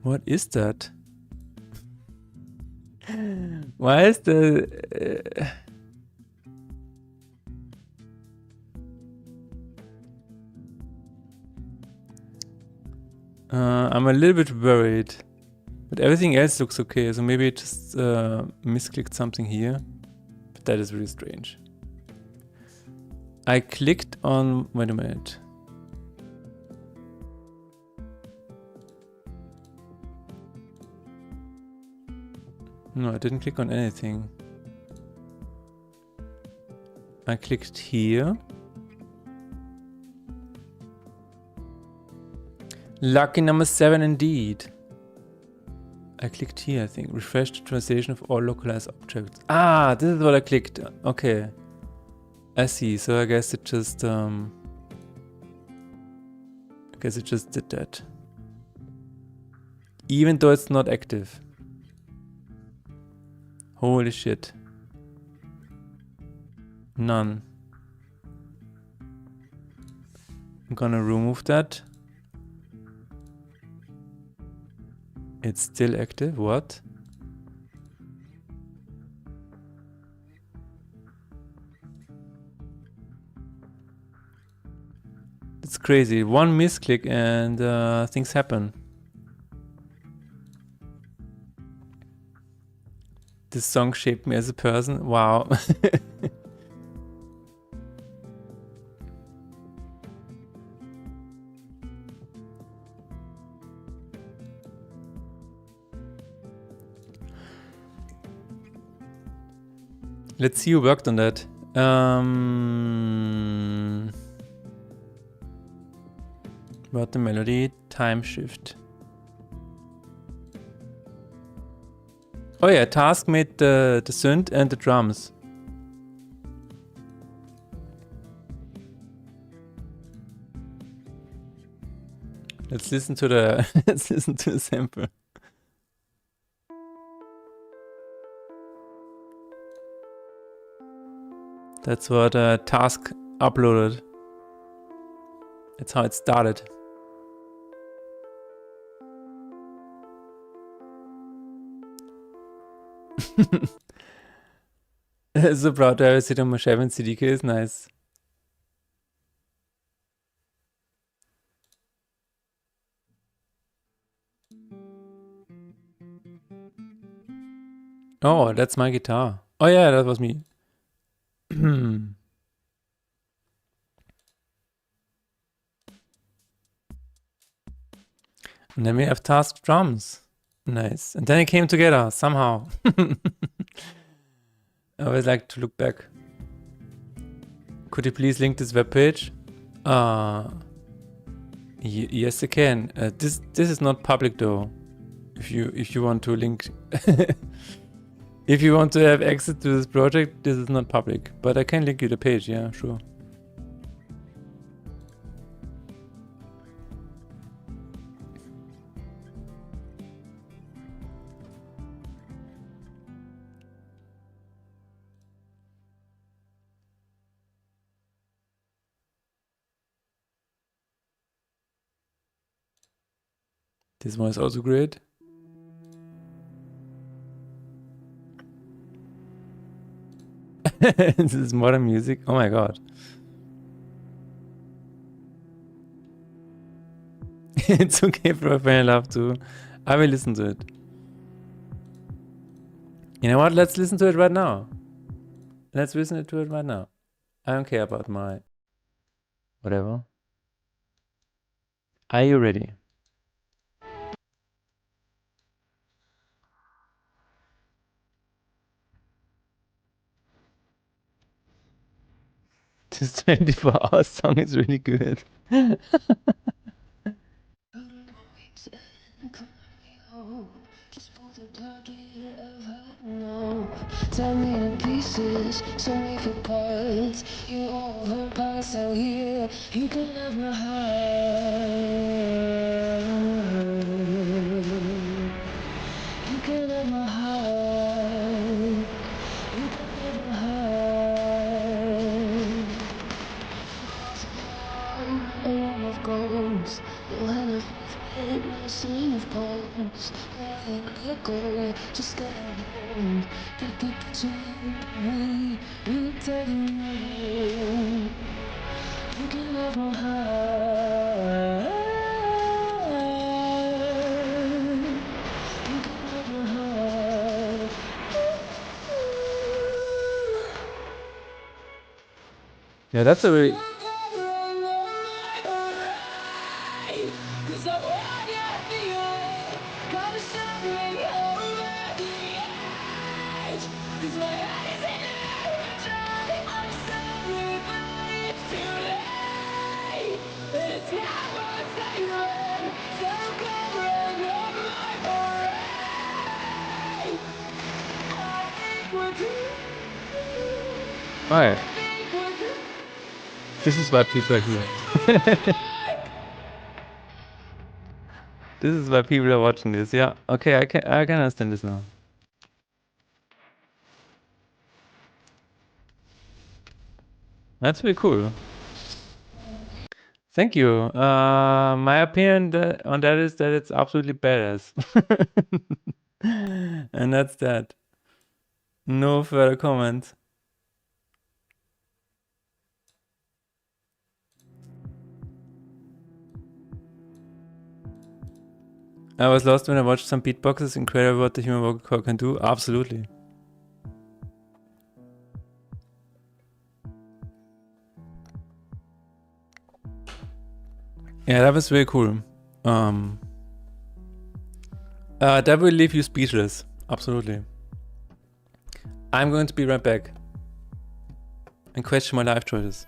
What is that? Why is the... I'm a little bit worried. But everything else looks okay, so maybe I just misclicked something here. But that is really strange. I clicked on... Wait a minute. No, I didn't click on anything. I clicked here. Lucky number 7 indeed. I clicked here, I think. Refresh the translation of all localized objects. Ah, this is what I clicked. Okay. I see. So I guess it just did that. Even though it's not active. Holy shit. None. I'm gonna remove that. It's still active? What? It's crazy. One misclick and things happen. This song shaped me as a person. Wow. Let's see who worked on that. About the melody, time shift. Oh yeah, Task made the synth and the drums. Let's listen to the let's listen to the sample. That's what Task uploaded. That's how it started. So proud to have a sit on my Chef and CDK is nice. Oh, that's my guitar. Oh yeah, that was me. And then we have Task drums. Nice. And then it came together somehow. I always like to look back. Could you please link this webpage? Yes, I can. This is not public though. If you want to link, if you want to have access to this project, this is not public. But I can link you the page. Yeah, sure. This one is also great. This is modern music. Oh my god. It's okay for a fan love too. I will listen to it. You know what? Let's listen to it right now. Let's listen to it right now. I don't care about my whatever. Are you ready? This 24-hour song is really good. Tell me in pieces, so me for parts. You overpass out here. You can have my heart. You can have my heart. You can have my heart. A room of ghosts, no hand of fate, no sign of pulse. Let it go, just get home. Get the picture away, you take it away. You can have my heart. You can have my heart. Yeah, that's a really... Right. This is why people are here. This is why people are watching this. Yeah. Okay, I can understand this now. That's really cool. Thank you. My opinion on that is that it's absolutely badass. And that's that. No further comments. I was lost when I watched some beatboxes. Incredible what the human vocal cord can do. Absolutely. Yeah, that was really cool. That will leave you speechless. Absolutely. I'm going to be right back and question my life choices.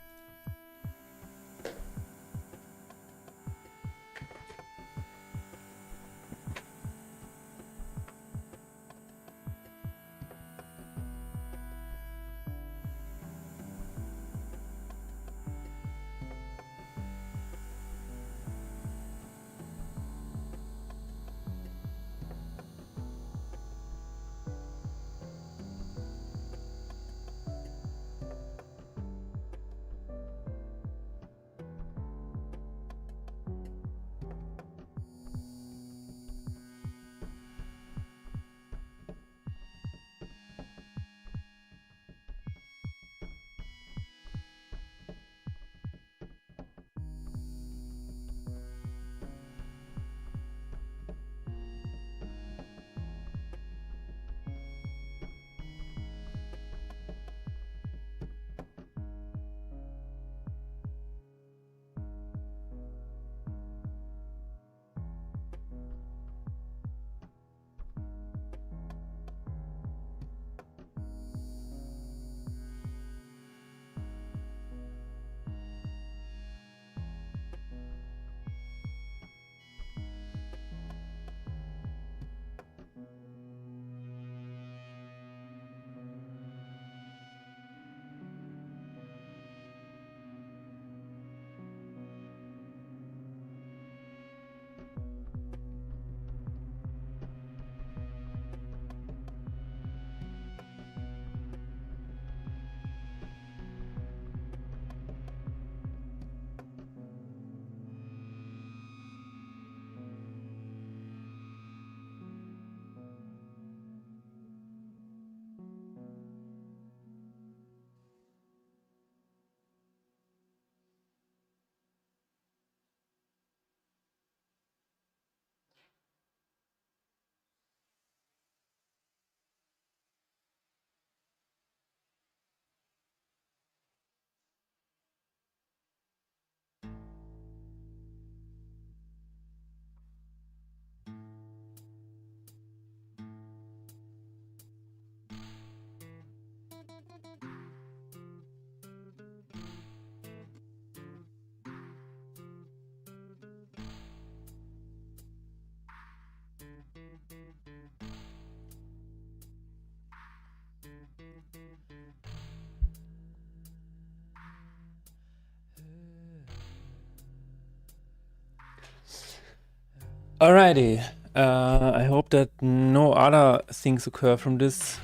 Alrighty. I hope that no other things occur from this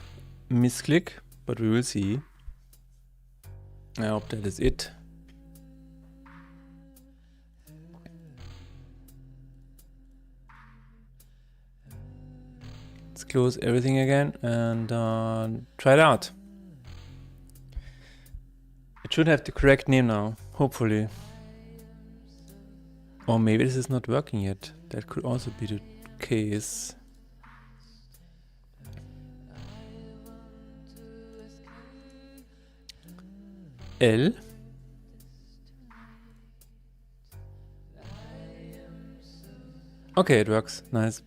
misclick, but we will see. I hope that is it. Let's close everything again and try it out. It should have the correct name now, hopefully. Or maybe this is not working yet. That could also be the case. L. Okay, it works. Nice.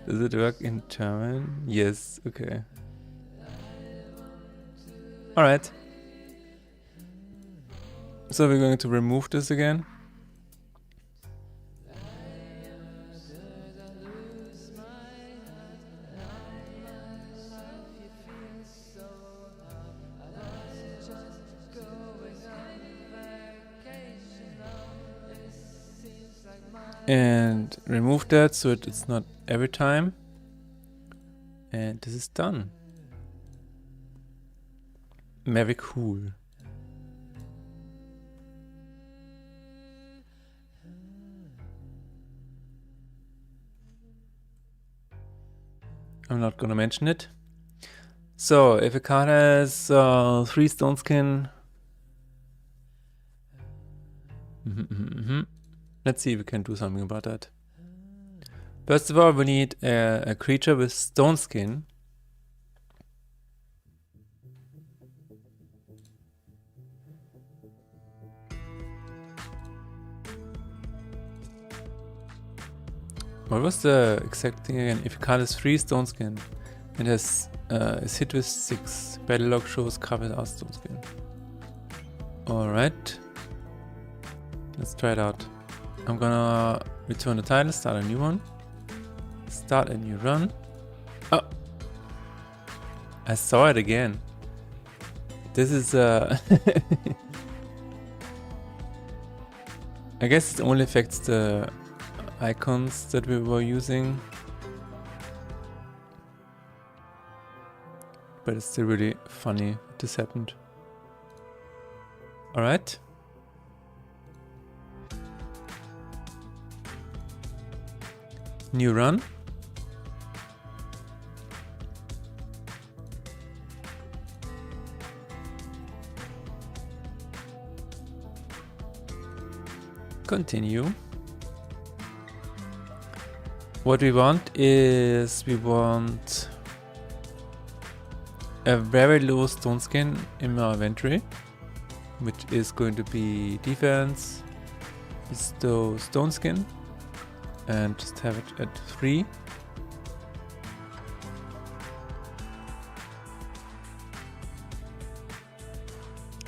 Does it work in German? Yes, okay. Alright. So we're going to remove this again. And remove that so it's not every time. And this is done. Very cool. I'm not gonna mention it. So, if a card has 3 stone skin... Let's see if we can do something about that. First of all, we need a creature with stone skin. What was the exact thing again? If a card has 3 stone skin, it has is hit with 6. Battle log shows card without stone skin. Alright. Let's try it out. I'm gonna return the title, start a new one. Start a new run. Oh! I saw it again. This is I guess it only affects the icons that we were using. But it's still really funny this happened. Alright. New run. Continue. What we want is we want a very low stone skin in our inventory, which is going to be defense, bestow stone skin, and just have it at 3.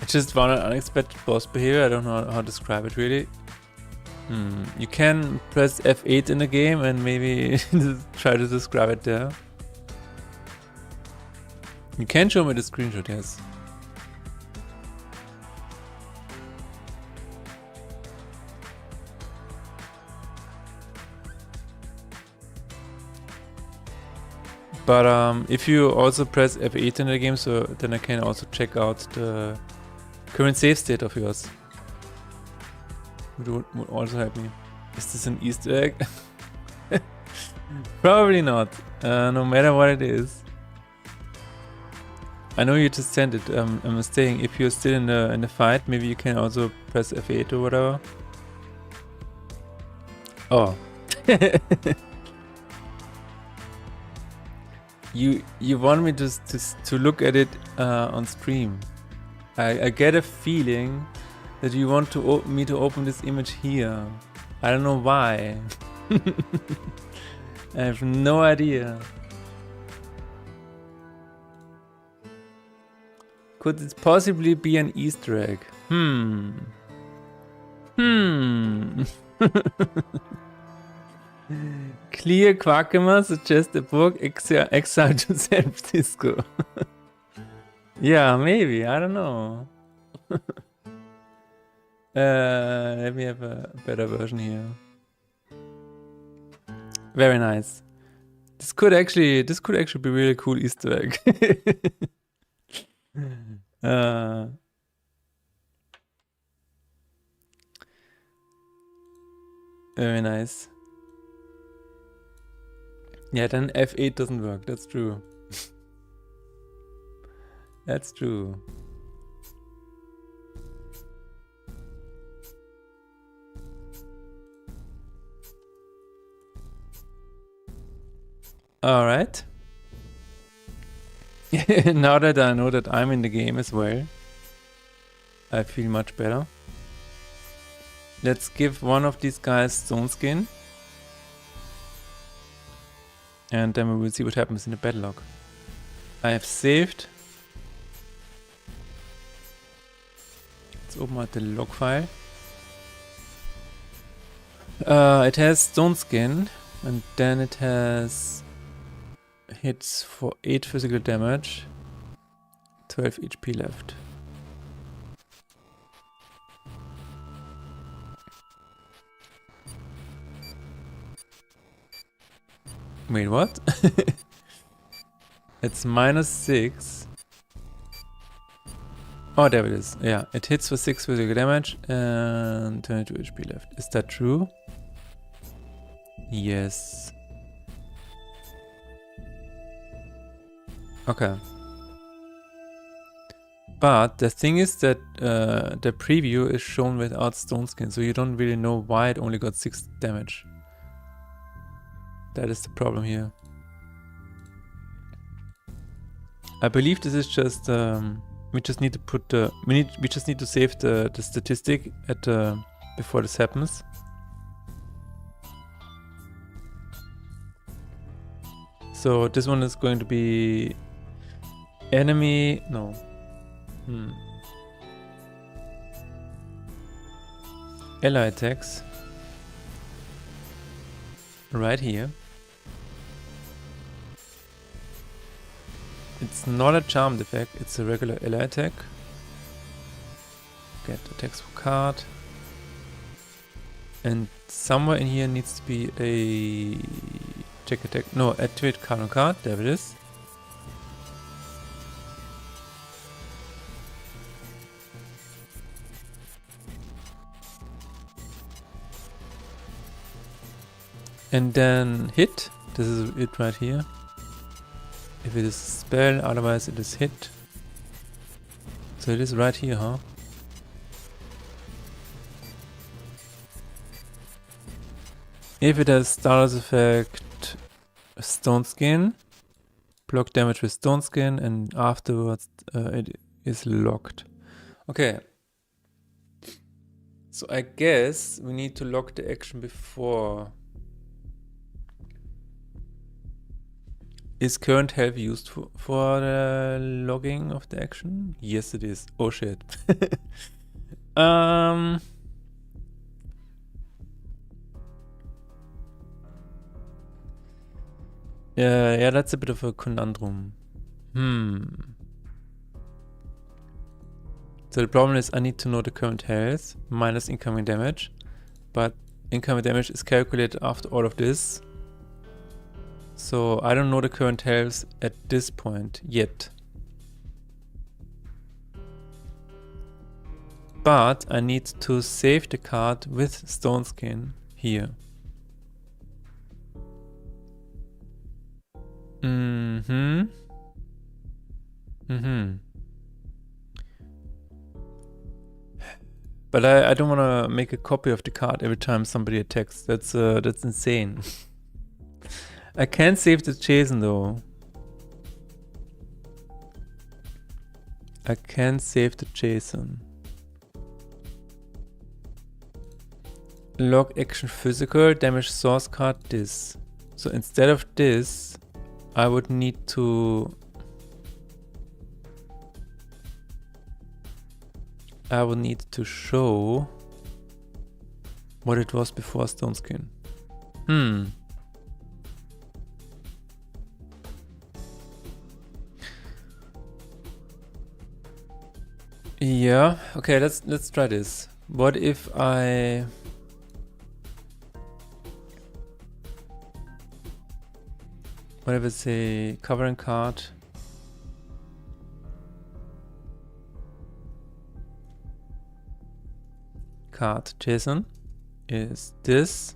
I just found an unexpected boss behavior. I don't know how to describe it really. You can press F8 in the game and maybe try to describe it there. You can show me the screenshot, yes. But if you also press F8 in the game, so then I can also check out the current save state of yours. Would also help me. Is this an Easter egg? Probably not. No matter what it is. I know you just sent it. I'm saying if you're still in the fight, maybe you can also press F8 or whatever. Oh. You want me to look at it on stream. I get a feeling that you want me to open this image here. I don't know why. I have no idea. Could it possibly be an Easter egg? Clear Quackema suggests a book exile to San Francisco. Yeah, maybe. I don't know. Let me have a better version here. Very nice. This could actually be really cool Easter egg. Very nice. Yeah, then F8 doesn't work. That's true. That's true. Alright. Now that I know that I'm in the game as well, I feel much better. Let's give one of these guys stone skin. And then we will see what happens in the battle log. I have saved. Let's open out the log file. It has stone skin, and then it has hits for 8 physical damage, 12 HP left. Wait, what? It's -6. Oh, there it is. Yeah, it hits for 6 physical damage and 22 HP left. Is that true? Okay. But the thing is that the preview is shown without Stone Skin, so you don't really know why it only got 6 damage. That is the problem here. I believe this is just we just need to put the we just need to save the statistic at before this happens. So this one is going to be enemy ally attacks right here. It's not a charmed effect, it's a regular ally attack. Get attacks for card. And somewhere in here needs to be a check attack. No, activate card on card. There it is. And then hit. This is it right here. If it is spell, otherwise it is hit. So it is right here, huh? If it has Stardust effect, Stone Skin, block damage with Stone Skin, and afterwards it is locked. Okay. So I guess we need to lock the action before. Is current health used for the logging of the action? Yes, it is. Oh shit. Yeah, that's a bit of a conundrum. So the problem is I need to know the current health minus incoming damage, but incoming damage is calculated after all of this. So I don't know the current health at this point yet. But I need to save the card with Stone Skin here. But I don't want to make a copy of the card every time somebody attacks. That's insane. I can save the Jason though. I can save the Jason. Log action physical, damage source card this. So instead of this, I would need to show what it was before Stone Skin. Yeah, okay, let's try this. What if I say covering card, Jason is this,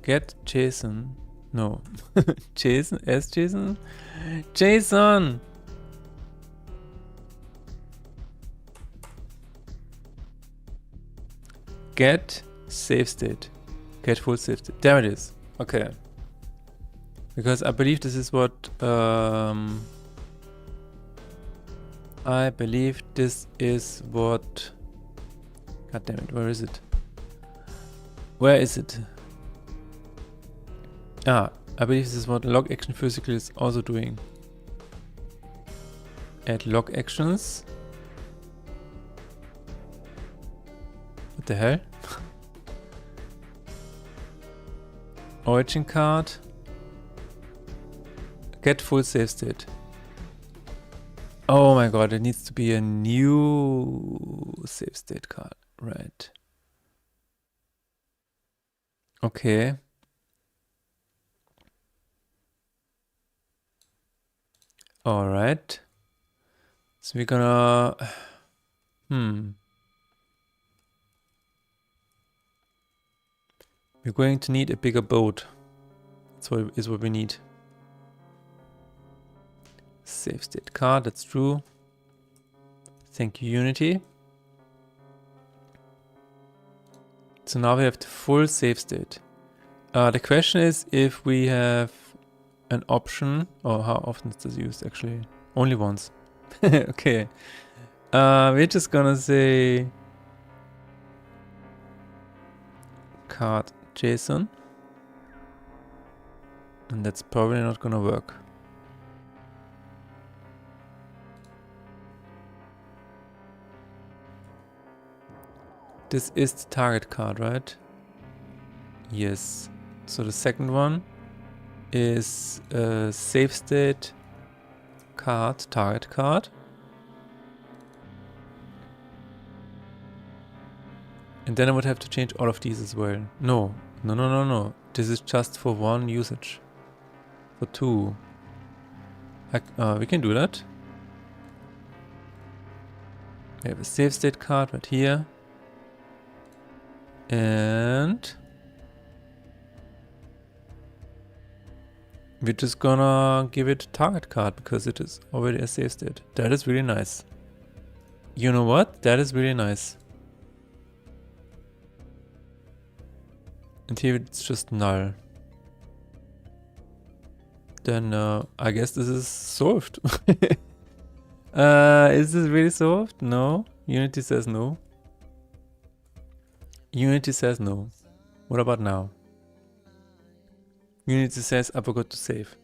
get Jason, no, Jason, Jason, get save state, get full save state, there it is. Okay, because I believe this is what God damn it, where is it? Where is it? Ah, I believe this is what log action physical is also doing. Add log actions. What the hell? Origin card. Get full save state. Oh my god, it needs to be a new save state card. Right. Okay. Alright. So we're gonna... We're going to need a bigger boat. That's what we need. Save state card, that's true. Thank you, Unity. So now we have the full save state. The question is if we have an option, or how often is this used actually? Only once. Okay. We're just gonna say card JSON. And that's probably not gonna work. This is the target card, right? Yes. So the second one is a save state card, target card. And then I would have to change all of these as well. No. This is just for one usage. For two. We can do that. We have a save state card right here. And we're just gonna give it a target card because it is already a save state. That is really nice. You know what? That is really nice. And here it's just null. Then I guess this is solved. Is this really solved? No. Unity says no. Unity says no. What about now? Unity says I forgot to save.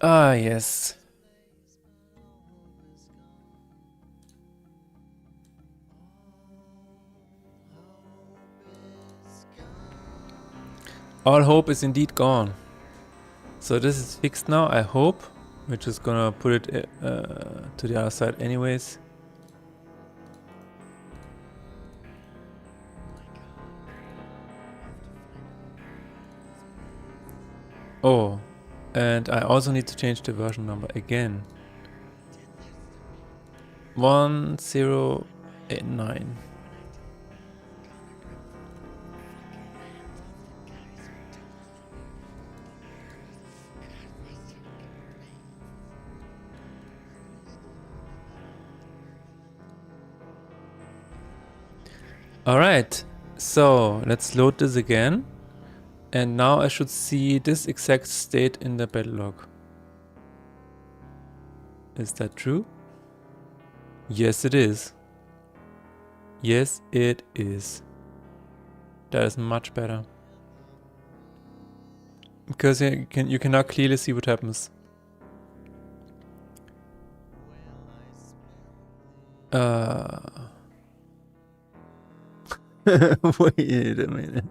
Ah, yes. All hope is indeed gone. So this is fixed now, I hope. We're just gonna put it to the other side anyways. Oh, and I also need to change the version number again. 1089. Alright, so let's load this again. And now I should see this exact state in the battle log. Is that true? Yes, it is. Yes, it is. That is much better. Because you can now clearly see what happens. Wait a minute.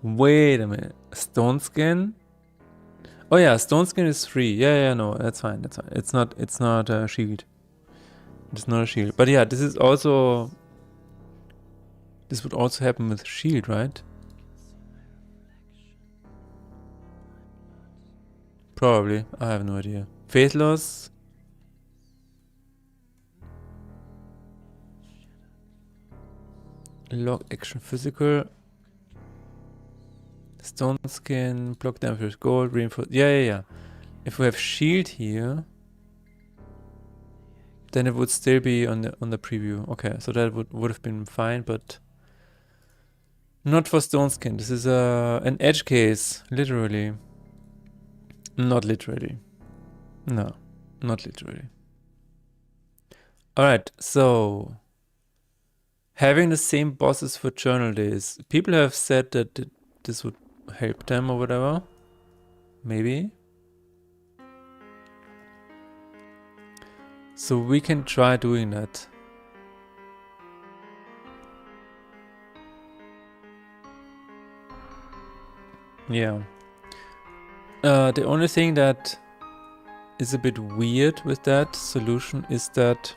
Wait a minute. Stone skin? Oh yeah, stone skin is free. Yeah, no, that's fine, that's fine. It's not a shield. It's not a shield. But yeah, this is also... This would also happen with shield, right? Probably. I have no idea. Faith loss. Log action physical. Stone skin, block damage with gold, reinforce. Yeah. If we have shield here, then it would still be on the preview. Okay, so that would have been fine, but not for stone skin. This is an edge case, literally. Not literally. No, not literally. Alright, so having the same bosses for journal days. People have said that this would help them or whatever. Maybe. So we can try doing that. Yeah. The only thing that is a bit weird with that solution is that,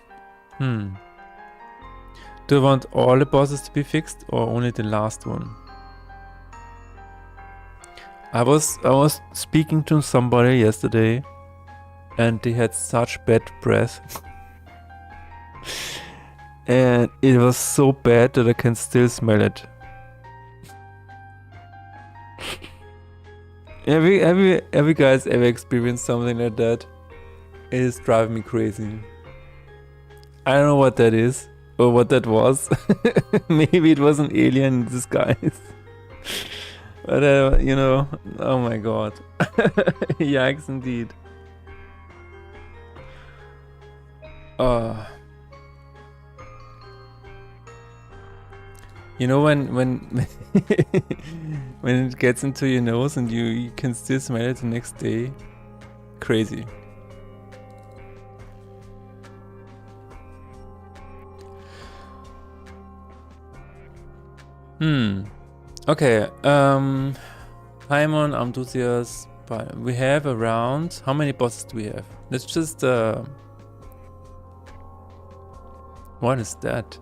do I want all the bosses to be fixed or only the last one? I was speaking to somebody yesterday and they had such bad breath. and it was so bad that I can still smell it. Have you guys ever experienced something like that? It is driving me crazy. I don't know what that is or what that was. Maybe it was an alien in disguise. But you know, oh my god. Yikes indeed. You know when when it gets into your nose and you can still smell it the next day? Crazy. Okay. Paimon, Amdusias, but we have around, how many bosses do we have? Let's just what is that?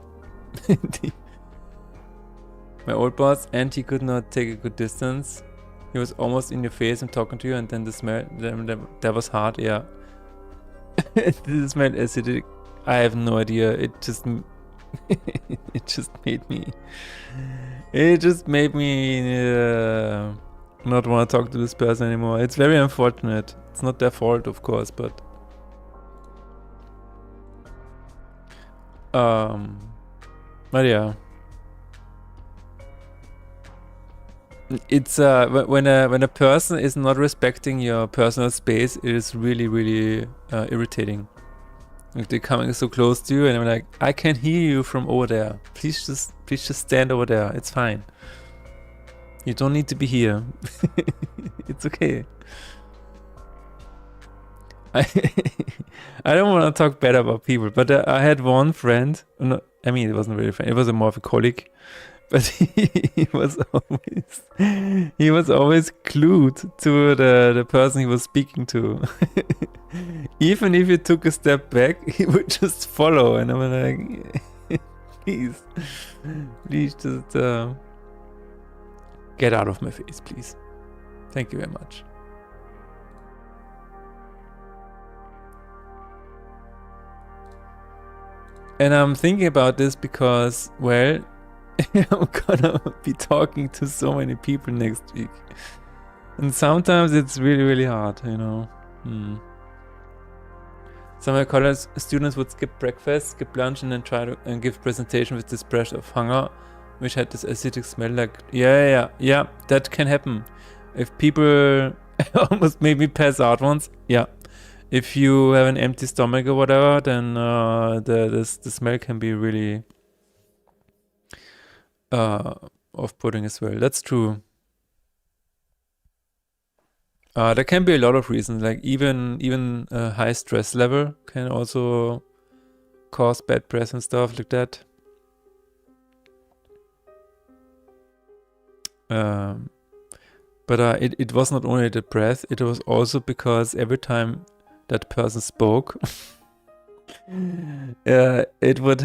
My old boss, and he could not take a good distance. He was almost in your face and talking to you, and then the smell, that was hard, yeah. This smelled acidic. I have no idea. It just it just made me not want to talk to this person anymore. It's very unfortunate. It's not their fault, of course, but yeah. It's when a person is not respecting your personal space, it is really irritating. Like they're coming so close to you, and I'm like, I can hear you from over there. Please just stand over there. It's fine. You don't need to be here. It's okay. I don't want to talk bad about people, but I had one friend. No, I mean, it wasn't really a friend. It was more of a colleague. But he was always glued to the person he was speaking to. Even if he took a step back, he would just follow, and I'm like, please just get out of my face, please. Thank you very much. And I'm thinking about this because, well, I'm gonna be talking to so many people next week, and sometimes it's really hard, you know. Some of my college students would skip breakfast, skip lunch, and then try to give presentation with this pressure of hunger, which had this acidic smell. Like, yeah, that can happen. If people almost made me pass out once, yeah. If you have an empty stomach or whatever, then the smell can be really off-putting as well. That's true. There can be a lot of reasons, like even a high stress level can also cause bad breath and stuff like that. But it was not only the breath, it was also because every time that person spoke, it would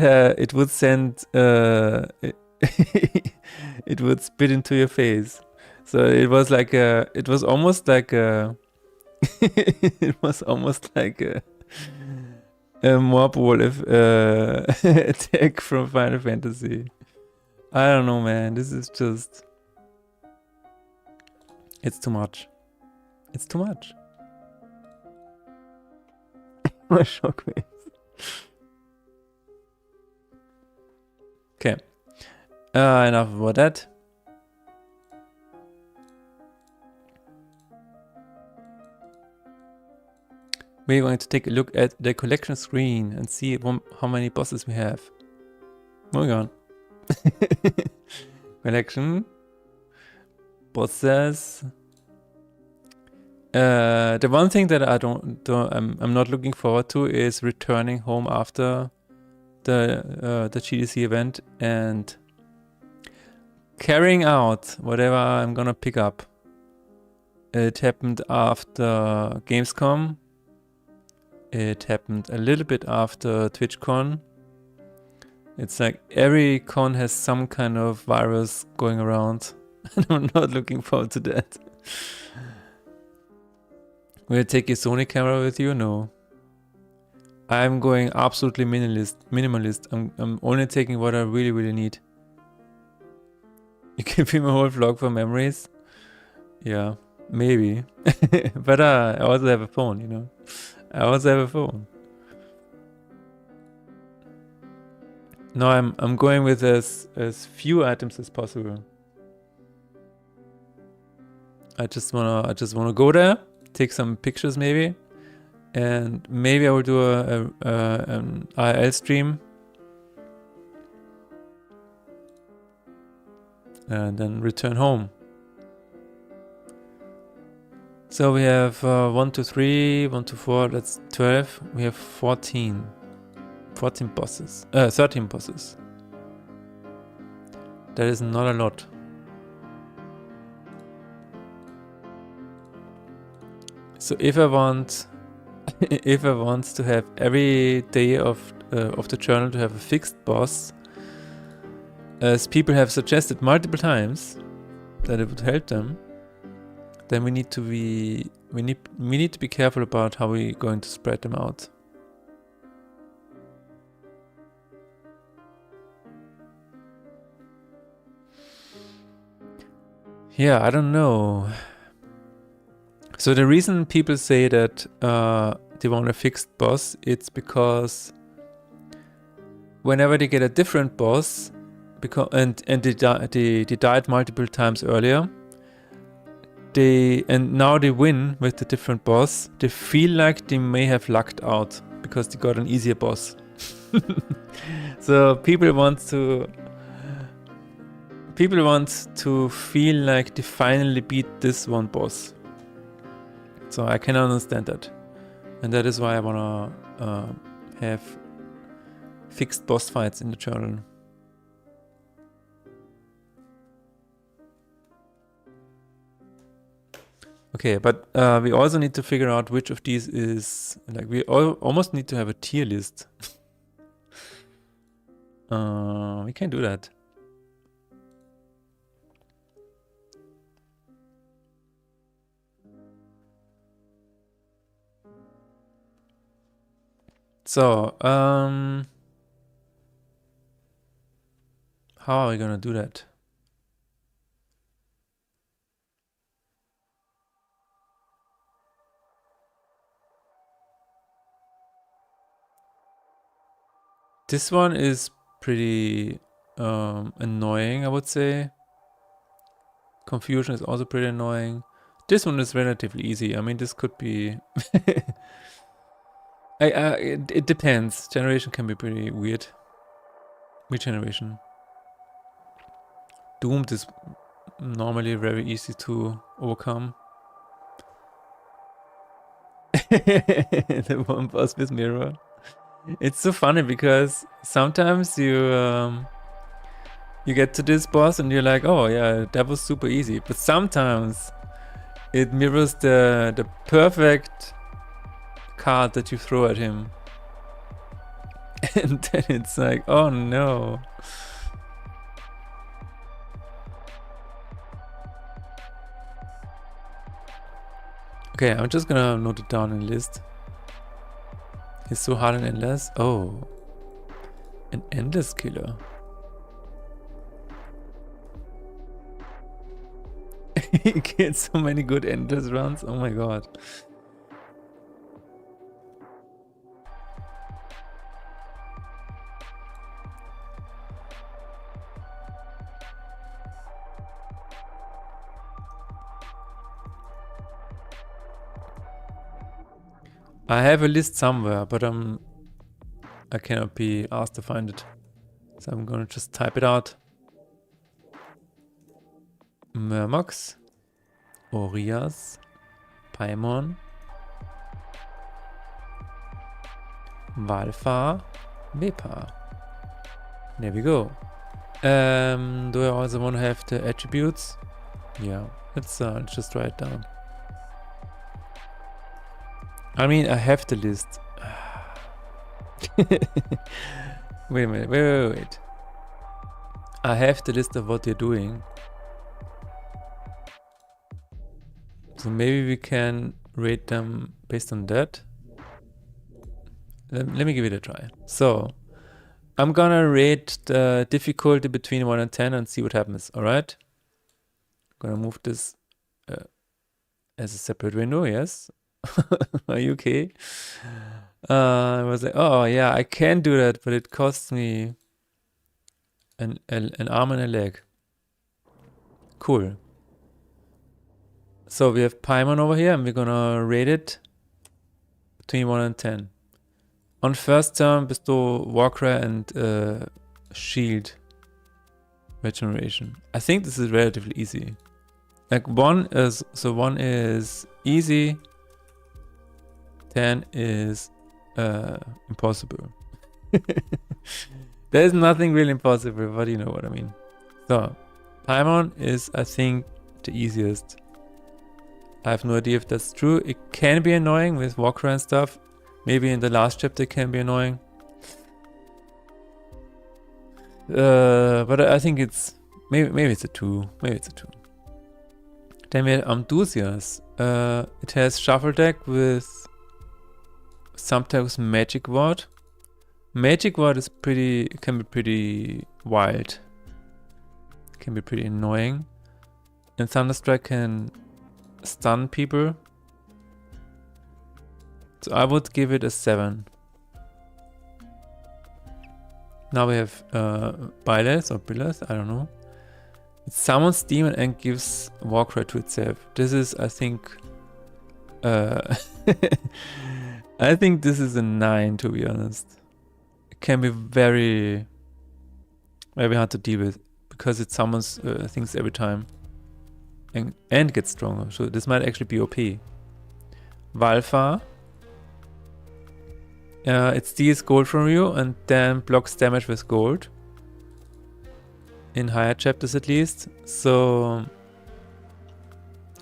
send it would spit into your face. So it was like it was almost like a mob wolf attack from Final Fantasy. I don't know, man. This is just, it's too much. It's too much. My shockwaves. Okay. Enough about that. We're going to take a look at the collection screen and see how many bosses we have. Moving on. Collection. Bosses. The one thing that I'm not looking forward to is returning home after the GDC event and carrying out whatever I'm gonna pick up. It happened after Gamescom. It happened a little bit after TwitchCon. It's like every con has some kind of virus going around, and I'm not looking forward to that. Will you take your Sony camera with you? No. I'm going absolutely minimalist. I'm only taking what I really need. You can film a whole vlog for memories. Yeah, maybe. But I also have a phone, you know. I also have a phone. No, I'm going with as few items as possible. I just wanna go there, take some pictures maybe, and maybe I will do an IRL stream, and then return home. So we have 1 to 3, 1 to 4, that's 12. We have 14 bosses, 13 bosses. That is not a lot. So if I want, if I want to have every day of the journal to have a fixed boss, as people have suggested multiple times that it would help them, then we need to be careful about how we're going to spread them out. Yeah, I don't know. So the reason people say that they want a fixed boss, it's because whenever they get a different boss, and they died multiple times earlier, and now they win with the different boss, they feel like they may have lucked out because they got an easier boss. So people want to feel like they finally beat this one boss. So I can understand that, and that is why I wanna have fixed boss fights in the journal. Okay, but we also need to figure out which of these is, like, we almost need to have a tier list. We can do that. So, how are we gonna do that? This one is pretty annoying, I would say. Confusion is also pretty annoying. This one is relatively easy. I mean, this could be... it depends. Generation can be pretty weird. Which generation? Doomed is normally very easy to overcome. The one boss with mirror. It's so funny because sometimes you get to this boss and you're like, oh yeah, that was super easy. But sometimes it mirrors the perfect card that you throw at him. And then it's like, oh no. Okay, I'm just gonna note it down in a list. He's so hard and endless. Oh, an endless killer. He gets so many good endless runs. Oh my god. I have a list somewhere, but I cannot be asked to find it. So I'm gonna just type it out. Murmox, Orias, Paimon, Valfa, Vepa. There we go. Do I also want to have the attributes? Yeah, let's just write it down. I mean, I have the list. Wait a minute, wait. I have the list of what they're doing. So maybe we can rate them based on that. let me give it a try. So I'm gonna rate the difficulty between 1 and 10 and see what happens. All right. Gonna move this as a separate window. Yes. Are you okay? I was like, oh yeah, I can do that, but it costs me an arm and a leg. Cool. So we have Paimon over here, and we're gonna rate it between 1 and 10. On first turn, bestow Warcry and Shield regeneration. I think this is relatively easy. Like 1 is easy. 10 is impossible. There's nothing really impossible, but you know what I mean. So Paimon is, I think, the easiest. I have no idea if that's true. It can be annoying with Warcry and stuff. Maybe in the last chapter it can be annoying. But I think it's maybe it's a 2. Maybe it's a 2. Then we have Amdusias. It has Shuffle Deck with sometimes Magic Ward. Magic Ward is can be pretty wild. Can be pretty annoying. And Thunderstrike can stun people. So I would give it a 7. Now we have Byleth or Byleth, I don't know. It summons demon and gives Warcry to itself. This is, I think, I think this is a 9, to be honest. It can be very hard to deal with because it summons things every time and gets stronger. So this might actually be OP. Valfa. It steals gold from you and then blocks damage with gold. In higher chapters at least. So,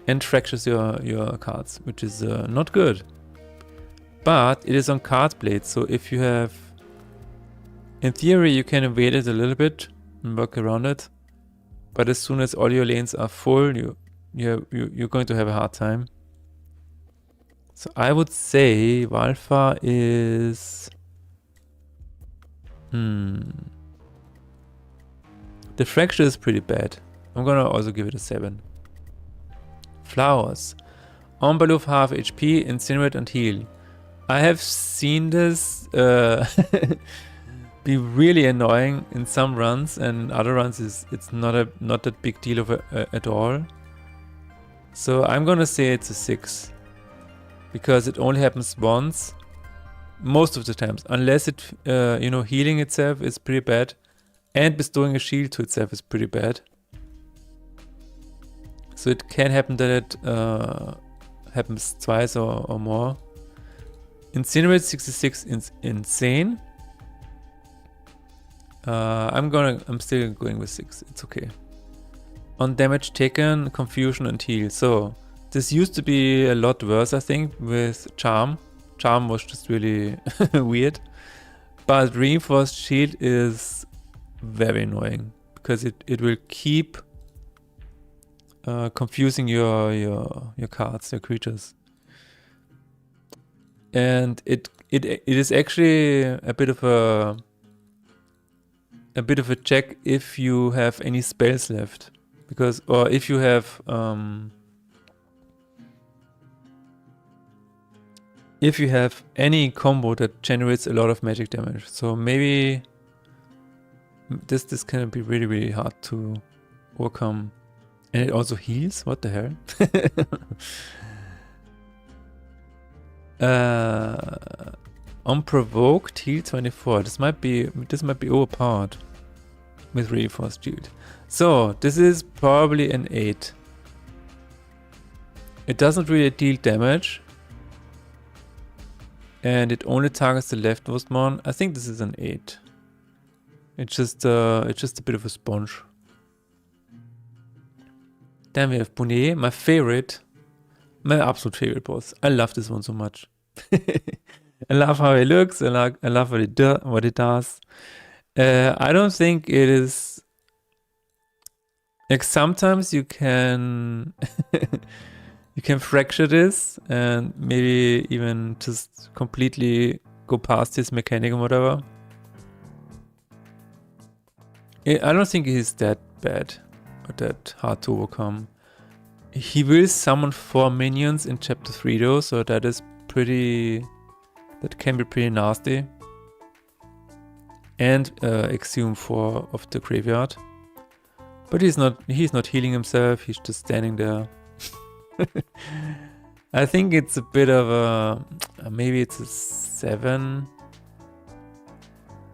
and fractures your cards, which is not good. But it is on card blade, so if you have, in theory you can evade it a little bit and work around it. But as soon as all your lanes are full, you're going to have a hard time. So I would say Valfa is... The fracture is pretty bad. I'm gonna also give it a 7. Flowers. Ombaloof half HP, Incinerate and Heal. I have seen this be really annoying in some runs, and in other runs it's not that big deal at all. So I'm gonna say it's a 6. Because it only happens once. Most of the times. Unless it, healing itself is pretty bad. And bestowing a shield to itself is pretty bad. So it can happen that it happens twice or more. Incinerate 66 is insane. I'm still going with 6. It's okay. On damage taken, confusion and heal. So this used to be a lot worse, I think, with Charm. Charm was just really weird. But Reinforced Shield is very annoying because it will keep confusing your cards, your creatures. And it is actually a bit of a check if you have any spells left, because, or if you have any combo that generates a lot of magic damage. So maybe this can be really, really hard to overcome. And it also heals? What the hell? Unprovoked heal 24. This might be overpowered with Reinforced Shield. So this is probably an 8. It doesn't really deal damage. And it only targets the leftmost mon. I think this is an 8. It's just a bit of a sponge. Then we have Punet, my absolute favorite boss. I love this one so much. I love how he looks. I love what it does. I don't think it is like, sometimes you can you can fracture this and maybe even just completely go past his mechanic and whatever. I don't think he's that bad or that hard to overcome. He will summon 4 minions in chapter 3 though, so that is pretty... that can be pretty nasty. And exhume 4 of the graveyard. But he's not healing himself, he's just standing there. I think it's a bit of a... maybe it's a 7.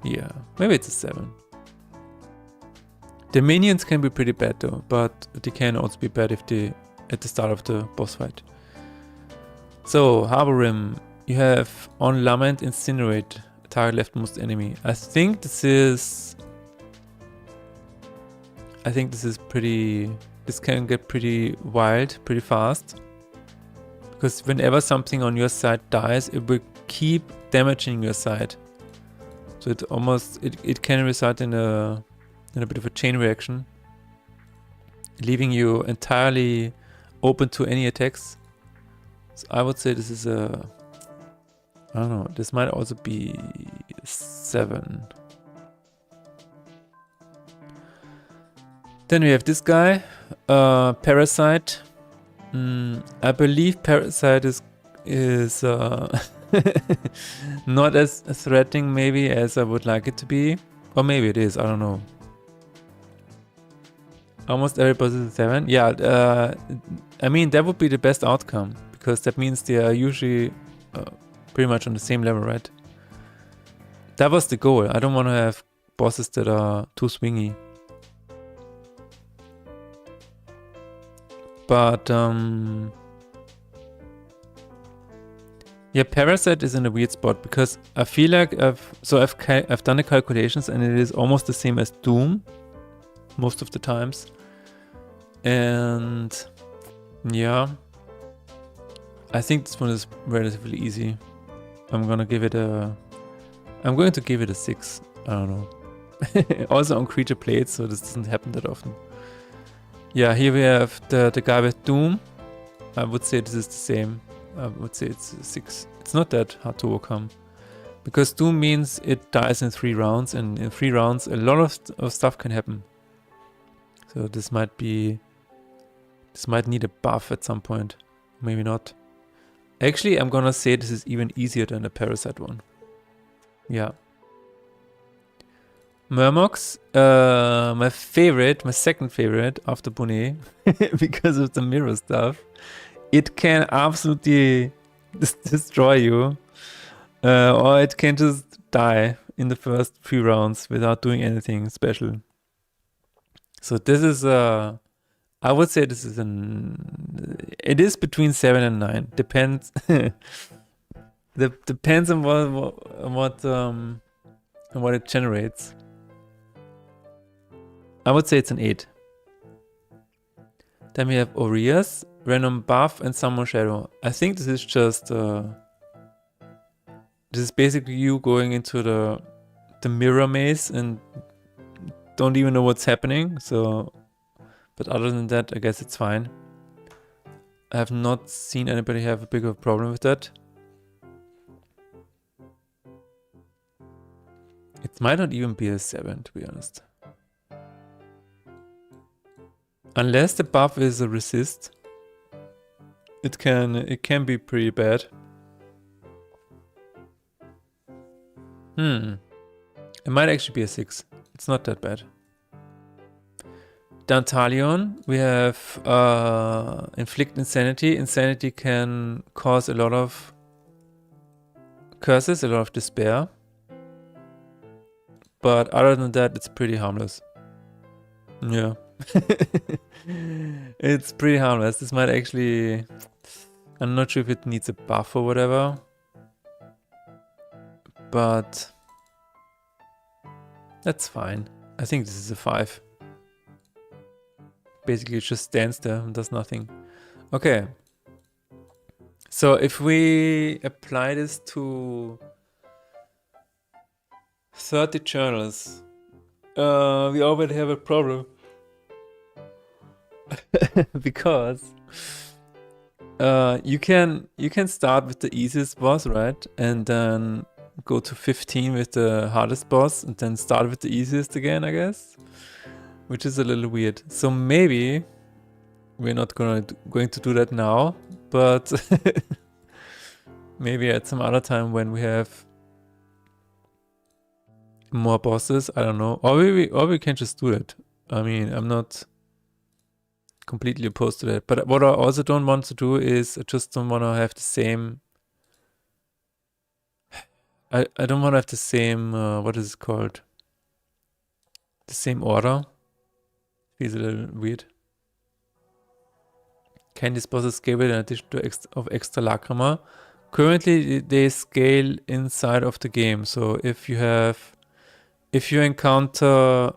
Yeah, maybe it's a 7. The minions can be pretty bad though, but they can also be bad if they at the start of the boss fight. So, Harbor Rim, you have on Lament Incinerate, target leftmost enemy. I think this is pretty... this can get pretty wild, pretty fast. Because whenever something on your side dies, it will keep damaging your side. So it almost... it can result in a bit of a chain reaction, leaving you entirely open to any attacks. So I would say this is a... I don't know, this might also be 7. Then we have this guy, Parasite. I believe Parasite is not as threatening maybe as I would like it to be. Or maybe it is, I don't know. Almost every boss is a 7. Yeah, I mean, that would be the best outcome, because that means they are usually pretty much on the same level, right? That was the goal. I don't want to have bosses that are too swingy. But, yeah, Parasite is in a weird spot, because I feel like I've done the calculations and it is almost the same as Doom most of the times. And yeah, I think this one is relatively easy. I'm going to give it a 6. I don't know. Also on creature plates, so this doesn't happen that often. Yeah, here we have the guy with Doom. I would say this is the same. I would say it's a 6. It's not that hard to overcome. Because Doom means it dies in 3 rounds, and in 3 rounds a lot of stuff can happen. So this might need a buff at some point. Maybe not. Actually, I'm gonna say this is even easier than the Parasite one. Yeah. Murmox, my second favorite after Bonnet, because of the mirror stuff. It can absolutely destroy you, or it can just die in the first few rounds without doing anything special. So this is I would say this is it is between 7 and 9. Depends. Depends on what it generates. I would say it's an 8. Then we have Aureus, random buff, and Summon Shadow. I think this is just this is basically you going into the mirror maze and don't even know what's happening. So, but other than that, I guess it's fine. I have not seen anybody have a big of a problem with that. It might not even be a 7, to be honest. Unless the buff is a resist, it can be pretty bad. It might actually be a 6. It's not that bad. Dantalion, we have Inflict Insanity. Insanity can cause a lot of curses, a lot of despair. But other than that, it's pretty harmless. Yeah. It's pretty harmless. This might actually... I'm not sure if it needs a buff or whatever. But... that's fine. I think this is a 5. Basically it just stands there and does nothing. Okay. So if we apply this to 30 journals, we already have a problem. Because you can start with the easiest boss, right? And then go to 15 with the hardest boss and then start with the easiest again, I guess. Which is a little weird. So maybe we're not going to do that now, but maybe at some other time when we have more bosses, I don't know. Or we can just do it. I mean, I'm not completely opposed to that. But what I also don't want to do is I just don't want to have the same... I don't want to have the same, what is it called? The same order. Feels a little weird. Can these bosses scale in addition to extra lacrima? Currently, they scale inside of the game. So if you encounter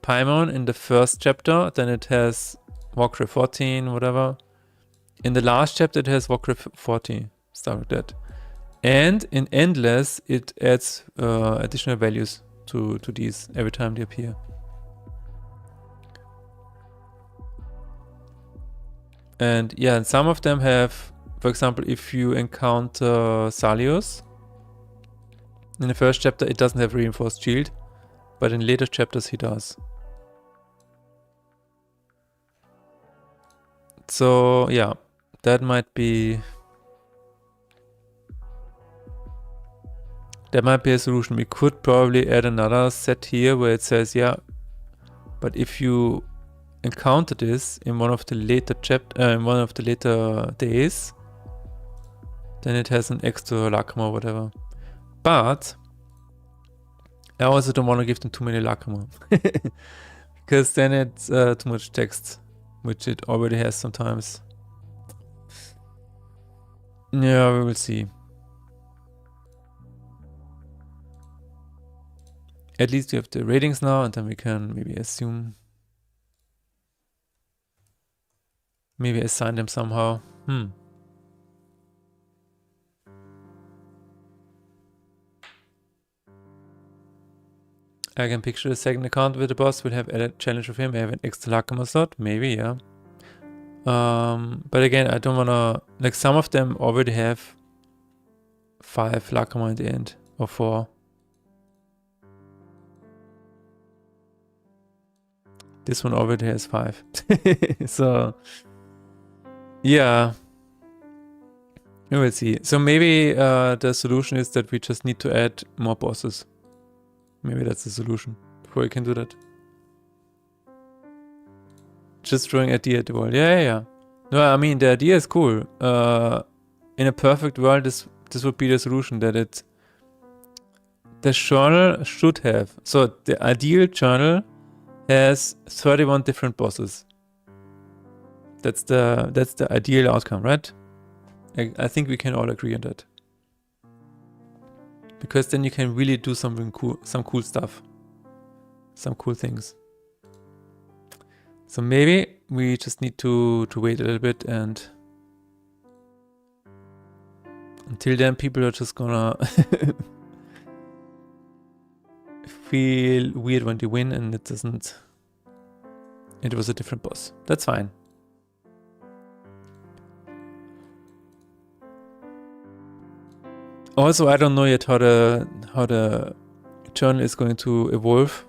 Paimon in the first chapter, then it has Warcraft 14, whatever. In the last chapter, it has Warcraft 40, stuff like that. And in Endless, it adds additional values to these every time they appear. And yeah, and some of them have, for example, if you encounter Salios, in the first chapter it doesn't have reinforced shield, but in later chapters he does. So yeah, that might be a solution. We could probably add another set here where it says, yeah, but if you encounter this in one of the later days, then it has an extra lacrima or whatever. But I also don't want to give them too many lacrima because then it's too much text, which it already has sometimes. Yeah, we will see. At least we have the ratings now, and then we can maybe assign them somehow. I can picture the second account with the boss will have added challenge of him. I have an extra lacrima slot, maybe, yeah. But again, I don't wanna, like, some of them already have 5 lacrima in the end, or 4. This one already has 5. So yeah, we will see. So maybe the solution is that we just need to add more bosses. Maybe that's the solution before we can do that. Just throwing idea at the wall. Yeah. No, I mean, the idea is cool. In a perfect world, this would be the solution, that the journal should have. So the ideal journal has 31 different bosses. That's the ideal outcome, right? I think we can all agree on that. Because then you can really do something cool, some cool stuff. Some cool things. So maybe we just need to wait a little bit, and until then people are just gonna feel weird when they win and it was a different boss. That's fine. Also, I don't know yet how the journal is going to evolve.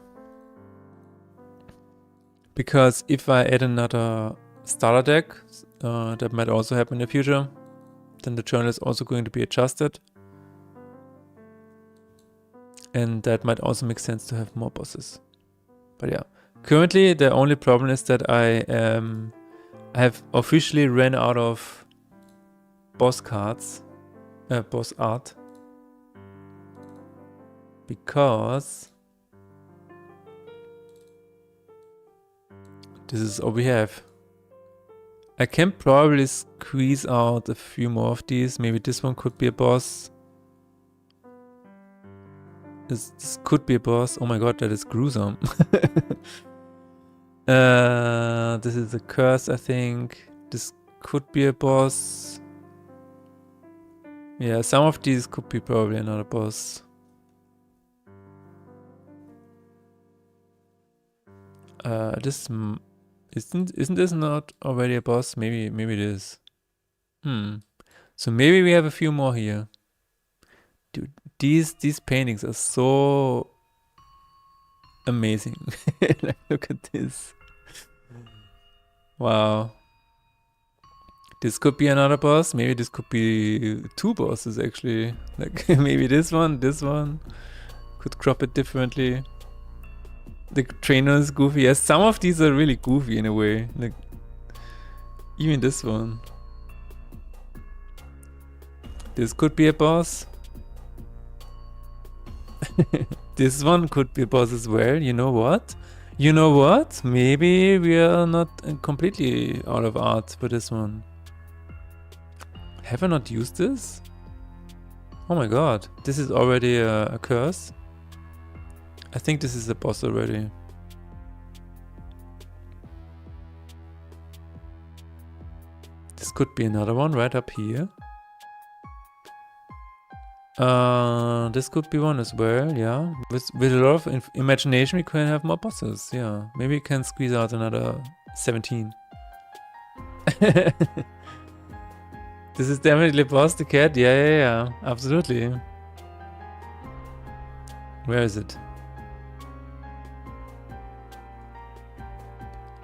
Because if I add another starter deck, that might also happen in the future, then the journal is also going to be adjusted. And that might also make sense to have more bosses. But yeah, currently the only problem is that I have officially ran out of boss cards, boss art. Because this is all we have. I can probably squeeze out a few more of these. Maybe this one could be a boss. This could be a boss. Oh my god, that is gruesome. This is a curse, I think. This could be a boss. Yeah, some of these could be probably another boss. Isn't this not already a boss? Maybe it is. So maybe we have a few more here. these paintings are so amazing. Like, look at this. Wow. This could be another boss. Maybe this could be two bosses actually. Like maybe this one could crop it differently. The trainer is goofy. Yes, some of these are really goofy in a way. Like even this one. This could be a boss. This one could be a boss as well. You know what? You know what? Maybe we are not completely out of art for this one. Have I not used this? Oh my god, this is already a curse. I think this is a boss already. This could be another one right up here. This could be one as well, yeah. With a lot of imagination we can have more bosses, yeah. Maybe we can squeeze out another 17. This is definitely boss the cat, yeah, absolutely. Where is it?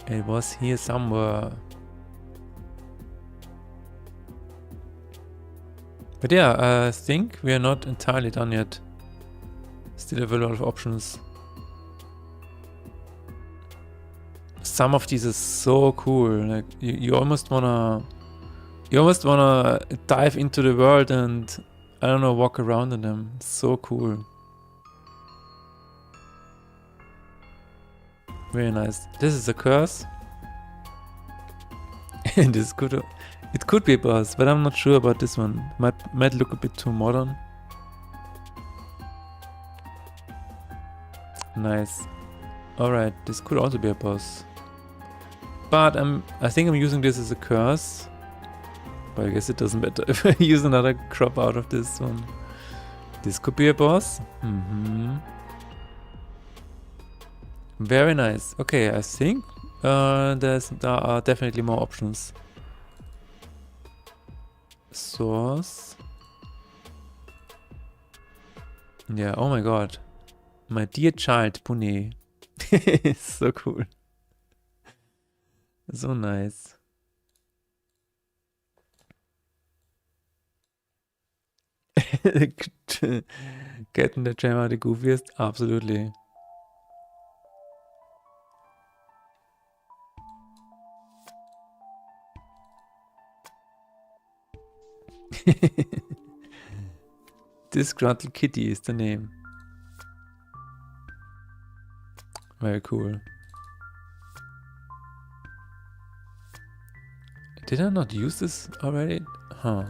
It was here somewhere. But yeah, I think we are not entirely done yet. Still have a lot of options. Some of these are so cool. Like you almost wanna dive into the world and I don't know, walk around in them. It's so cool. Very nice. This is a curse. And this could it could be a boss, but I'm not sure about this one. Might look a bit too modern. Nice. Alright, this could also be a boss. But I think I'm using this as a curse. But I guess it doesn't matter if I use another crop out of this one. This could be a boss. Very nice. Okay, I think there are definitely more options. Source. Yeah, oh my god. My dear child, Pune. So cool. So nice. Getting the Gemma the goofiest? Absolutely. Disgruntled Kitty is the name. Very cool. Did I not use this already? Huh.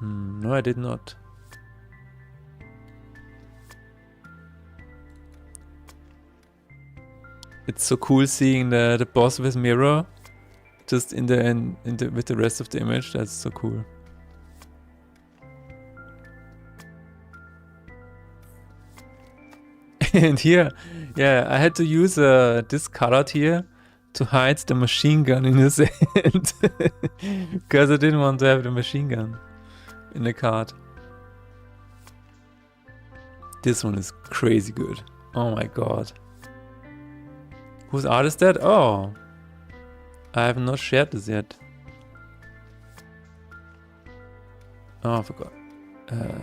No, I did not. It's so cool seeing the boss with mirror just with the rest of the image. That's so cool. And here, yeah, I had to use this colored here to hide the machine gun in his hand. Because I didn't want to have the machine gun in the card. This one is crazy good. Oh my god. Whose art is that? Oh. I have not shared this yet. Oh, I forgot.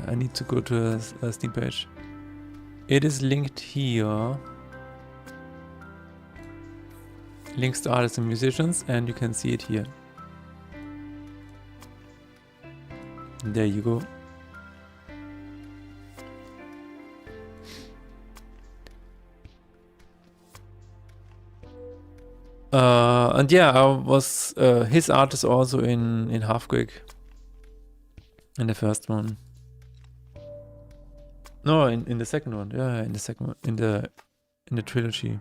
I need to go to a Steam page. It is linked here. Links to artists and musicians, and you can see it here. There you go. And yeah, I was his art is also in Halfquake. In the first one. No, in the second one. Yeah, in the second one. In the trilogy.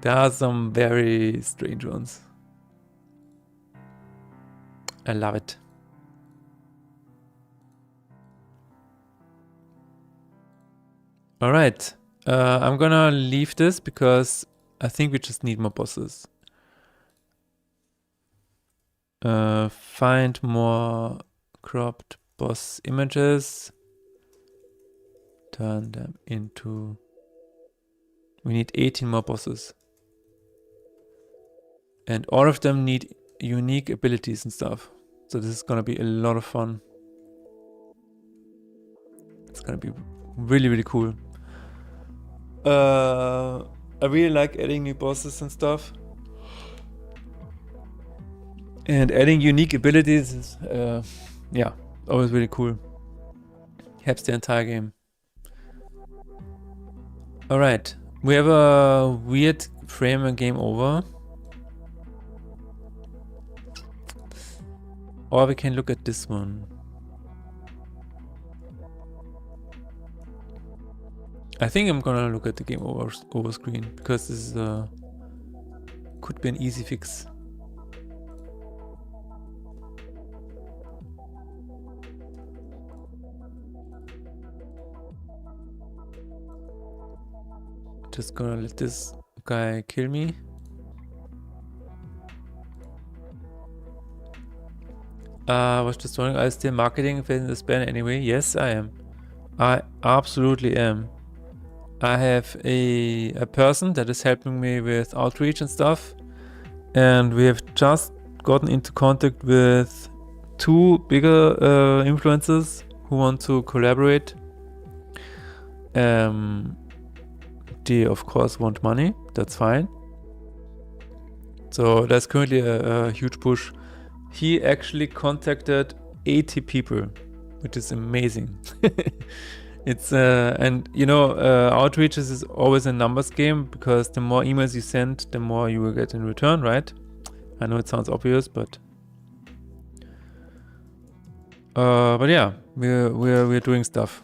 There are some very strange ones. I love it. All right. I'm gonna leave this because I think we just need more bosses. Find more cropped boss images. Turn them into... We need 18 more bosses. And all of them need unique abilities and stuff. So this is gonna be a lot of fun. It's gonna be really, really cool. I really like adding new bosses and stuff. And adding unique abilities is, yeah, always really cool. Helps the entire game. Alright, we have a weird frame and game over. Or we can look at this one. I think I'm gonna look at the game over screen because this is could be an easy fix. Just gonna let this guy kill me. Was just wondering, are you still marketing in the span anyway? Yes, I am. I absolutely am. I have a person that is helping me with outreach and stuff. And we have just gotten into contact with 2 bigger influencers who want to collaborate. They of course want money, that's fine. So that's currently a huge push. He actually contacted 80 people, which is amazing. It's and you know, outreach is always a numbers game because the more emails you send, the more you will get in return, right? I know it sounds obvious, but yeah, we're doing stuff.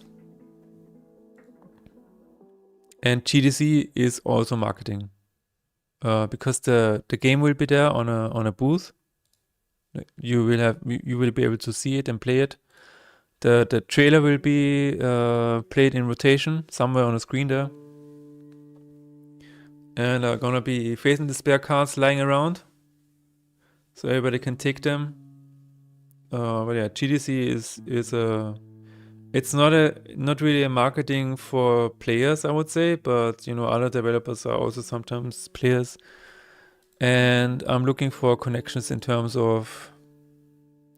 And GDC is also marketing because the game will be there on a booth. You will be able to see it and play it. The trailer will be played in rotation somewhere on a screen there. And are gonna be facing the spare cards lying around, so everybody can take them. But yeah, GDC is a... It's not really a marketing for players, I would say, but you know, other developers are also sometimes players. And I'm looking for connections in terms of,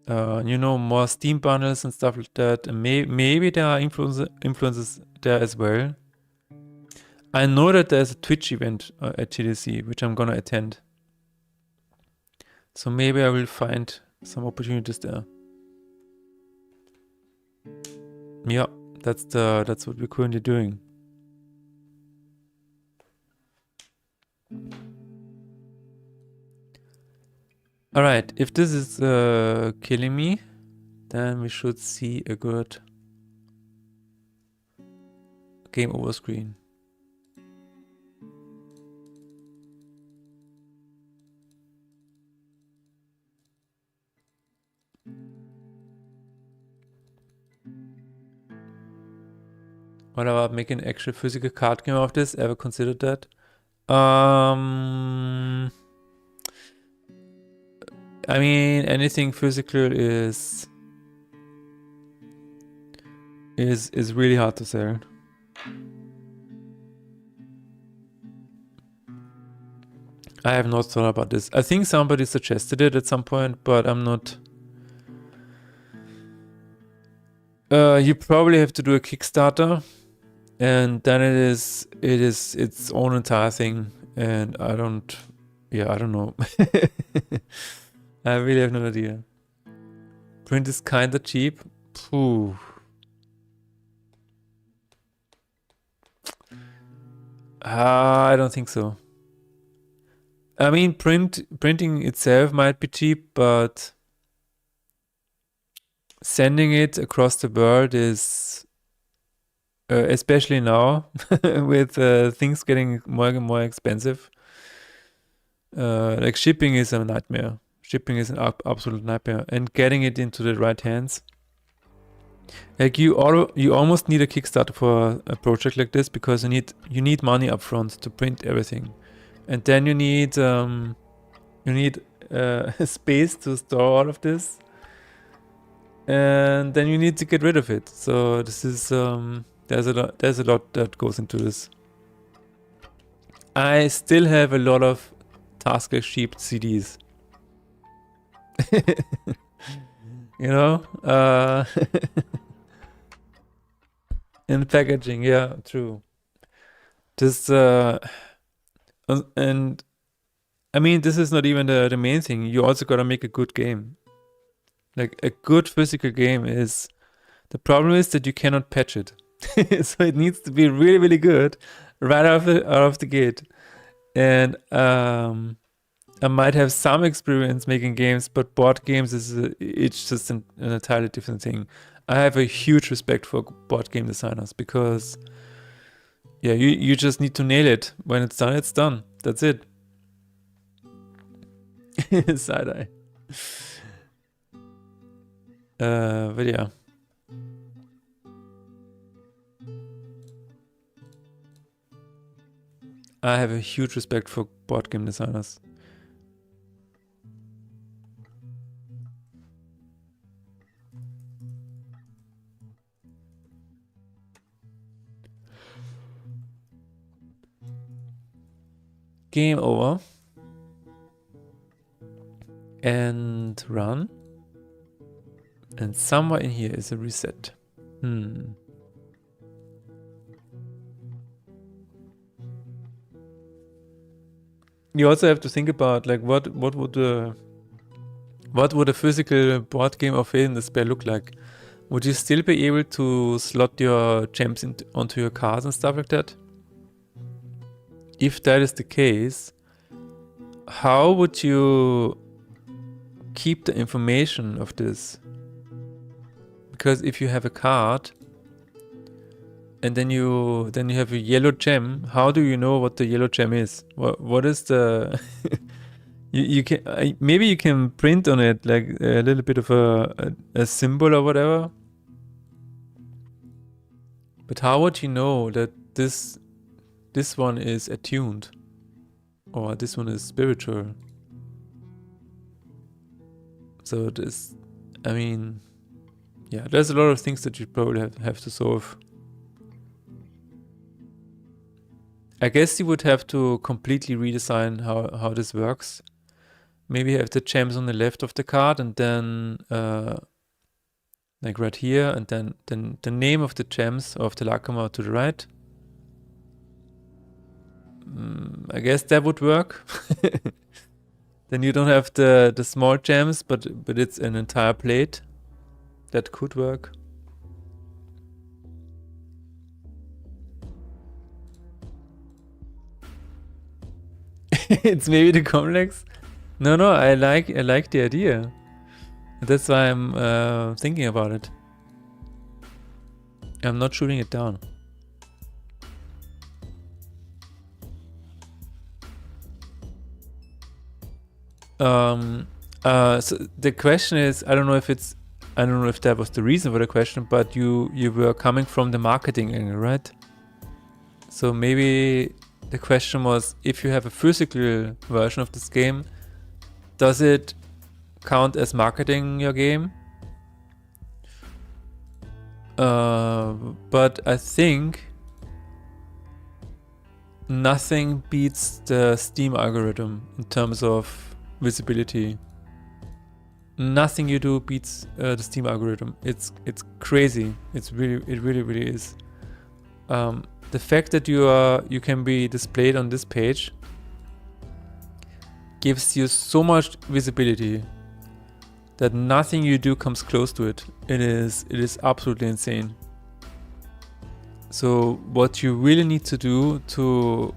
you know, more Steam bundles and stuff like that. And maybe there are influencers there as well. I know that there's a Twitch event at GDC, which I'm gonna attend. So maybe I will find some opportunities there. Yeah, that's what we're currently doing. Alright, if this is killing me, then we should see a good game over screen. What about making an actual physical card game of this? Ever considered that? I mean, anything physical is really hard to sell. I have not thought about this. I think somebody suggested it at some point, but I'm not. You probably have to do a Kickstarter, and then it is its own entire thing, and I don't know. I really have no idea. Print is kinda cheap. Phew. I don't think so. I mean, printing itself might be cheap, but sending it across the world is, especially now, with things getting more and more expensive. Like shipping is a nightmare. Shipping is an absolute nightmare, and getting it into the right hands. Like you almost need a Kickstarter for a project like this because you need money up front to print everything, and then you need space to store all of this, and then you need to get rid of it. So this is there's a lot that goes into this. I still have a lot of Tasker sheep CDs. You know, in packaging, yeah, true. This and I mean, this is not even the main thing. You also gotta make a good game. Like a good physical game is. The problem is that you cannot patch it, so it needs to be really, really good right out of the gate. And I might have some experience making games, but board games it's just an entirely different thing. I have a huge respect for board game designers because, yeah, you just need to nail it. When it's done, it's done. That's it. Side eye. But yeah. I have a huge respect for board game designers. Game over. And run. And somewhere in here is a reset. You also have to think about like what would a physical board game of Fate in Despair look like? Would you still be able to slot your gems onto your cards and stuff like that? If that is the case, how would you keep the information of this? Because if you have a card and then you have a yellow gem, how do you know what the yellow gem is? What is the you can maybe you can print on it like a little bit of a symbol or whatever. But how would you know that this one is attuned or this one is spiritual? So this, I mean, yeah, there's a lot of things that you probably have to solve. I guess you would have to completely redesign how this works. Maybe have the gems on the left of the card and then like right here, and then the name of the gems of the Lakama to the right. I guess that would work. Then you don't have the small gems, but it's an entire plate. That could work. It's maybe the complex. No, I like the idea. That's why I'm thinking about it. I'm not shooting it down. So the question is, I don't know if that was the reason for the question, but you were coming from the marketing angle, right? So maybe the question was, if you have a physical version of this game, does it count as marketing your game? But I think nothing beats the Steam algorithm in terms of visibility. Nothing you do beats the Steam algorithm. It's crazy. It really is. The fact that you can be displayed on this page gives you so much visibility that nothing you do comes close to it. It is absolutely insane. So what you really need to do to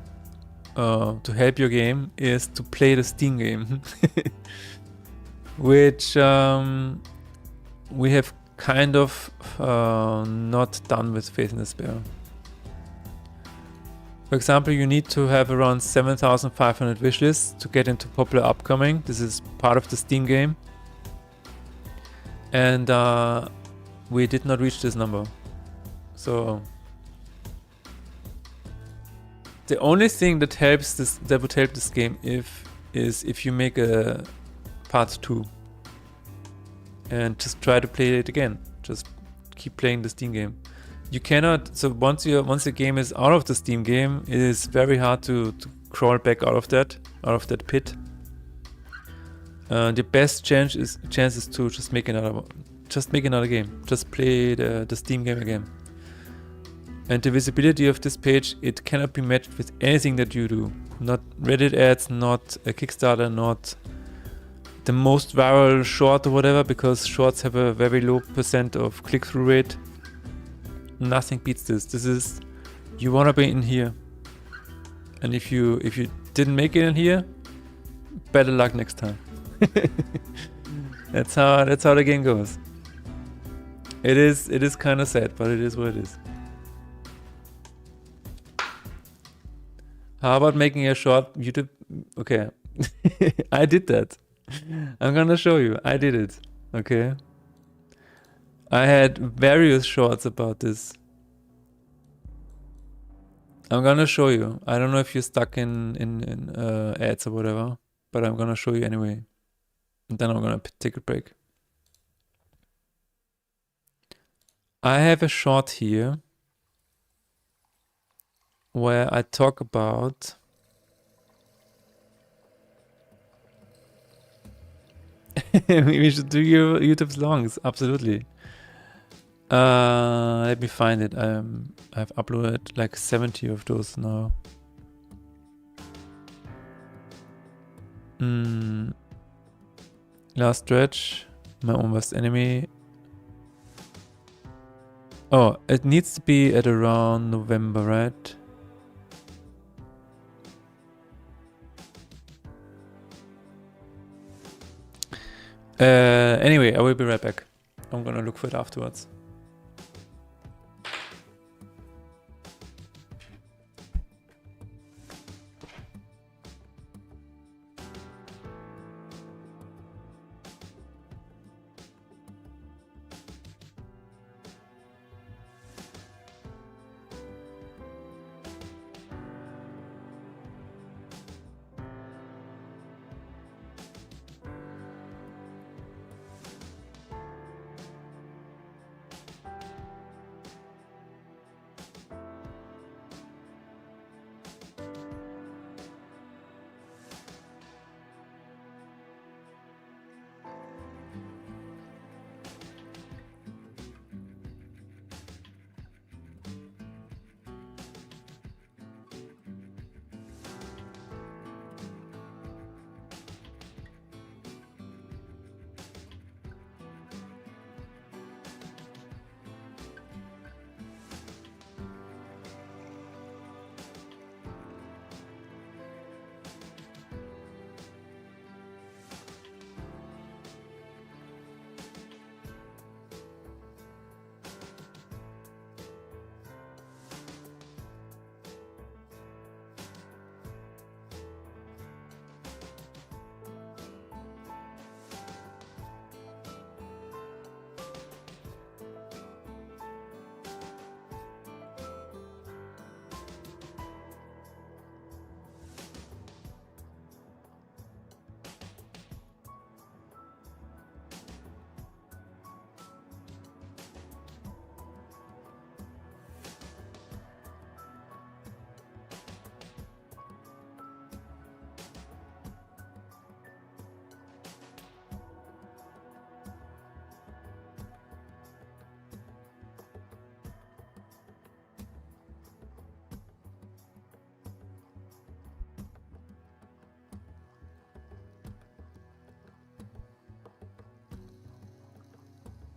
help your game is to play the Steam game, which we have kind of not done with Fate in Despair. For example, you need to have around 7,500 wishlists to get into popular upcoming. This is part of the Steam game. And we did not reach this number. So the only thing that would help this game is if you make a part 2. And just try to play it again. Just keep playing the Steam game. You cannot, so once the game is out of the Steam game, it is very hard to crawl back out of that pit. The best chance is to just make another game. Just play the Steam game again. And the visibility of this page, it cannot be matched with anything that you do. Not Reddit ads, not a Kickstarter, not the most viral short or whatever, because shorts have a very low % of click-through rate. Nothing beats this. This is, you wanna be in here. And if you didn't make it in here, better luck next time. That's how the game goes. It is kind of sad, but it is what it is. How about making a short YouTube? Okay, I did that. I'm gonna show you. I did it. Okay. I had various shorts about this. I'm gonna show you. I don't know if you're stuck in ads or whatever, but I'm gonna show you anyway. And then I'm gonna take a break. I have a short here where I talk about we should do your YouTube longs, absolutely. Let me find it. I've uploaded like 70 of those now. Last stretch, my own worst enemy. Oh, it needs to be at around November, right? Anyway, I will be right back. I'm gonna look for it afterwards.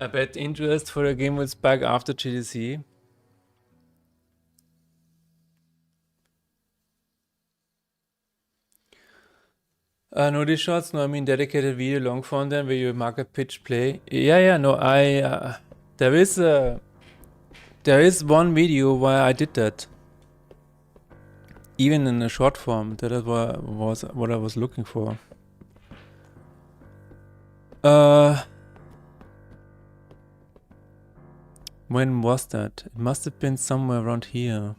I bet interest for the game will spike after GDC. No, these shorts, no, I mean dedicated video long form then where you market pitch play. Yeah, no, there is one video where I did that. Even in a short form, that was what I was looking for. When was that? It must have been somewhere around here.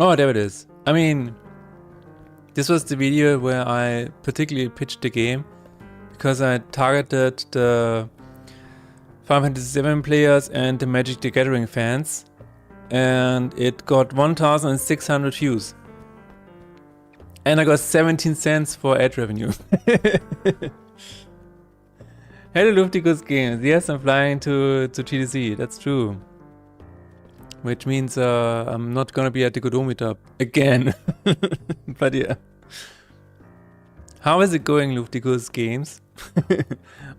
Oh, there it is. I mean, this was the video where I particularly pitched the game because I targeted the Final Fantasy VII players and the Magic the Gathering fans, and it got 1,600 views. And I got 17 cents for ad revenue. Hello Luftikus Games. Yes, I'm flying to GDC. That's true. Which means I'm not gonna be at the Godot meetup again. But yeah. How is it going, Luftikus Games?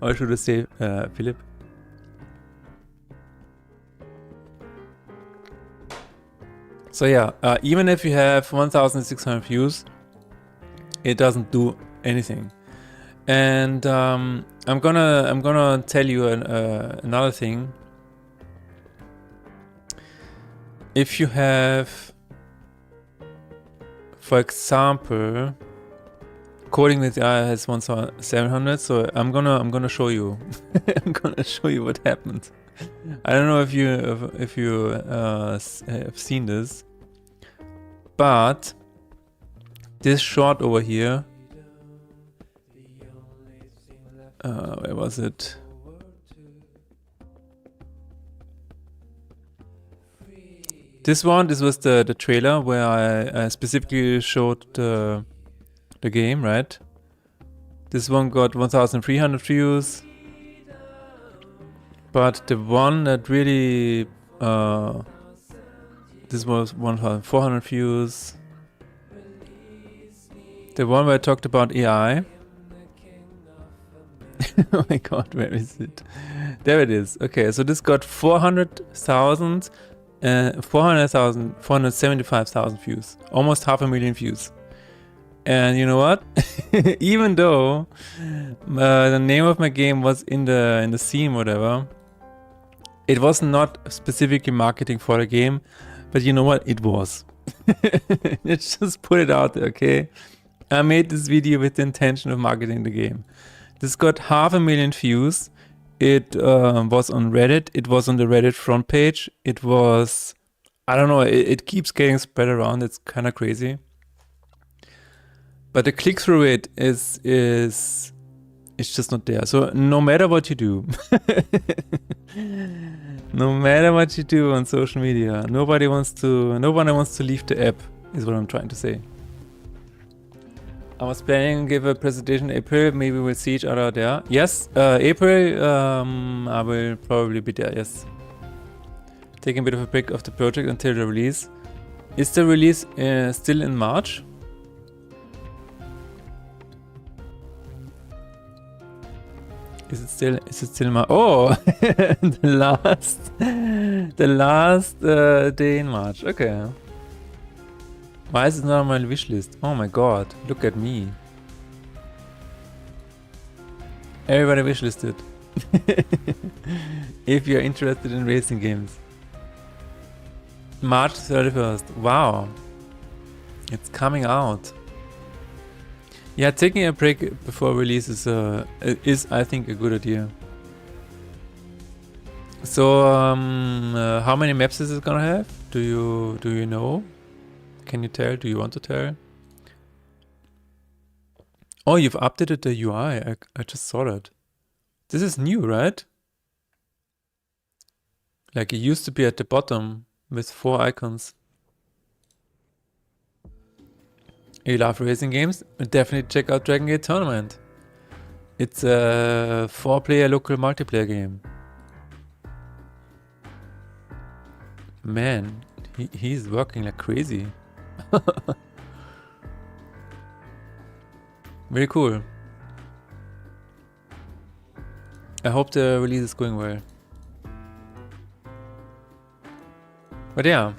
Or should I say Philip? So yeah, even if you have 1,600 views, it doesn't do anything. And I'm gonna tell you another thing. If you have, for example, Coding with AI has 1,700, so I'm gonna show you. I'm gonna show you what happened. I don't know if you have seen this, but this short over here, where was it? This was the trailer where I specifically showed the game, right? This one got 1,300 views, but the one that really this was 1,400 views. The one where I talked about AI. Oh my god, where is it? There it is. Okay, so this got 475,000 views. Almost 500,000 views. And you know what? Even though the name of my game was in the theme, whatever, it was not specifically marketing for the game, but you know what? It was. Let's just put it out there, okay? I made this video with the intention of marketing the game. This got 500,000 views. It was on Reddit. It was on the Reddit front page. It was, I don't know, it keeps getting spread around. It's kind of crazy. But the click-through rate is it's just not there. So no matter what you do, no matter what you do on social media, nobody wants to leave the app, is what I'm trying to say. I was planning to give a presentation in April. Maybe we'll see each other there. Yes, April, I will probably be there, yes. Taking a bit of a break of the project until the release. Is the release still in March? Is it still March? Oh, the last day in March. Okay. Why is it not on my wish list? Oh my god, look at me. Everybody wishlisted. If you're interested in racing games. March 31st. Wow. It's coming out. Yeah, taking a break before release is I think a good idea. So how many maps is it gonna have? Do you know? Can you tell? Do you want to tell? Oh, you've updated the UI. I just saw that. This is new, right? Like it used to be at the bottom with 4 icons. You love racing games? Definitely check out Dragon Gate Tournament. It's a 4-player local multiplayer game. Man, he's working like crazy. Very cool. I hope the release is going well. But yeah.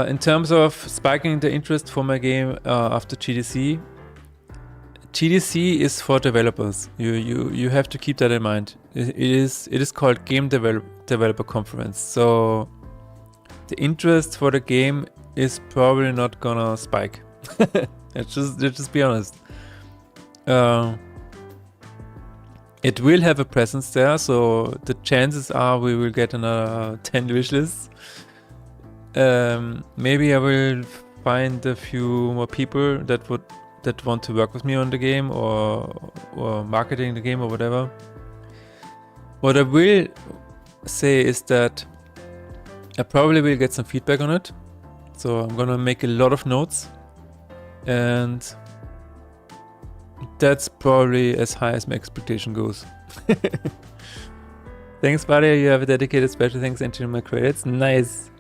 In terms of spiking the interest for my game after GDC, GDC is for developers. You have to keep that in mind. It is called Game Developer Conference. So the interest for the game is probably not gonna spike. Let's just be honest. It It will have a presence there, so the chances are we will get another 10 wishlists. Maybe I will find a few more people that want to work with me on the game or marketing the game or whatever. What I will say is that I probably will get some feedback on it. So I'm gonna make a lot of notes, and that's probably as high as my expectation goes. Thanks, buddy. You have a dedicated special thanks entering my credits. Nice.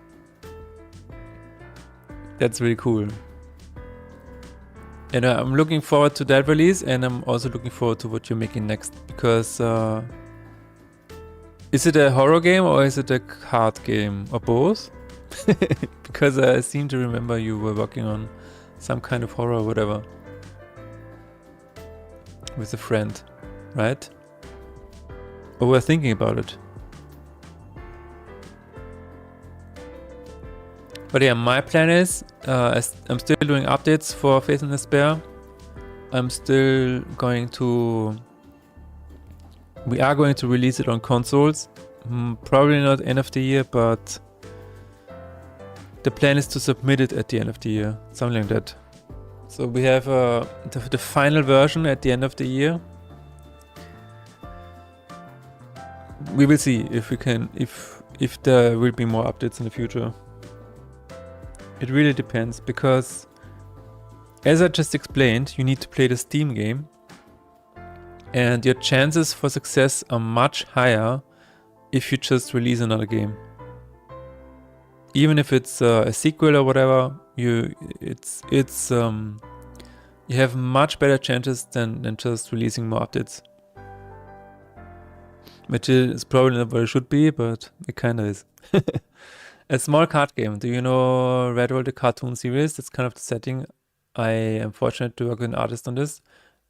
That's really cool. And I'm looking forward to that release, and I'm also looking forward to what you're making next, because is it a horror game or is it a card game or both? Because I seem to remember you were working on some kind of horror or whatever with a friend, right? Or we're thinking about it. But yeah, my plan is, I'm still doing updates for Faith in Despair. I'm still going to... We are going to release it on consoles. Probably not end of the year, but the plan is to submit it at the end of the year. Something like that. So we have the final version at the end of the year. We will see if we can, if there will be more updates in the future. It really depends, because as I just explained, you need to play the Steam game, and your chances for success are much higher if you just release another game. Even if it's a sequel or whatever, you have much better chances than just releasing more updates. Which is probably not what it should be, but it kinda is. A small card game. Do you know Redwall, the cartoon series? That's kind of the setting. I am fortunate to work with an artist on this.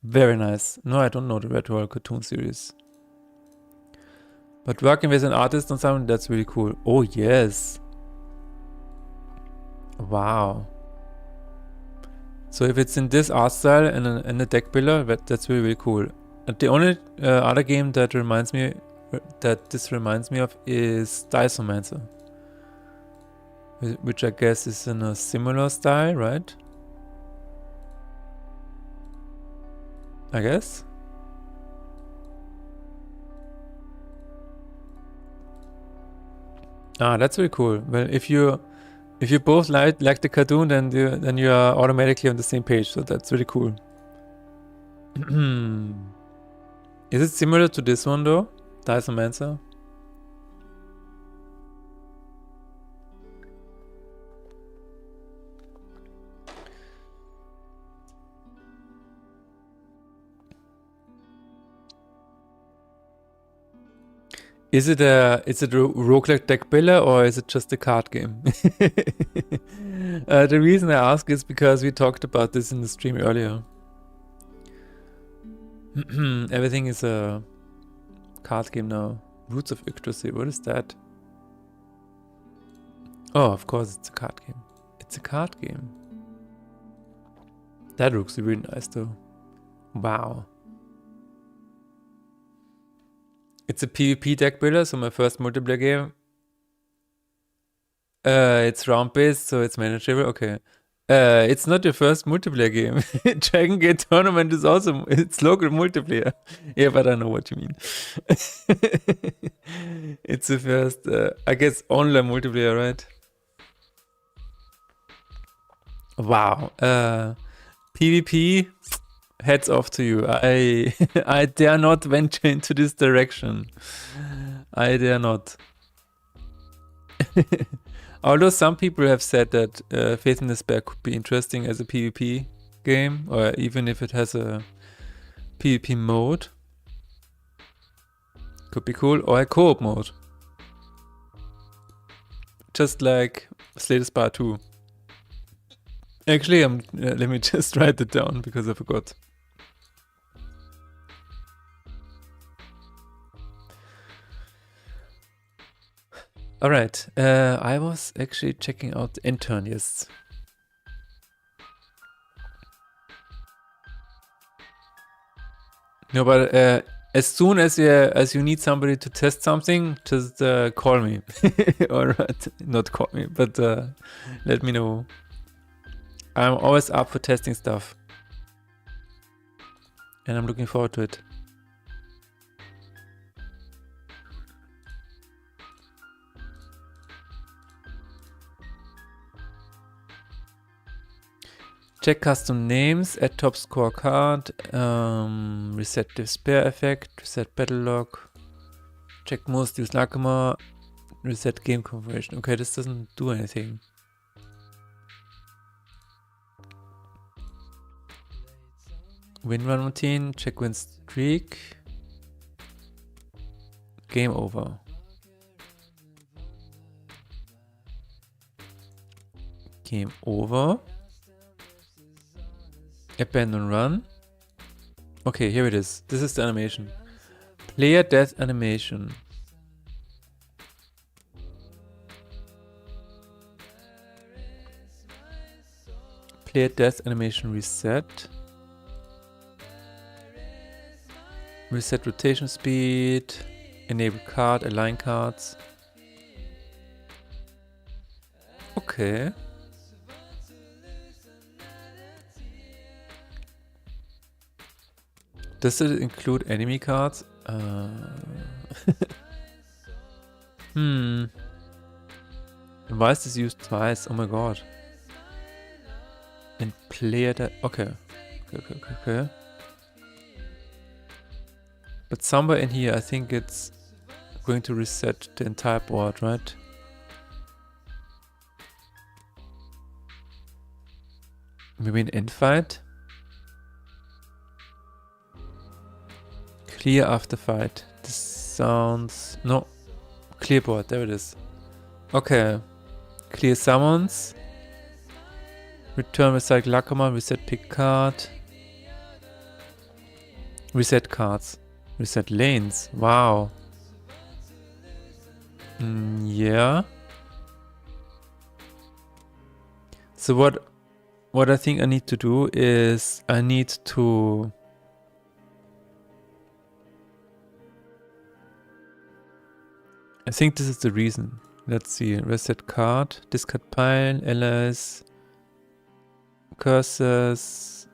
Very nice. No, I don't know the Redwall cartoon series. But working with an artist on something, that's really cool. Oh, yes. Wow. So if it's in this art style and a deck builder, that's really, really cool. And the only other game that this reminds me of is Diceomancer, which I guess is in a similar style, right? I guess. Ah, that's really cool. Well, if you both like the cartoon, then you are automatically on the same page. So that's really cool. Is it similar to this one though, Diceomancer? Is it a roguelike deck builder, or is it just a card game? The reason I ask is because we talked about this in the stream earlier. Everything is a card game now. Roots of Yggdrasil, what is that? Oh, of course it's a card game. It's a card game. That looks really nice though. Wow. It's a PvP deck builder, so my first multiplayer game. It's round based, so it's manageable. Okay. It's not your first multiplayer game. Dragon Gate Tournament is also it's local multiplayer. Yeah, but I know what you mean. It's the first, I guess, online multiplayer, right? Wow. PvP. Heads off to you. I dare not venture into this direction. I dare not. Although some people have said that Faith in Despair could be interesting as a PvP game, or even if it has a PvP mode. Could be cool. Or a co-op mode. Just like Slay the Spire 2. Actually, let me just write it down because I forgot. Alright, I was actually checking out the intern, yes. No, but As soon as you need somebody to test something, just call me. Or not call me, but let me know. I'm always up for testing stuff. And I'm looking forward to it. Check custom names, add top scorecard, reset despair effect, reset battle log, check most used Nakama, reset game configuration. Okay, this doesn't do anything. Win run routine, check win streak, game over. Game over. Abandon run. Okay, here it is. This is the animation. Player death animation. Player death animation reset. Reset rotation speed. Enable card, align cards. Okay. Does it include enemy cards? Why is this used twice? Oh my god. And player that. Okay. Okay. But somewhere in here, I think it's going to reset the entire board, right? Maybe an end fight? Clear after fight. This sounds... No. Clear board, there it is. Okay. Clear summons. Return recycle Lakama, reset pick card. Reset cards. Reset lanes. Wow. Yeah. So what I think I need to do is I need to I think this is the reason. Let's see. Reset card, discard pile, allies, curses.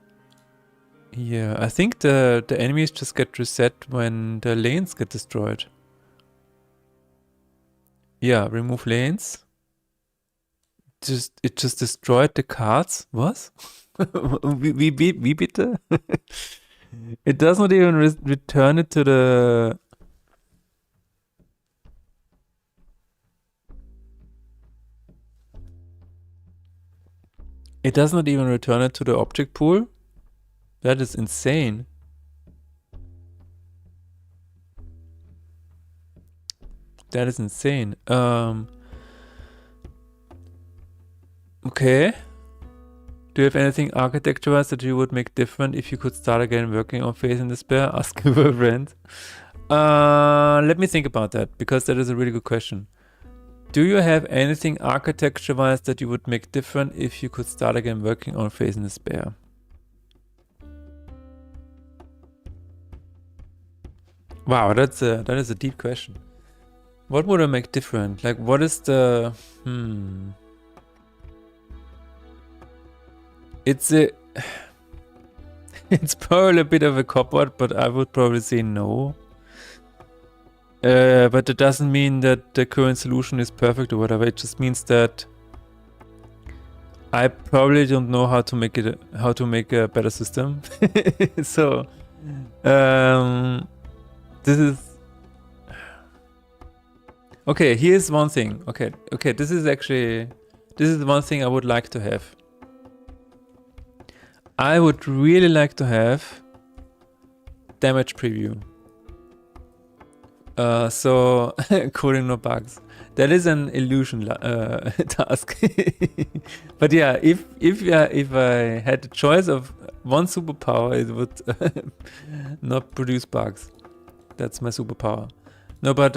Yeah, I think the enemies just get reset when the lanes get destroyed. Yeah, remove lanes. It just destroyed the cards. What? Wie bitte? It does not even return it to the... It does not even return it to the object pool? That is insane. That is insane. Okay. Do you have anything architecture-wise that you would make different if you could start again working on Faith in Despair? Ask for a friend. Let me think about that, because that is a really good question. Do you have anything architecture-wise that you would make different if you could start again working on Faith in Despair? Wow, that is a deep question. What would I make different? Like, what is the... It's probably a bit of a cop-out, but I would probably say no. But it doesn't mean that the current solution is perfect or whatever. It just means that I probably don't know how to make a better system. So this is okay. Here's one thing. Okay. This is one thing I would like to have. I would really like to have damage preview. So coding no bugs. That is an illusion task. But yeah, if I had the choice of one superpower, it would not produce bugs. That's my superpower. No, but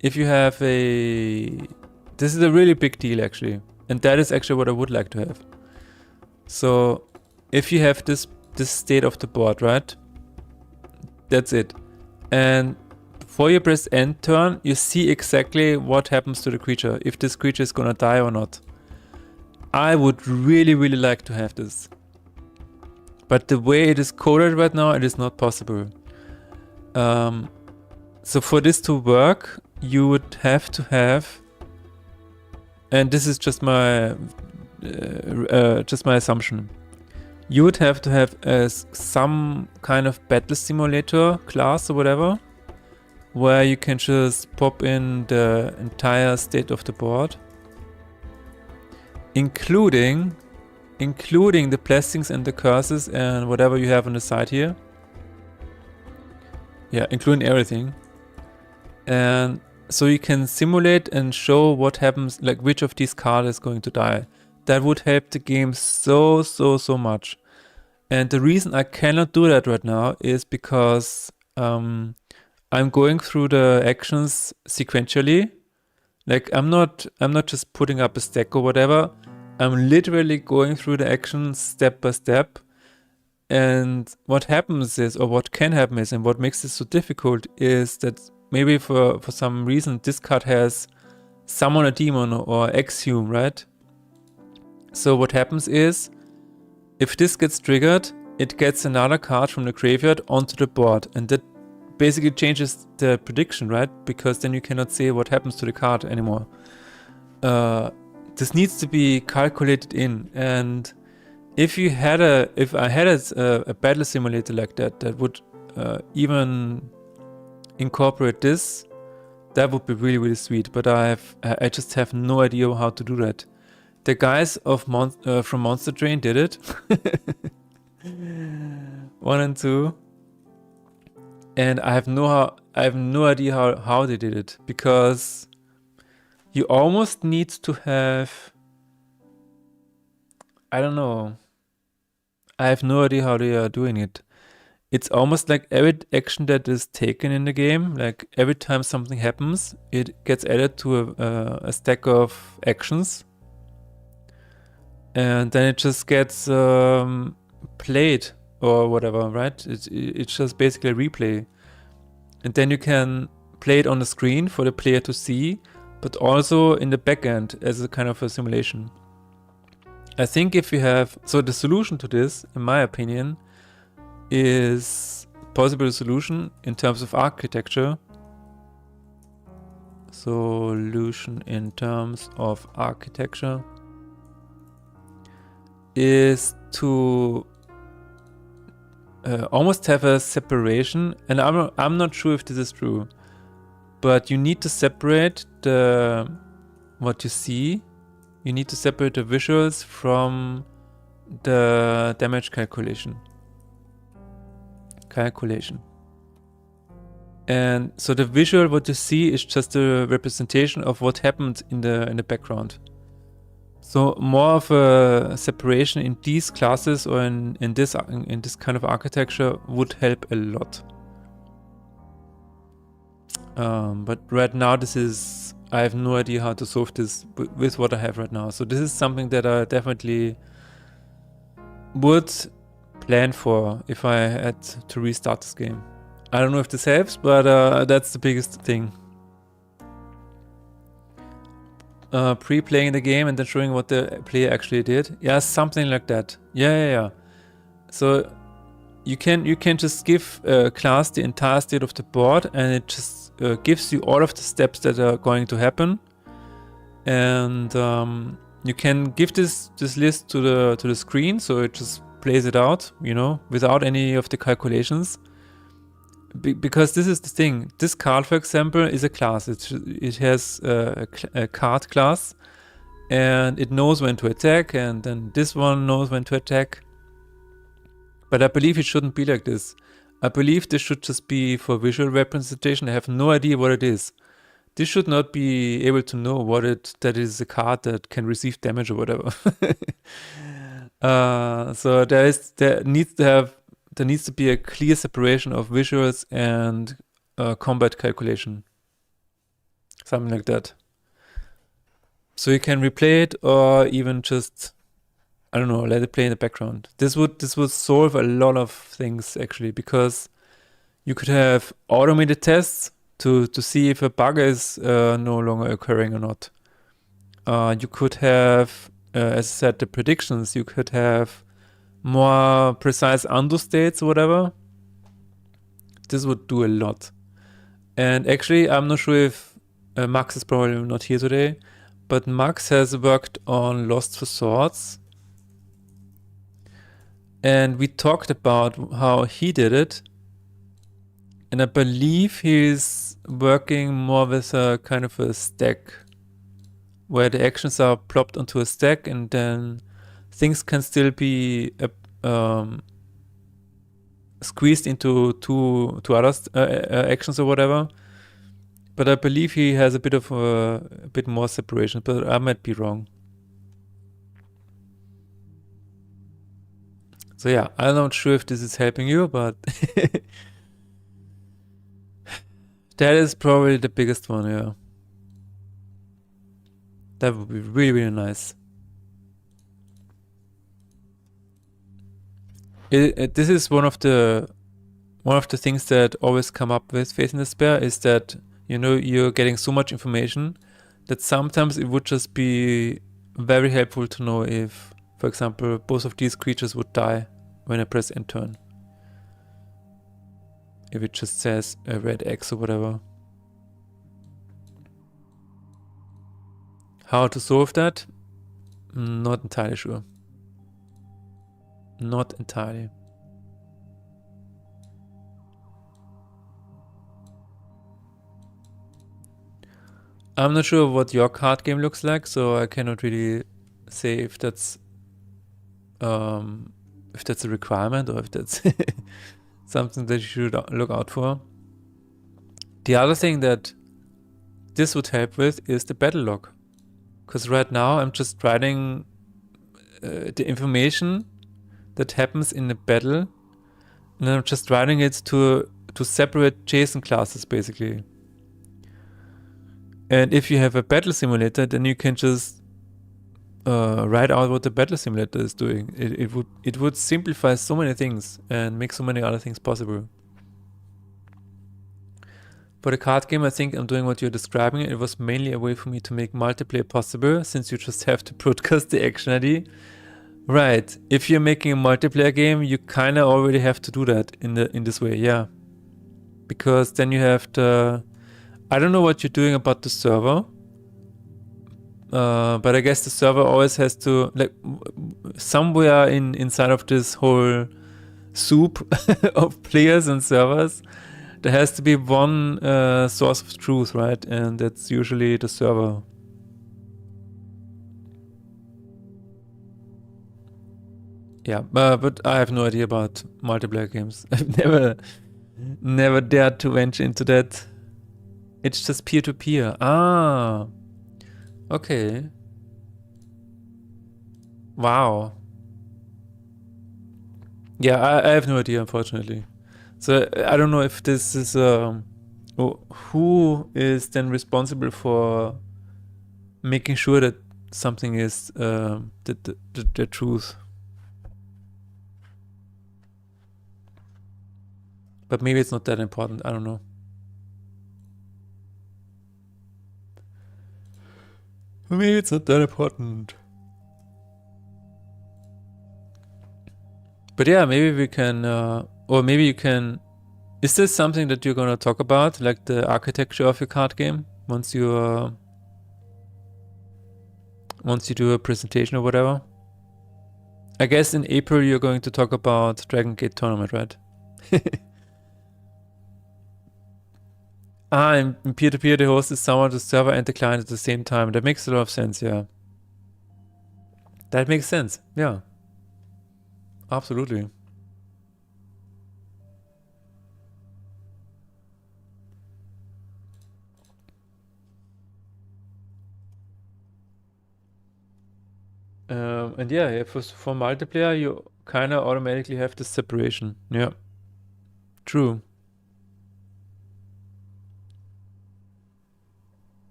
if you have this is a really big deal actually, and that is actually what I would like to have. So if you have this state of the board, right? That's it. and before you press end turn, you see exactly what happens to the creature, if this creature is gonna die or not. I would really, really like to have this. But the way it is coded right now, it is not possible. So for this to work, you would have to have, and this is just my assumption. You would have to have some kind of battle simulator class or whatever, where you can just pop in the entire state of the board, including the blessings and the curses and whatever you have on the side here. Yeah, including everything. And so you can simulate and show what happens, like which of these cards is going to die. That would help the game so much. And the reason I cannot do that right now is because I'm going through the actions sequentially. Like I'm not just putting up a stack or whatever. I'm literally going through the actions step by step. And what happens is, or what can happen is, and what makes this so difficult is that maybe for some reason this card has summon a demon or exhume, right? So what happens is, if this gets triggered, it gets another card from the graveyard onto the board, and that basically changes the prediction, right? Because then you cannot say what happens to the card anymore. This needs to be calculated in, and if I had a battle simulator like that, that would even incorporate this, that would be really, really sweet. But I just have no idea how to do that. The guys from Monster Train did it. 1 and 2. And I have no idea how they did it, because you almost need to have, I don't know. I have no idea how they are doing it. It's almost like every action that is taken in the game, like every time something happens, it gets added to a stack of actions. And then it just gets played or whatever, right? It's just basically a replay. And then you can play it on the screen for the player to see, but also in the back end as a kind of a simulation. I think if you have, so the solution to this, in my opinion, is possible solution in terms of architecture. Solution in terms of architecture is to almost have a separation, and I'm not sure if this is true, but you need to separate what you see. You need to separate the visuals from the damage calculation. And so the visual, what you see, is just a representation of what happened in the background. So more of a separation in these classes or in this kind of architecture would help a lot. But right now I have no idea how to solve this with what I have right now. So this is something that I definitely would plan for if I had to restart this game. I don't know if this helps, but that's the biggest thing. Pre-playing the game and then showing what the player actually did. Yeah, something like that. Yeah. So you can just give a class the entire state of the board, and it just gives you all of the steps that are going to happen. And you can give this list to the screen, so it just plays it out, without any of the calculations. Because this is the thing. This card, for example, is a class. It has a card class, and it knows when to attack, and then this one knows when to attack. But I believe it shouldn't be like this. I believe this should just be for visual representation. I have no idea what it is. This should not be able to know that is a card that can receive damage or whatever. So there needs to be a clear separation of visuals and combat calculation. Something like that. So you can replay it, or even just, I don't know, let it play in the background. This would solve a lot of things, actually, because You could have automated tests to see if a bug is no longer occurring or not. You could have, as I said, the predictions. You could have more precise undo states or whatever. This would do a lot. And actually, I'm not sure if Max is probably not here today, but Max has worked on Lost for Swords. And we talked about how he did it. And I believe he's working more with a kind of a stack where the actions are plopped onto a stack and then things can still be squeezed into two other actions or whatever. But I believe he has a bit more separation, but I might be wrong. So yeah, I'm not sure if this is helping you, but that is probably the biggest one, yeah. That would be really, really nice. This is one of the things that always come up with Faith in Despair is that, you know, you're getting so much information that sometimes it would just be very helpful to know if, for example, both of these creatures would die when I press end turn. If it just says a red X or whatever. How to solve that? Not entirely sure. Not entirely. I'm not sure what your card game looks like, so I cannot really say if that's a requirement or if that's something that you should look out for. The other thing that this would help with is the battle log. Because right now I'm just writing the information that happens in the battle, and I'm just writing it to separate JSON classes basically. And if you have a battle simulator, then you can just write out what the battle simulator is doing. It would simplify so many things and make so many other things possible. For the card game, I think I'm doing what you're describing. It was mainly a way for me to make multiplayer possible, since you just have to broadcast the action ID. Right. If you're making a multiplayer game, you kind of already have to do that in this way, yeah. Because then you have the... I don't know what you're doing about the server. But I guess the server always has to, like, somewhere inside of this whole soup of players and servers, there has to be one source of truth, right? And that's usually the server. Yeah, but I have no idea about multiplayer games. I've never dared to venture into that. It's just peer-to-peer. Ah, okay. Wow. Yeah, I have no idea, unfortunately. So I don't know if this is who is then responsible for making sure that something is the truth. But maybe it's not that important. I don't know. Maybe it's not that important. But yeah, maybe we can, or maybe you can. Is this something that you're gonna talk about, like the architecture of your card game, once you do a presentation or whatever? I guess in April you're going to talk about Dragon Gate Tournament, right? In peer-to-peer, the host is someone, the server and the client at the same time. That makes a lot of sense, yeah. That makes sense, yeah. Absolutely. And yeah, for multiplayer, you kind of automatically have this separation. Yeah, true.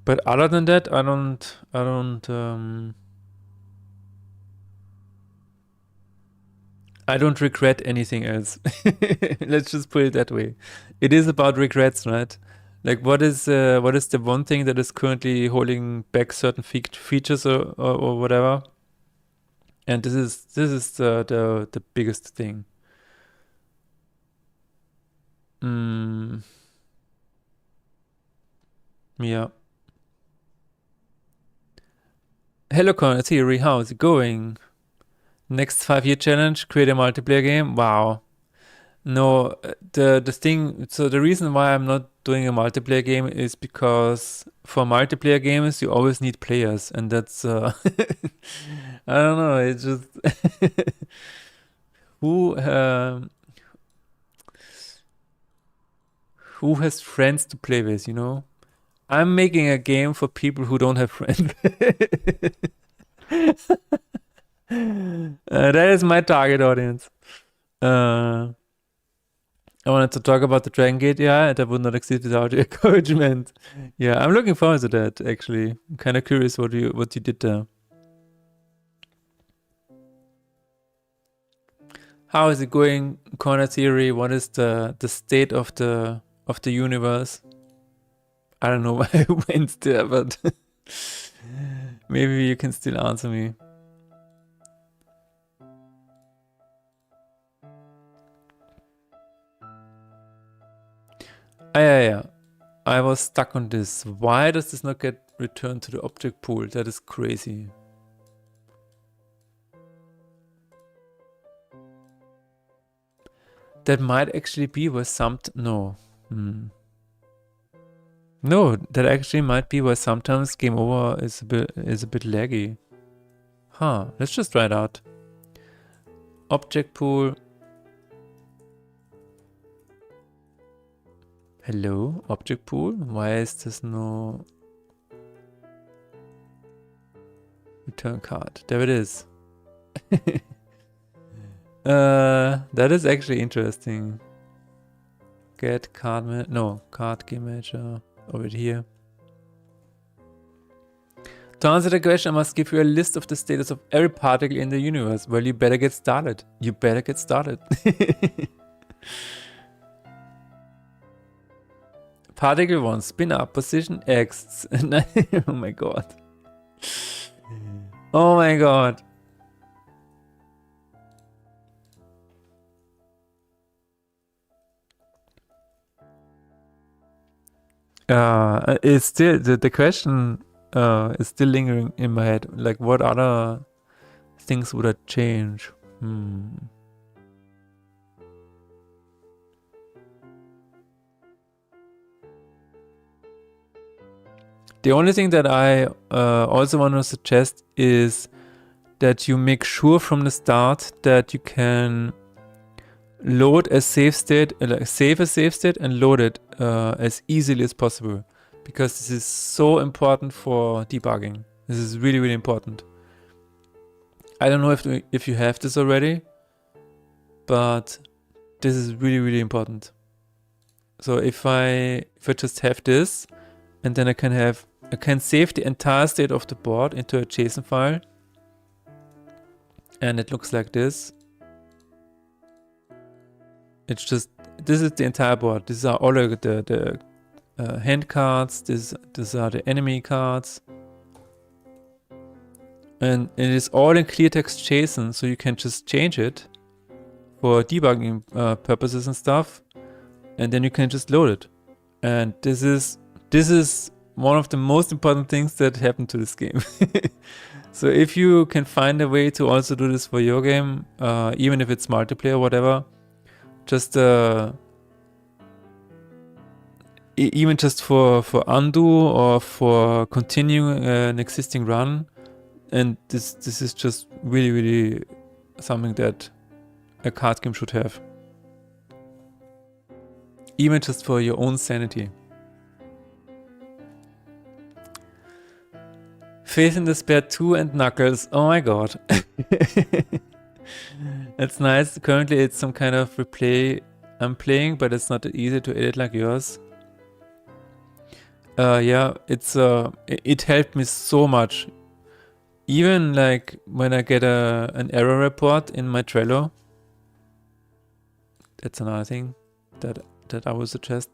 But other than that, I I don't regret anything else. Let's just put it that way. It is about regrets, right? Like what is the one thing that is currently holding back certain features or whatever? And this is the biggest thing. Yeah. Hello, Connor Theory, how is it going? Next 5-year challenge, create a multiplayer game. Wow. No, the thing. So the reason why I'm not doing a multiplayer game is because for multiplayer games you always need players, and that's I don't know. It's just who has friends to play with, you know? I'm making a game for people who don't have friends. That is my target audience. I wanted to talk about the Dragon Gate, yeah, that would not exist without your encouragement. Yeah, I'm looking forward to that, actually. I'm kind of curious what you did there. How is it going, Corner Theory? What is the state of the universe? I don't know why I went there, but maybe you can still answer me. Yeah. I was stuck on this. Why does this not get returned to the object pool? That is crazy. That might actually be where no. No, that actually might be where sometimes game over is a bit laggy. Huh, let's just try it out. Object pool. Hello, object pool? Why is this no return card? There it is. That is actually interesting. Get card card game manager over here. To answer the question, I must give you a list of the status of every particle in the universe. Well, you better get started. You better get started. Particle 1, spin up, position X. Oh my god. Oh my god. It's still, the question is still lingering in my head. Like, what other things would I change? The only thing that I also want to suggest is that you make sure from the start that you can load a save state, save a save state and load it as easily as possible, because this is so important for debugging. This is really, really important. I don't know if you have this already, but this is really, really important. So if I just have this, and then I can save the entire state of the board into a JSON file, and it looks like this. It's just, this is the entire board. These are all the hand cards. These are the enemy cards. And it is all in clear text JSON, so you can just change it for debugging purposes and stuff. And then you can just load it. And this is one of the most important things that happened to this game. So if you can find a way to also do this for your game, even if it's multiplayer or whatever, just even just for undo or for continuing an existing run, and this is just really, really something that a card game should have, even just for your own sanity. Faith in Despair 2 and Knuckles. Oh my god. That's nice. Currently it's some kind of replay I'm playing, but it's not easy to edit like yours. Yeah, it helped me so much. Even like when I get an error report in my Trello, That's another thing that I would suggest.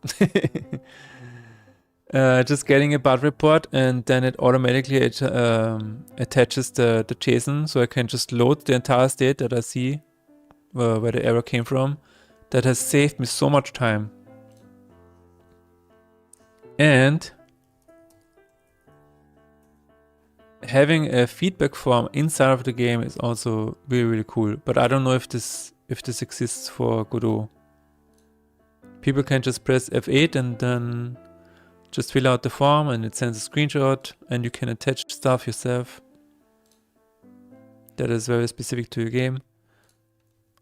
Just getting a bug report, and then it automatically attaches the JSON, so I can just load the entire state that I see where the error came from. That has saved me so much time. And having a feedback form inside of the game is also really, really cool. But I don't know if this exists for Godot. People can just press F8 and then just fill out the form, and it sends a screenshot, and you can attach stuff yourself. That is very specific to your game.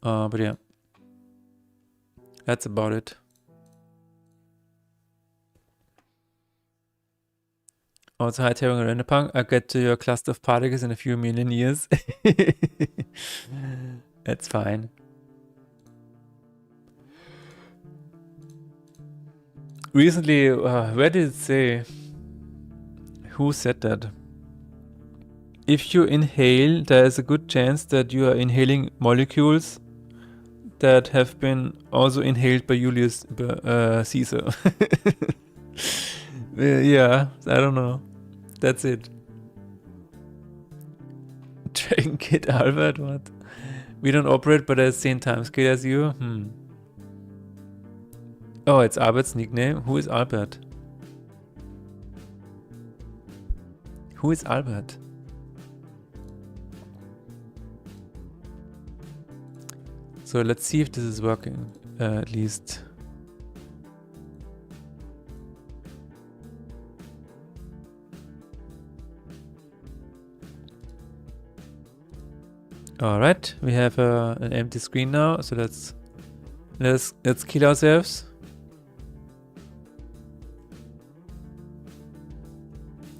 But yeah, that's about it. Also, hi Terran and Renderpunk. I'll get to your cluster of particles in a few million years. That's fine. Recently, where did it say? Who said that? If you inhale, there is a good chance that you are inhaling molecules that have been also inhaled by Julius Caesar. Yeah, I don't know. That's it. Dragon Kid Albert, what? We don't operate but at the same time scale as you? Oh, it's Albert's nickname? Who is Albert? Who is Albert? So let's see if this is working, at least. All right, we have an empty screen now, so let's kill ourselves.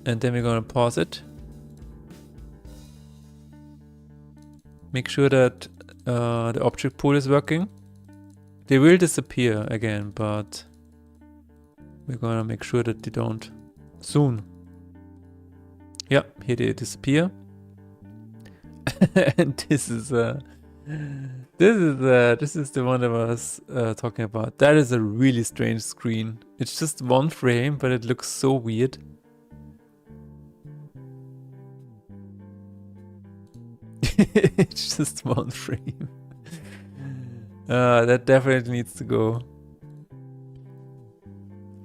And then we're gonna pause it. Make sure that the object pool is working. They will disappear again, but we're gonna make sure that they don't soon. Yeah, here they disappear. And this is the one that I was talking about. That is a really strange screen. It's just one frame, but it looks so weird. It's just one frame. That definitely needs to go.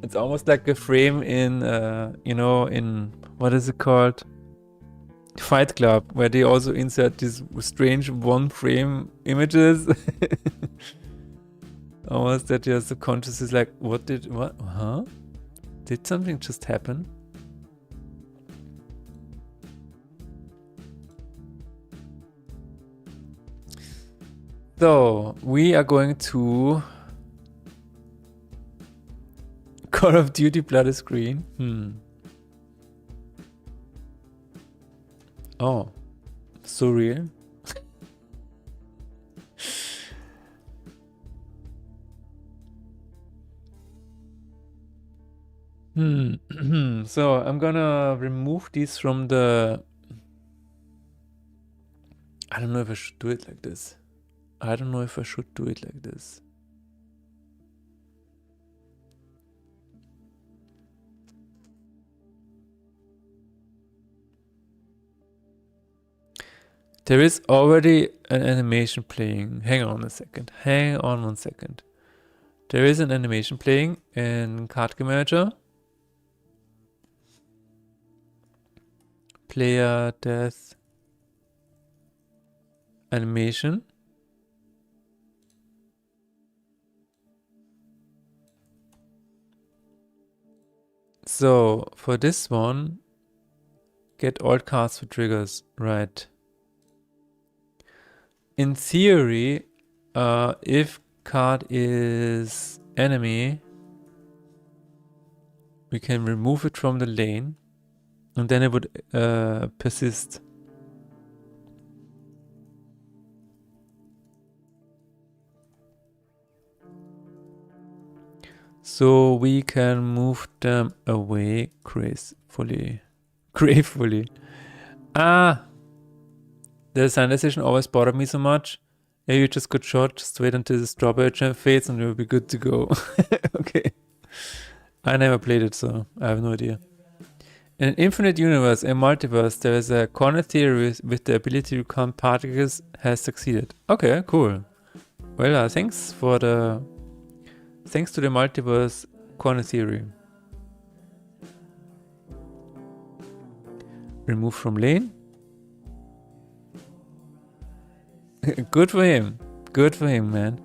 It's almost like a frame in, you know, in, what is it called? Fight Club, where they also insert these strange one frame images. Almost that your subconscious is like, what? Huh? Did something just happen? So, we are going to Call of Duty Bloody Screen. Oh, so real. So I'm gonna remove these from the... I don't know if I should do it like this. There is already an animation playing. Hang on one second. There is an animation playing in Card Game Manager. Player death animation. So for this one, get alt cards for triggers, right? In theory, if card is enemy, we can remove it from the lane, and then it would persist. So we can move them away gracefully. The sign decision always bothered me so much. Yeah, you just got shot. Just wait until the strawberry jam fades and you'll be good to go. Okay. I never played it, so I have no idea. In an infinite universe, a multiverse, there is a corner theory with the ability to count particles has succeeded. Okay, cool. Well, thanks to the multiverse corner theory. Remove from lane. Good for him. Good for him, man.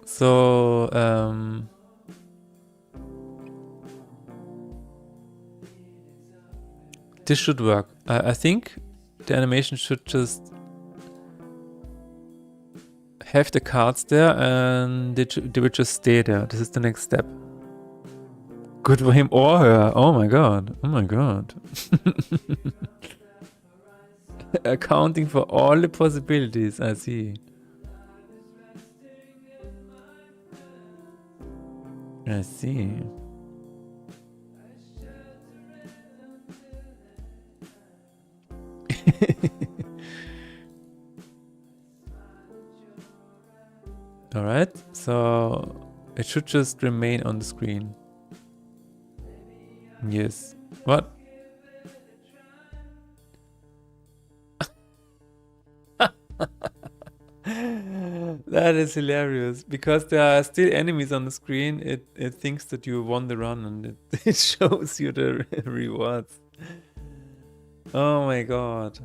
So, this should work. I think the animation should just have the cards there and they will just stay there. This is the next step. Good for him or her. Oh my god. Oh my god. Accounting for all the possibilities, I see. I see. Alright, so it should just remain on the screen. Yes. What? That is hilarious. Because there are still enemies on the screen, it thinks that you won the run and it shows you the rewards. Oh my god.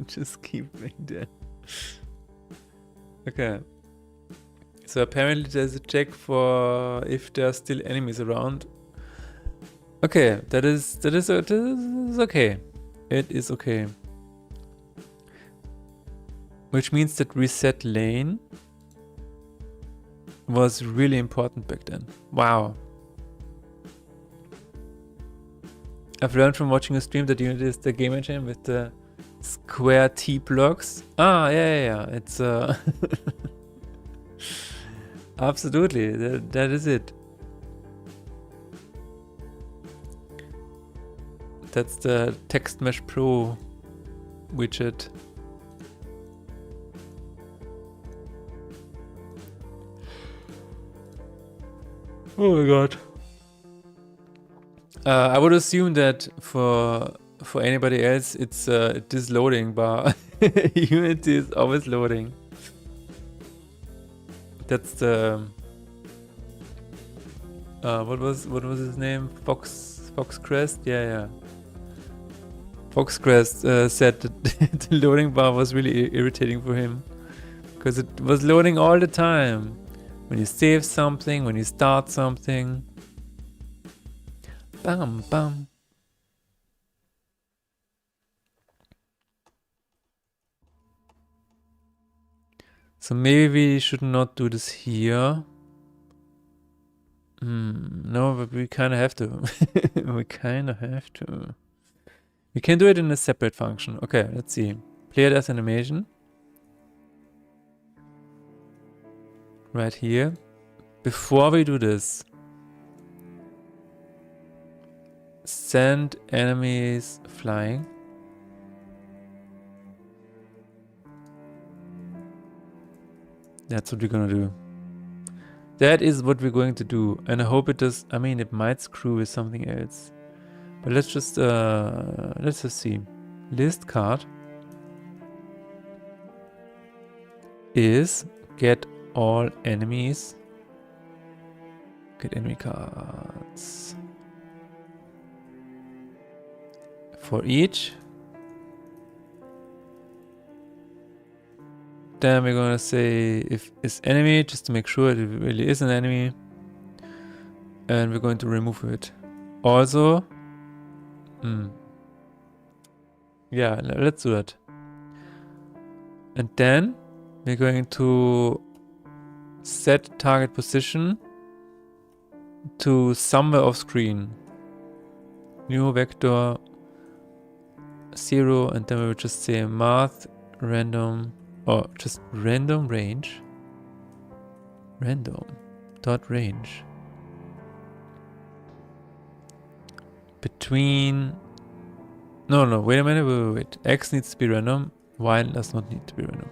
Just keep doing that. Okay. So apparently there's a check for if there are still enemies around. Okay, that is okay. It is okay. Which means that reset lane was really important back then. Wow. I've learned from watching a stream that Unity is the game engine with the square T blocks. Ah, yeah. It's absolutely, that is it. That's the Text Mesh Pro widget. Oh my god. I would assume that for anybody else, it's this loading bar. Unity is always loading. That's the what was his name? Foxcrest? Yeah. Foxcrest said that the loading bar was really irritating for him because it was loading all the time. When you save something, when you start something. Bam, bam. So maybe we should not do this here. No, but we kind of have to. We kind of have to. We can do it in a separate function. Okay, let's see. Play it as animation. Right here. Before we do this, send enemies flying. That's what we're gonna do. That is what we're going to do. And I hope it does. I mean, it might screw with something else. But let's just see. List card is get all enemies. Get enemy cards. For each. Then we're gonna say if it's enemy, just to make sure it really is an enemy. And we're going to remove it. Also, yeah, let's do that. And then we're going to set target position to somewhere off screen. New vector 0, and then we will just say math random, or just random range. Random dot range between. No, wait a minute, wait. X needs to be random. Y does not need to be random.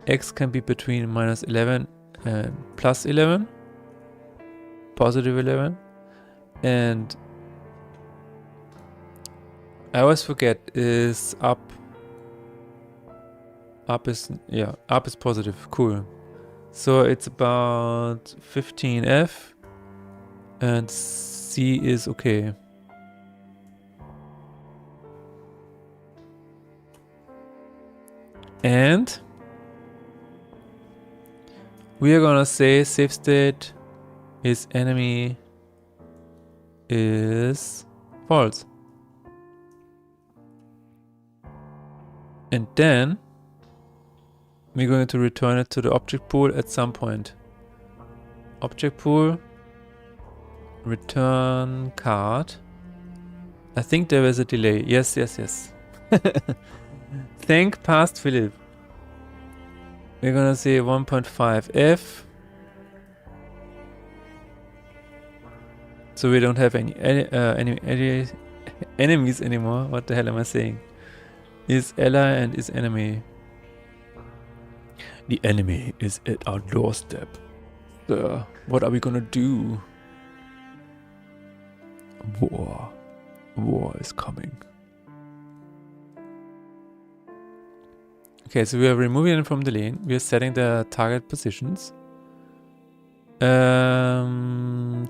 X can be between -11 and +11, +11, and I always forget is up. Up is positive. Cool. So it's about 15F, and C is okay. And we are gonna say save state is enemy is false. And then we're going to return it to the object pool at some point. Object pool, return card. I think there was a delay. Yes. Thank past Philip. We're gonna say 1.5F. So we don't have any enemies anymore. What the hell am I saying? Is ally and is enemy. The enemy is at our doorstep. What are we gonna do? War. War is coming. Okay, so we are removing it from the lane. We are setting the target positions.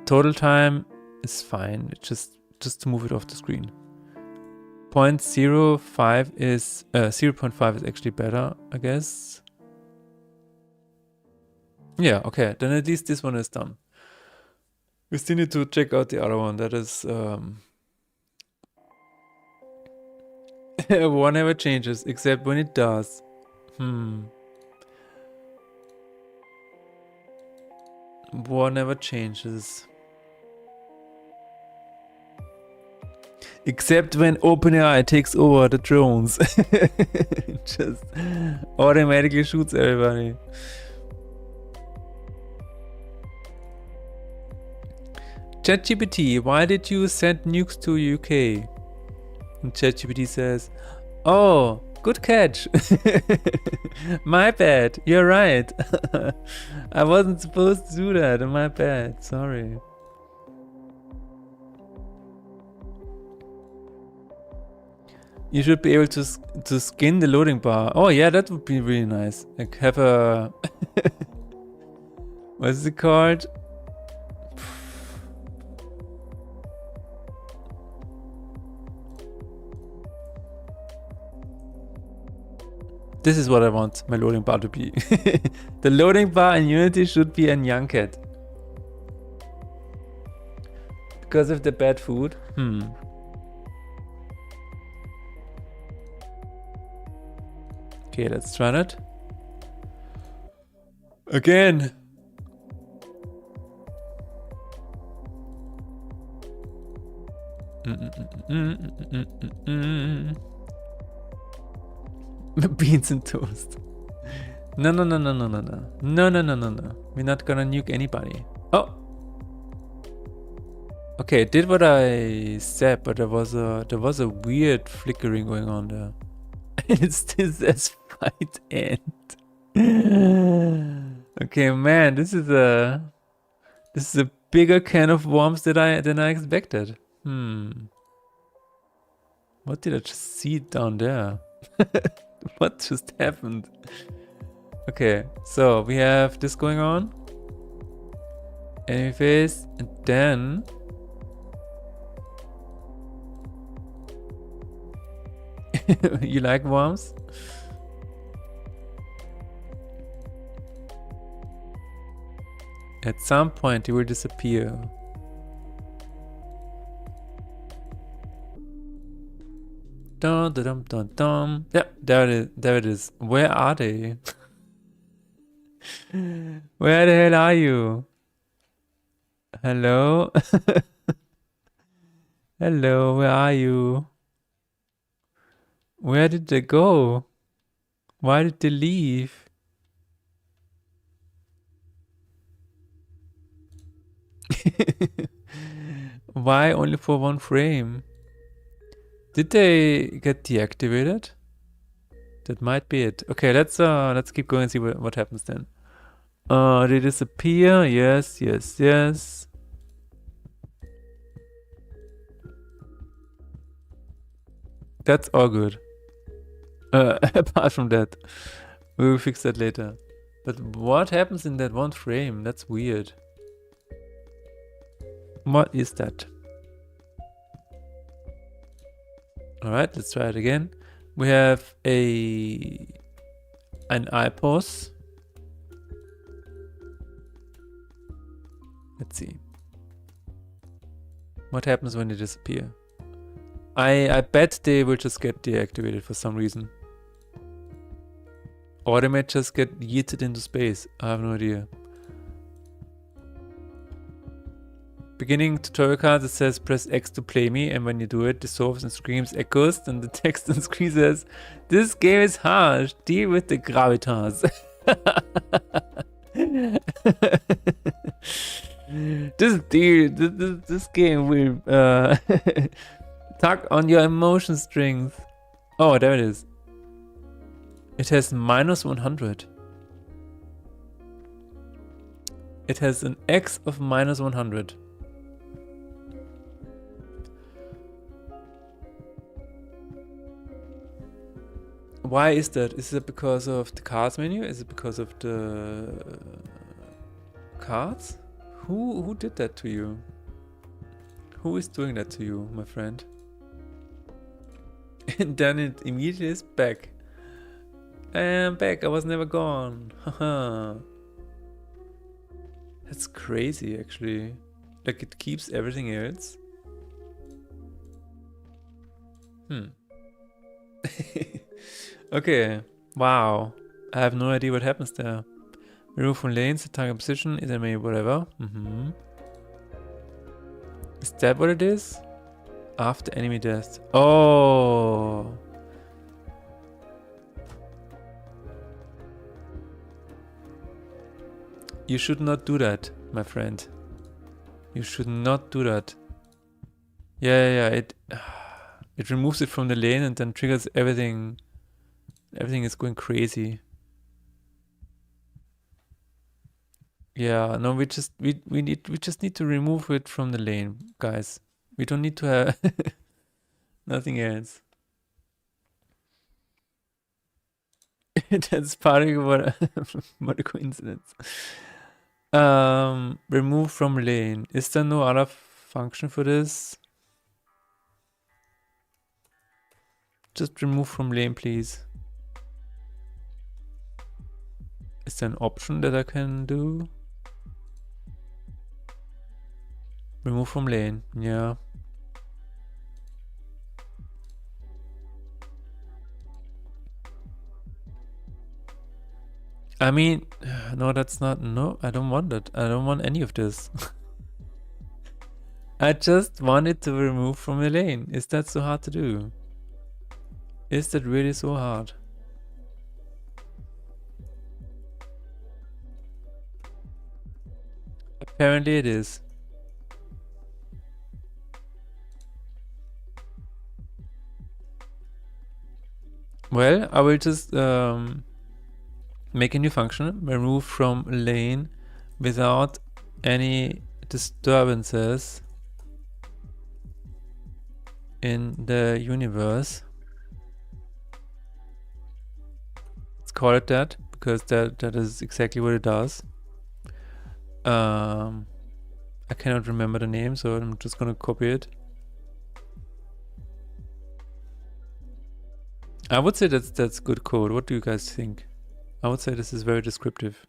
Total time is fine. It's just to move it off the screen. 0.05 is 0.5 is actually better, I guess. Yeah, okay. Then at least this one is done. We still need to check out the other one. That is war never changes, except when it does. War never changes. Except when OpenAI takes over the drones. Just automatically shoots everybody. ChatGPT, why did you send nukes to UK? And ChatGPT says, oh, good catch. My bad. You're right. I wasn't supposed to do that. My bad. Sorry. You should be able to skin the loading bar. Oh yeah, that would be really nice. Like have a what's it called? This is what I want my loading bar to be. The loading bar in Unity should be a Nyanket. Because of the bad food. Okay, let's try that. Again. Beans and toast. No. No. We're not gonna nuke anybody. Oh. Okay, it did what I said, but there was a weird flickering going on there. It still says fight end. Okay, man, this is a bigger can of worms than I expected. What did I just see down there? What just happened? Okay, so we have this going on. Enemy phase, and then you like worms? At some point, he will disappear. Dun, dun, dun, dun, dun. Yeah, there it is. Where are they? Where the hell are you? Hello? Hello, where are you? Where did they go? Why did they leave? Why only for one frame? Did they get deactivated? That might be it. Okay, let's keep going and see what happens then. They disappear. Yes, yes, yes. That's all good. Apart from that, we will fix that later. But what happens in that one frame? That's weird. What is that? All right, let's try it again. We have an eye pause. Let's see. What happens when they disappear? I bet they will just get deactivated for some reason. Or they might just get yeeted into space. I have no idea. Beginning tutorial card, it says press X to play me, and when you do it, dissolves and screams echoes, and the text on screen says, "This game is harsh, deal with the gravitas." This game will tug on your emotion strings. Oh, there it is. It has -100. It has an X of -100. Why is that? Is it because of the cards menu? Is it because of the cards? Who did that to you? Who is doing that to you, my friend? And then it immediately is back. I am back. I was never gone. Haha. That's crazy, actually. Like, it keeps everything else. Okay. Wow. I have no idea what happens there. Remove from lanes, the target position, is enemy, whatever. Is that what it is? After enemy death. Oh. You should not do that, my friend. You should not do that. Yeah. It removes it from the lane and then triggers everything. Everything is going crazy. Yeah, no, we just need to remove it from the lane, guys. We don't need to have nothing else. That's part of what a coincidence. Remove from lane. Is there no other function for this? Just remove from lane, please. Is there an option that I can do? Remove from lane, yeah. I mean, no, that's not, no, I don't want that. I don't want any of this. I just wanted to remove from the lane. Is that so hard to do? Is that really so hard? Apparently it is. Well, I will just make a new function, remove from lane without any disturbances in the universe. Let's call it that, because that is exactly what it does. I cannot remember the name, so I'm just gonna copy it. I would say that's good code. What do you guys think? I would say this is very descriptive.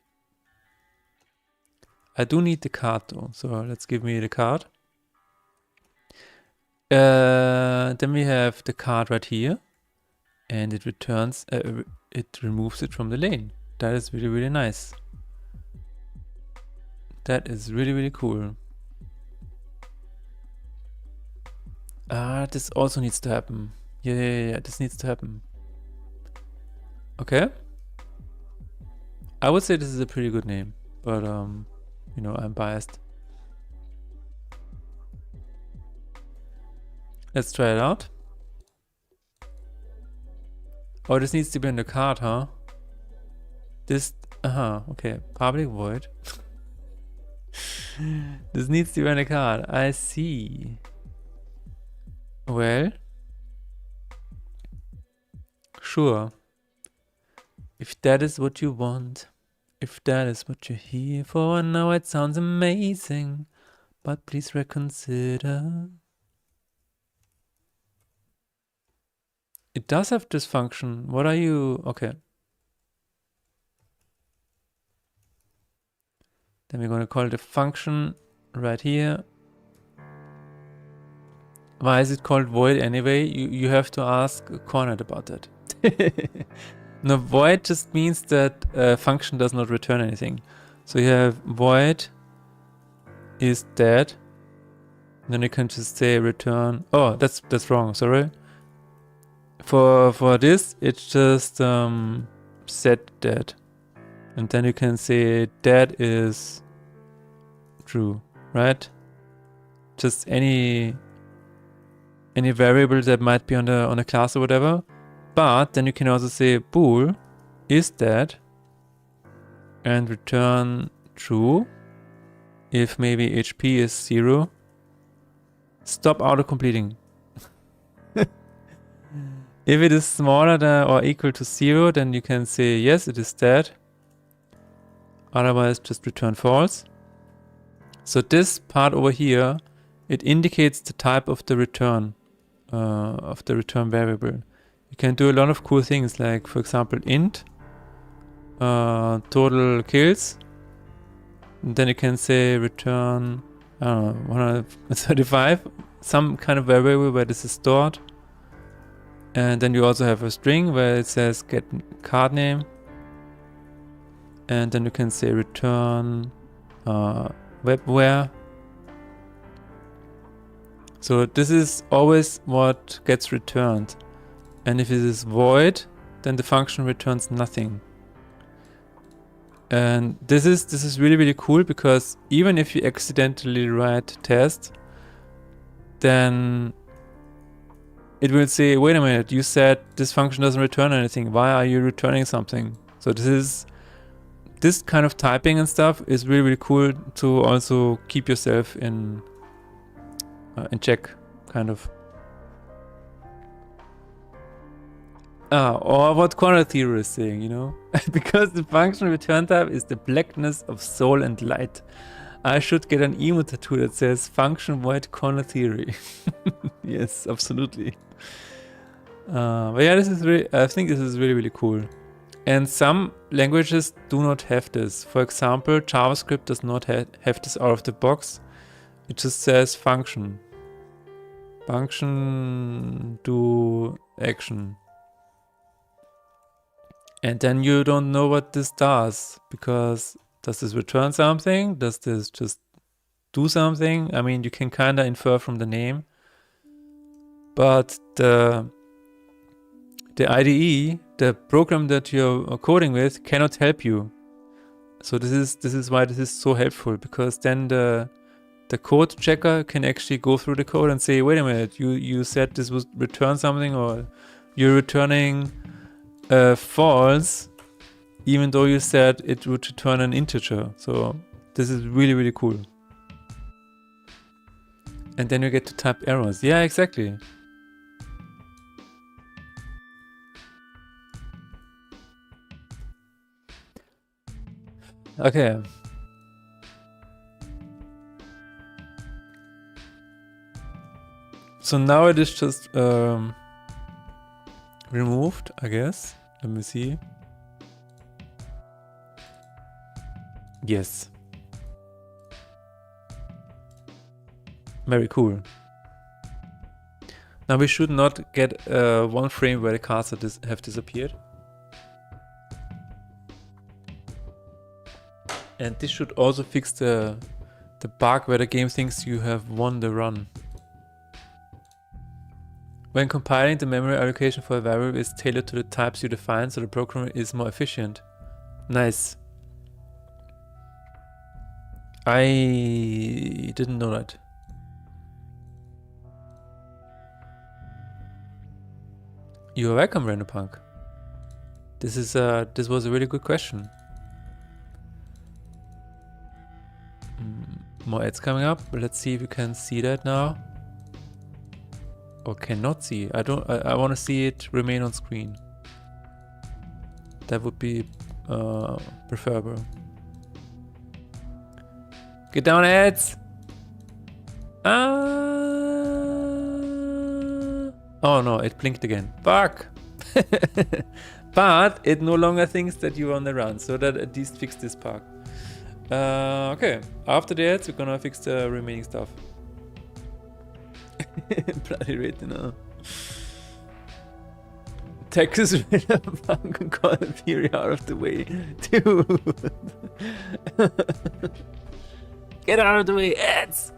I do need the card though, so let's give me the card. Then we have the card right here, and it returns, it removes it from the lane. That is really, really nice. That is really, really cool. This also needs to happen. Yeah, this needs to happen. Okay. I would say this is a pretty good name, but you know, I'm biased. Let's try it out. Oh, this needs to be in the card, huh? This, okay, public void. This needs to be in the card. I see. Well, sure. If that is what you want, if that is what you're here for, I know it sounds amazing, but please reconsider. It does have this function. What are you? Okay. Then we're going to call it a function right here. Why is it called void anyway? You have to ask Cornet about that. No, void just means that a function does not return anything. So you have void is dead. Then you can just say return. Oh, that's wrong. Sorry. For this, it's just set dead, and then you can say dead is true, right? Just any variable that might be on a class or whatever. But then you can also say bool is dead and return true if maybe HP is 0. Stop auto-completing. If it is smaller than or equal to 0, then you can say yes, it is dead. Otherwise, just return false. So this part over here, it indicates the type of the return variable. You can do a lot of cool things, like for example int total kills. And then you can say return 135, some kind of variable where this is stored. And then you also have a string where it says get card name. And then you can say return webware. So this is always what gets returned. And if it is void, then the function returns nothing. And this is really, really cool, because even if you accidentally write test, then it will say, wait a minute, you said this function doesn't return anything. Why are you returning something? So this kind of typing and stuff is really, really cool to also keep yourself in check, kind of. Or what corner theory is saying, you know? Because the function return type is the blackness of soul and light. I should get an emo tattoo that says function void corner theory. Yes, absolutely. But yeah, I think this is really, really cool. And some languages do not have this. For example, JavaScript does not have this out of the box. It just says function. Function do action. And then you don't know what this does, because does this return something? Does this just do something? I mean, you can kind of infer from the name, but the IDE, the program that you're coding with, cannot help you. So this is why this is so helpful, because then the code checker can actually go through the code and say, wait a minute, you said this would return something, or you're returning false, even though you said it would return an integer. So this is really, really cool. And then you get to type errors. Yeah, exactly. Okay. So now it is just removed, I guess. Let me see. Yes. Very cool. Now we should not get one frame where the cards have disappeared. And this should also fix the bug where the game thinks you have won the run. When compiling, the memory allocation for a variable is tailored to the types you define, so the program is more efficient. Nice. I didn't know that. You're welcome, Randopunk. This was a really good question. More ads coming up. Let's see if you can see that now. Or cannot see. I want to see it remain on screen. That would be preferable. Get down, ads! Oh no, it blinked again. Fuck! But it no longer thinks that you're on the run, so that at least fixed this bug. Okay, after the ads, we're gonna fix the remaining stuff. Bloody retina. Texas Raider Punk got a theory out of the way. Dude! Get out of the way, ads!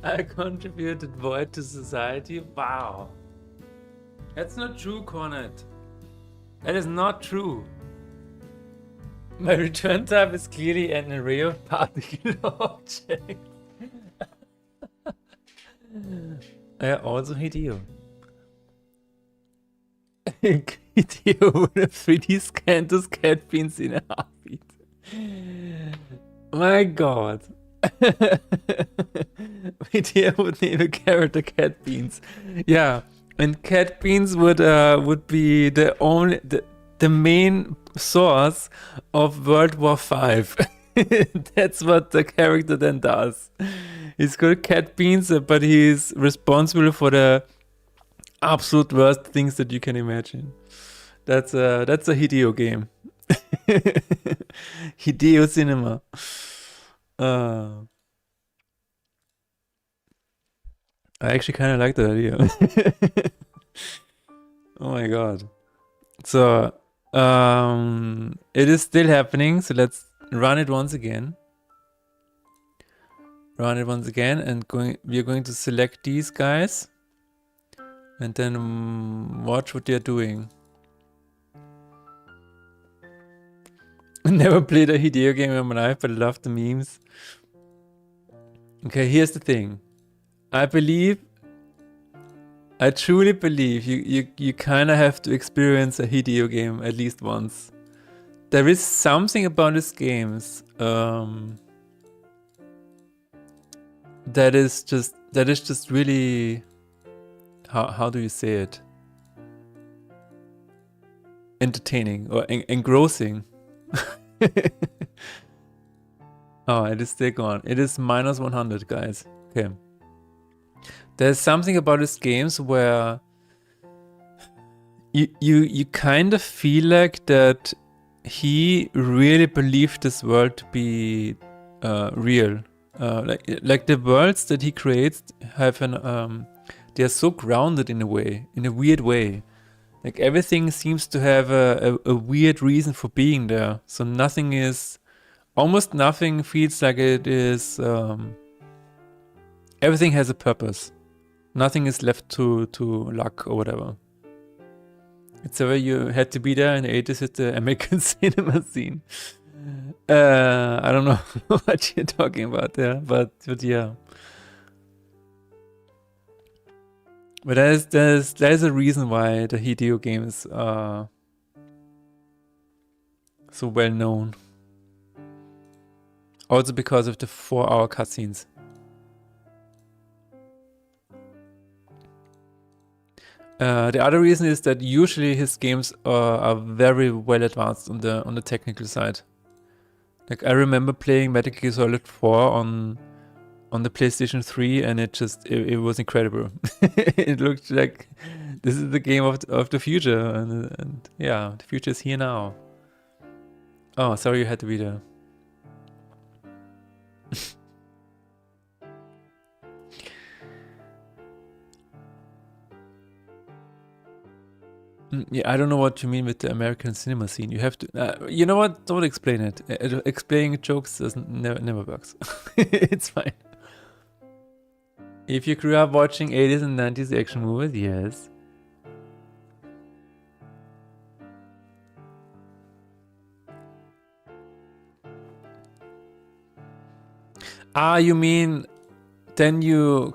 I contributed void to society. Wow. That's not true, Cornet. That is not true. My return type is clearly an array of particular objects. I also Hideo. Hideo would have 3D scanned those cat beans in a heartbeat. My god. Hideo would name a character Cat Beans. Yeah, and Cat Beans would be the main source of World War V. That's what the character then does. He's called Cat Beans, but he's responsible for the absolute worst things that you can imagine. That's a Hideo game. Hideo Cinema. I actually kind of like that idea. Oh my god. So, it is still happening, so let's run it once again. run it once again, and we're going to select these guys, and then watch what they're doing. Never played a Hideo game in my life, but I love the memes. Okay, here's the thing. I truly believe you kind of have to experience a Hideo game at least once. There is something about these games that is just really, how do you say it? Entertaining or engrossing. Oh, it is still gone. It is minus 100, guys. Okay. There's something about these games where you kind of feel like that he really believed this world to be real. Like the worlds that he creates have they're so grounded in a way, in a weird way. Like everything seems to have a weird reason for being there. So almost nothing feels like it is, everything has a purpose. Nothing is left to luck or whatever. It's the way you had to be there in the 80s at the American cinema scene. I don't know what you're talking about there, but yeah. But there's a reason why the Hideo games are so well known. Also because of the 4-hour cutscenes. The other reason is that usually his games are very well advanced on the technical side. Like I remember playing Metal Gear Solid 4 on the PlayStation 3, and it was incredible. It looked like this is the game of the future, and yeah, the future is here now. Oh, sorry you had to be there. Yeah, I don't know what you mean with the American cinema scene. You have to, you know what? Don't explain it. Explaining jokes never works. It's fine. If you grew up watching 80s and 90s action movies, yes. You mean then you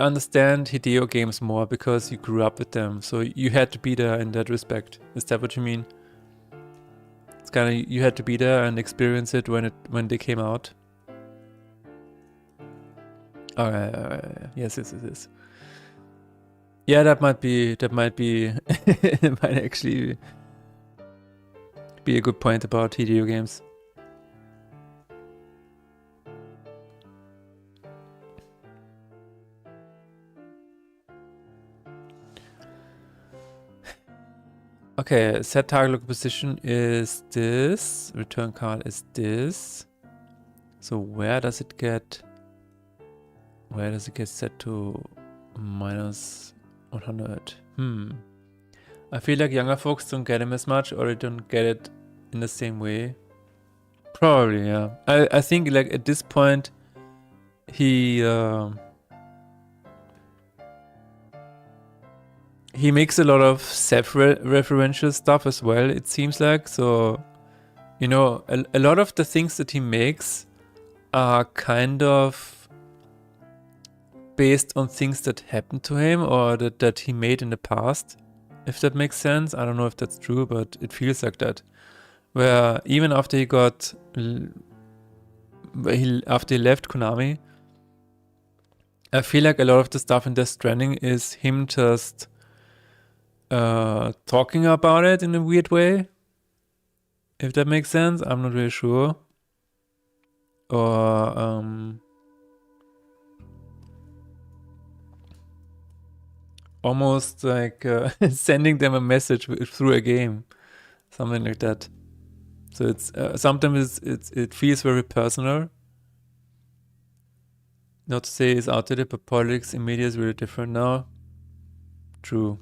understand Hideo games more because you grew up with them, so you had to be there in that respect. Is that what you mean? It's kind of, you had to be there and experience it when they came out. Alright. Yes. Yeah, that might it might actually be a good point about Hideo games. Okay, set target local position is this. Return card is this. So where does it get set to minus 100? I feel like younger folks don't get him as much, or they don't get it in the same way. Probably, yeah. I think like at this point he makes a lot of self-referential stuff as well, it seems like. So, you know, a lot of the things that he makes are kind of based on things that happened to him or that he made in the past, if that makes sense. I don't know if that's true, but it feels like that. Where even after he left Konami, I feel like a lot of the stuff in Death Stranding is him just talking about it in a weird way, if that makes sense. I'm not really sure. Or almost like sending them a message through a game, something like that. So it's sometimes it feels very personal. Not to say it's outdated, but politics in media is really different now. True.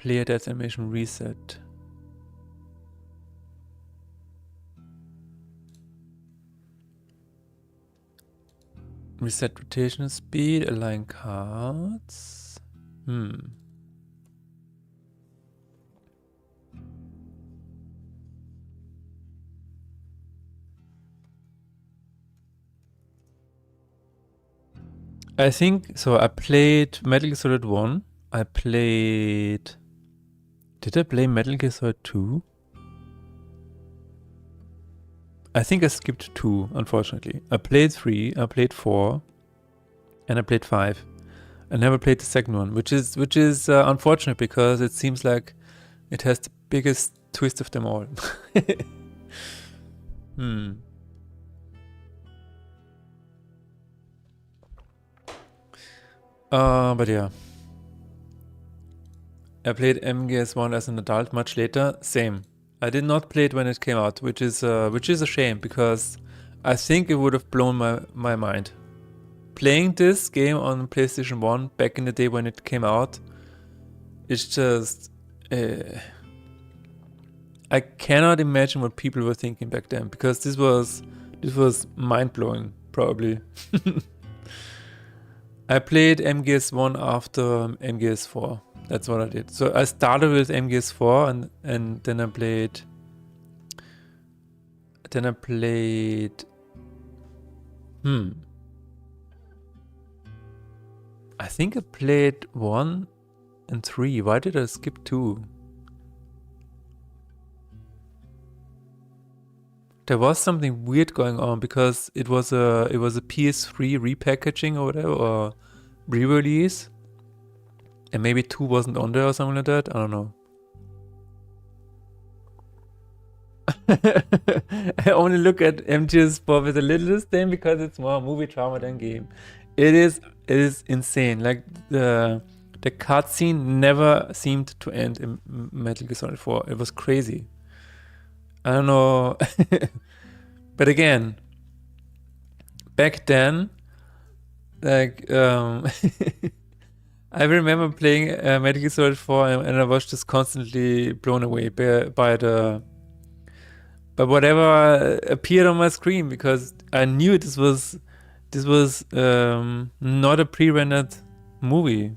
player death animation reset. Reset rotation speed, align cards. I think so. I played Metal Gear Solid 1. I played. Did I play Metal Gear Solid 2? I think I skipped 2, unfortunately. I played 3, I played 4, and I played 5. I never played the second one, which is unfortunate because it seems like it has the biggest twist of them all. But yeah. I played MGS1 as an adult much later. Same. I did not play it when it came out, which is a shame because I think it would have blown my mind. Playing this game on PlayStation 1 back in the day when it came out, it's just I cannot imagine what people were thinking back then because this was mind blowing probably. I played MGS1 after MGS4. That's what I did. So I started with MGS4 and then I played I think I played 1 and 3. Why did I skip 2? There was something weird going on because it was a PS3 repackaging or whatever, or re-release. And maybe 2 wasn't on there or something like that. I don't know. I only look at MGS4 with a little disdain because it's more movie trauma than game. It is insane. Like the cutscene never seemed to end in Metal Gear Solid 4. It was crazy. I don't know. But again, back then, like I remember playing Metal Gear Solid 4 and I was just constantly blown away by whatever appeared on my screen because I knew this was not a pre-rendered movie.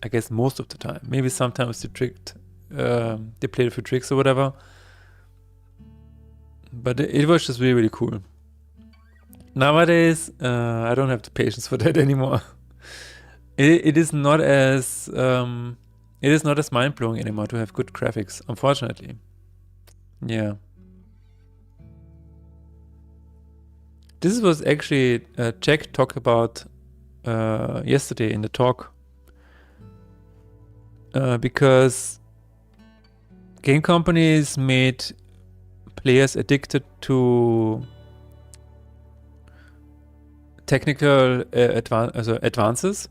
I guess most of the time. Maybe sometimes they played a few tricks or whatever. But it was just really, really cool. Nowadays, I don't have the patience for that anymore. It is not as mind blowing anymore to have good graphics, unfortunately. Yeah. This was actually Jack talked about yesterday in the talk because game companies made players addicted to technical advances.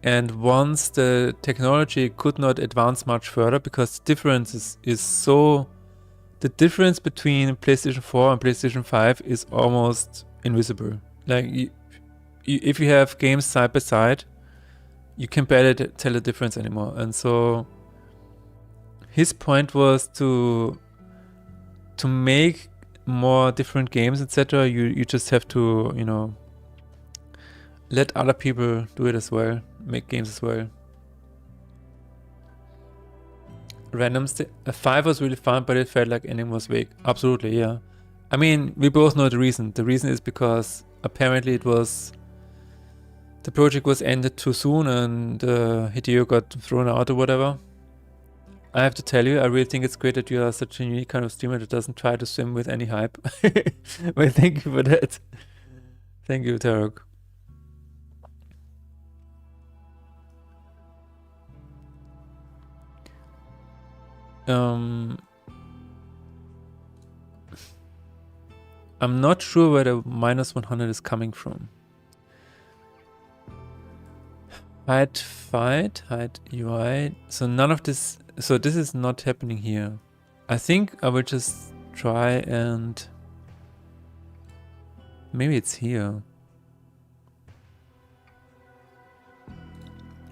And once the technology could not advance much further because the difference the difference between PlayStation 4 and PlayStation 5 is almost invisible. Like if you have games side by side, you can barely tell the difference anymore. And so his point was to make more different games, etc. You just have to, let other people do it as well, make games as well. Random 5 was really fun, but it felt like ending was vague. Absolutely, yeah. I mean, we both know the reason. The reason is because apparently the project was ended too soon and Hideo got thrown out or whatever. I have to tell you, I really think it's great that you are such a unique kind of streamer that doesn't try to swim with any hype. Well, thank you for that. Thank you, Tarok. I'm not sure where the -100 is coming from. Hide UI. So none of this. So this is not happening here. I think I will just try and maybe it's here.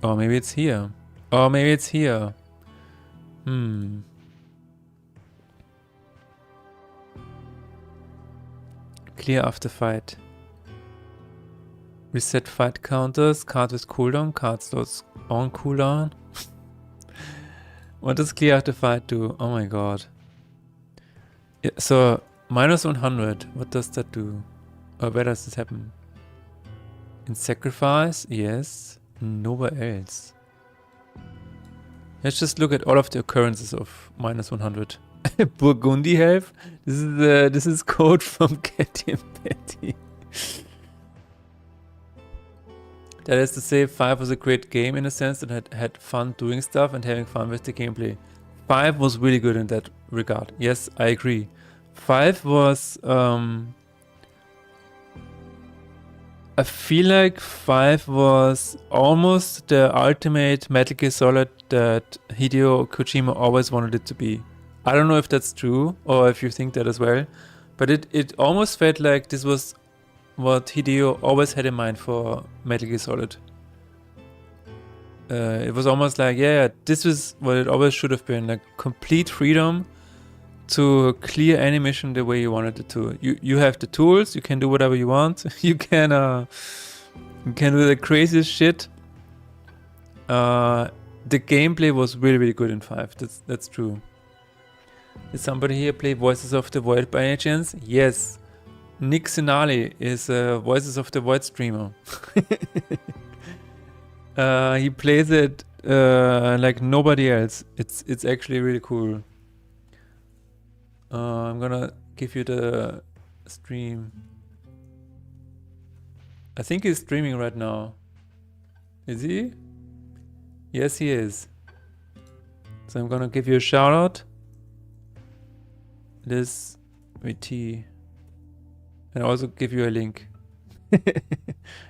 Or maybe it's here. Or maybe it's here. Hmm. Clear after fight. Reset fight counters. Card with cooldown. Card slots on cooldown. What does clear after fight do? Oh my god. Yeah, so minus 100. What does that do? Or where does this happen? In sacrifice? Yes. Nowhere else. Let's just look at all of the occurrences of minus 100. Burgundy health? This is code from Katy and Betty. That is to say, 5 was a great game in a sense that had fun doing stuff and having fun with the gameplay. 5 was really good in that regard. Yes, I agree. 5 was... I feel like 5 was almost the ultimate Metal Gear Solid that Hideo Kojima always wanted it to be. I don't know if that's true or if you think that as well, but it almost felt like this was what Hideo always had in mind for Metal Gear Solid. It was almost like, yeah, this was what it always should have been, like complete freedom to clear any mission the way you wanted it to. You have the tools, you can do whatever you want. You can do the craziest shit. The gameplay was really good in 5. That's true. Did somebody here play Voices of the Void by any chance? Yes. Nick Sinali is a Voices of the Void streamer. He plays it like nobody else. It's actually really cool. I'm gonna give you the stream. I think he's streaming right now. Is he? Yes, he is. So I'm gonna give you a shout out. This VT. And also give you a link.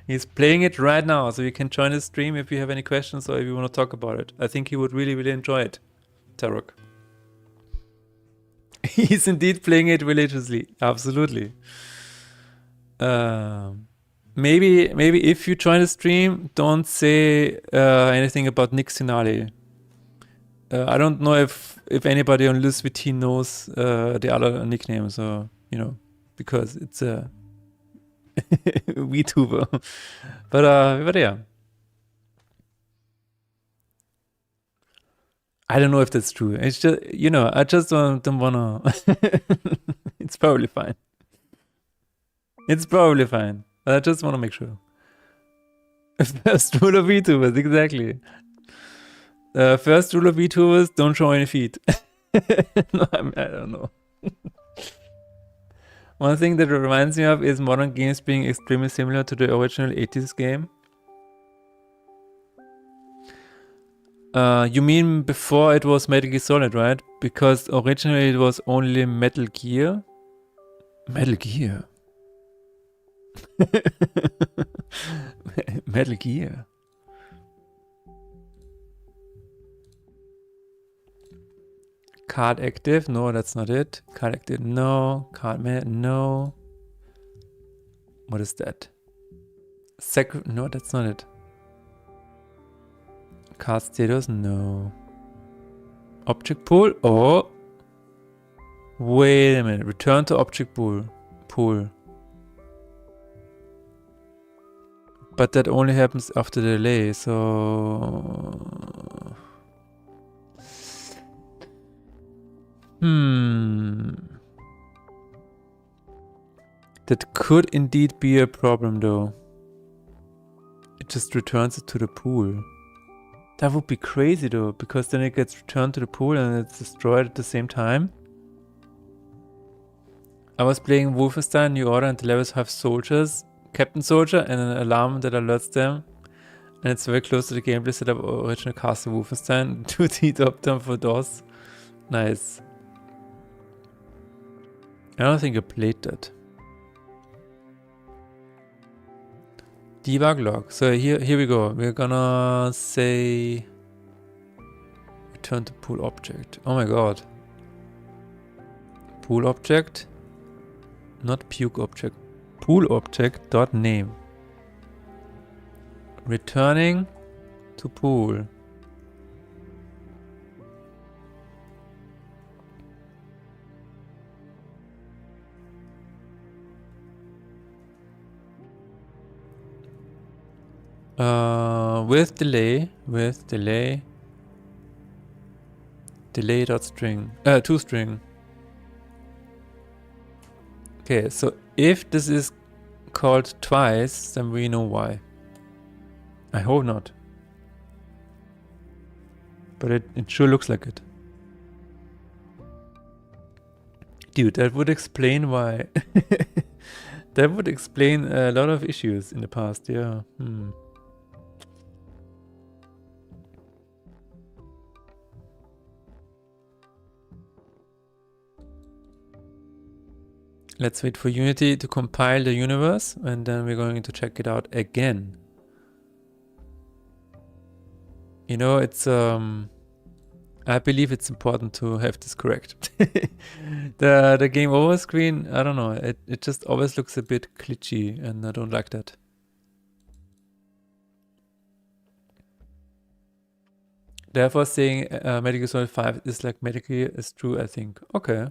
He's playing it right now, so you can join his stream if you have any questions or if you want to talk about it. I think he would really enjoy it, Tarok. He's indeed playing it religiously. Absolutely. Maybe if you join the stream, don't say anything about Nick Sinali. I don't know if anybody on LuzVT knows the other nickname, so you know, because it's a VTuber. But yeah. I don't know if that's true. It's just, you know, I just don't wanna. It's probably fine. It's probably fine. But I just wanna make sure. First rule of VTubers, exactly. First rule of VTubers, don't show any feet. No, I don't know. One thing that reminds me of is modern games being extremely similar to the original 80s game. You mean before it was Metal Gear Solid, right? Because originally it was only Metal Gear. Metal Gear. Metal Gear. Card active? No, that's not it. Card active? No. Card man? No. What is that? No, that's not it. Card status? No. Object pool? Oh. Wait a minute. Return to object pool. But that only happens after the delay, so... That could indeed be a problem though. It just returns it to the pool. That would be crazy though, because then it gets returned to the pool and it's destroyed at the same time. I was playing Wolfenstein New Order and the levels have soldiers, Captain Soldier, and an alarm that alerts them. And it's very close to the gameplay setup of original Castle Wolfenstein. 2D top-down for DOS. Nice. I don't think I played that. Debug log. So here we go. We're gonna say return to pool object. Oh my god. Pool object. Not puke object. Pool object dot name. Returning to pool. with delay, delay dot string, to string. Okay, so if this is called twice, then we know why. I hope not. But it sure looks like it. Dude, that would explain why. That would explain a lot of issues in the past, yeah. Let's wait for Unity to compile the universe, and then we're going to check it out again. You know, it's I believe it's important to have this correct. The game over screen, I don't know, it just always looks a bit glitchy, and I don't like that. Therefore, saying Metal Gear Solid 5 is like Metal Gear is true, I think. Okay.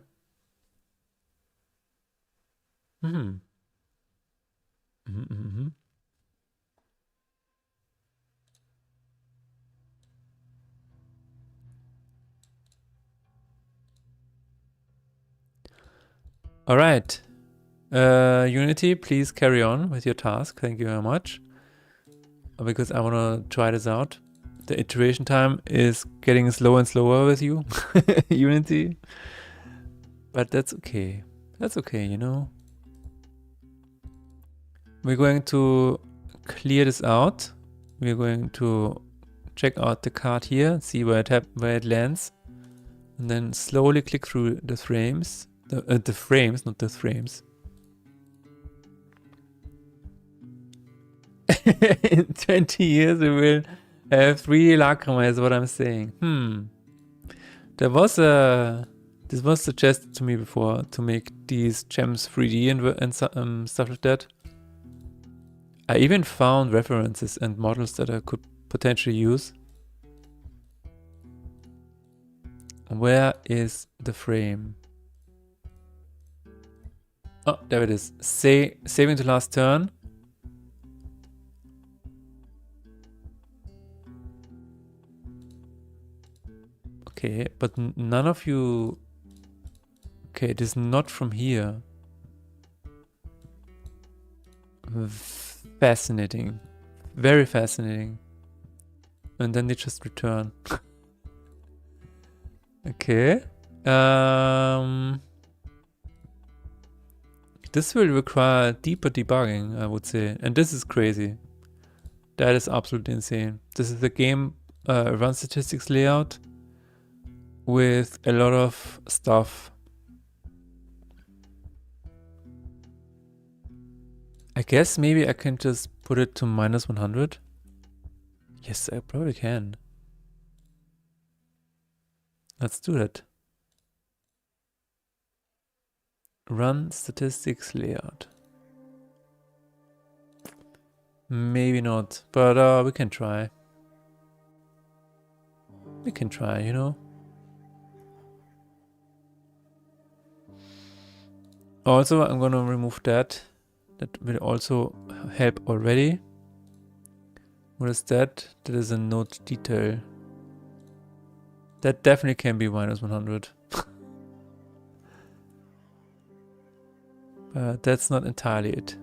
All right. Unity, please carry on with your task. Thank you very much. Because I want to try this out. The iteration time is getting slower and slower with you, Unity. But that's okay. That's okay, you know. We're going to clear this out. We're going to check out the card here, see where it lands, and then slowly click through the frames. The frames, not the frames. In 20 years we will have 3 Lacrima is what I'm saying. This was suggested to me before to make these gems 3D and stuff like that. I even found references and models that I could potentially use. Where is the frame? Oh, there it is. Saving to last turn. Okay, but none of you... Okay, it is not from here. Fascinating. Very fascinating. And then they just return. Okay. This will require deeper debugging, I would say. And this is crazy. That is absolutely insane. This is the game run statistics layout with a lot of stuff. I guess maybe I can just put it to -100. Yes, I probably can. Let's do that. Run statistics layout. Maybe not, but we can try. We can try, you know. Also, I'm gonna remove that. That will also help already. What is that? That is a node detail. That definitely can be -100. But that's not entirely it.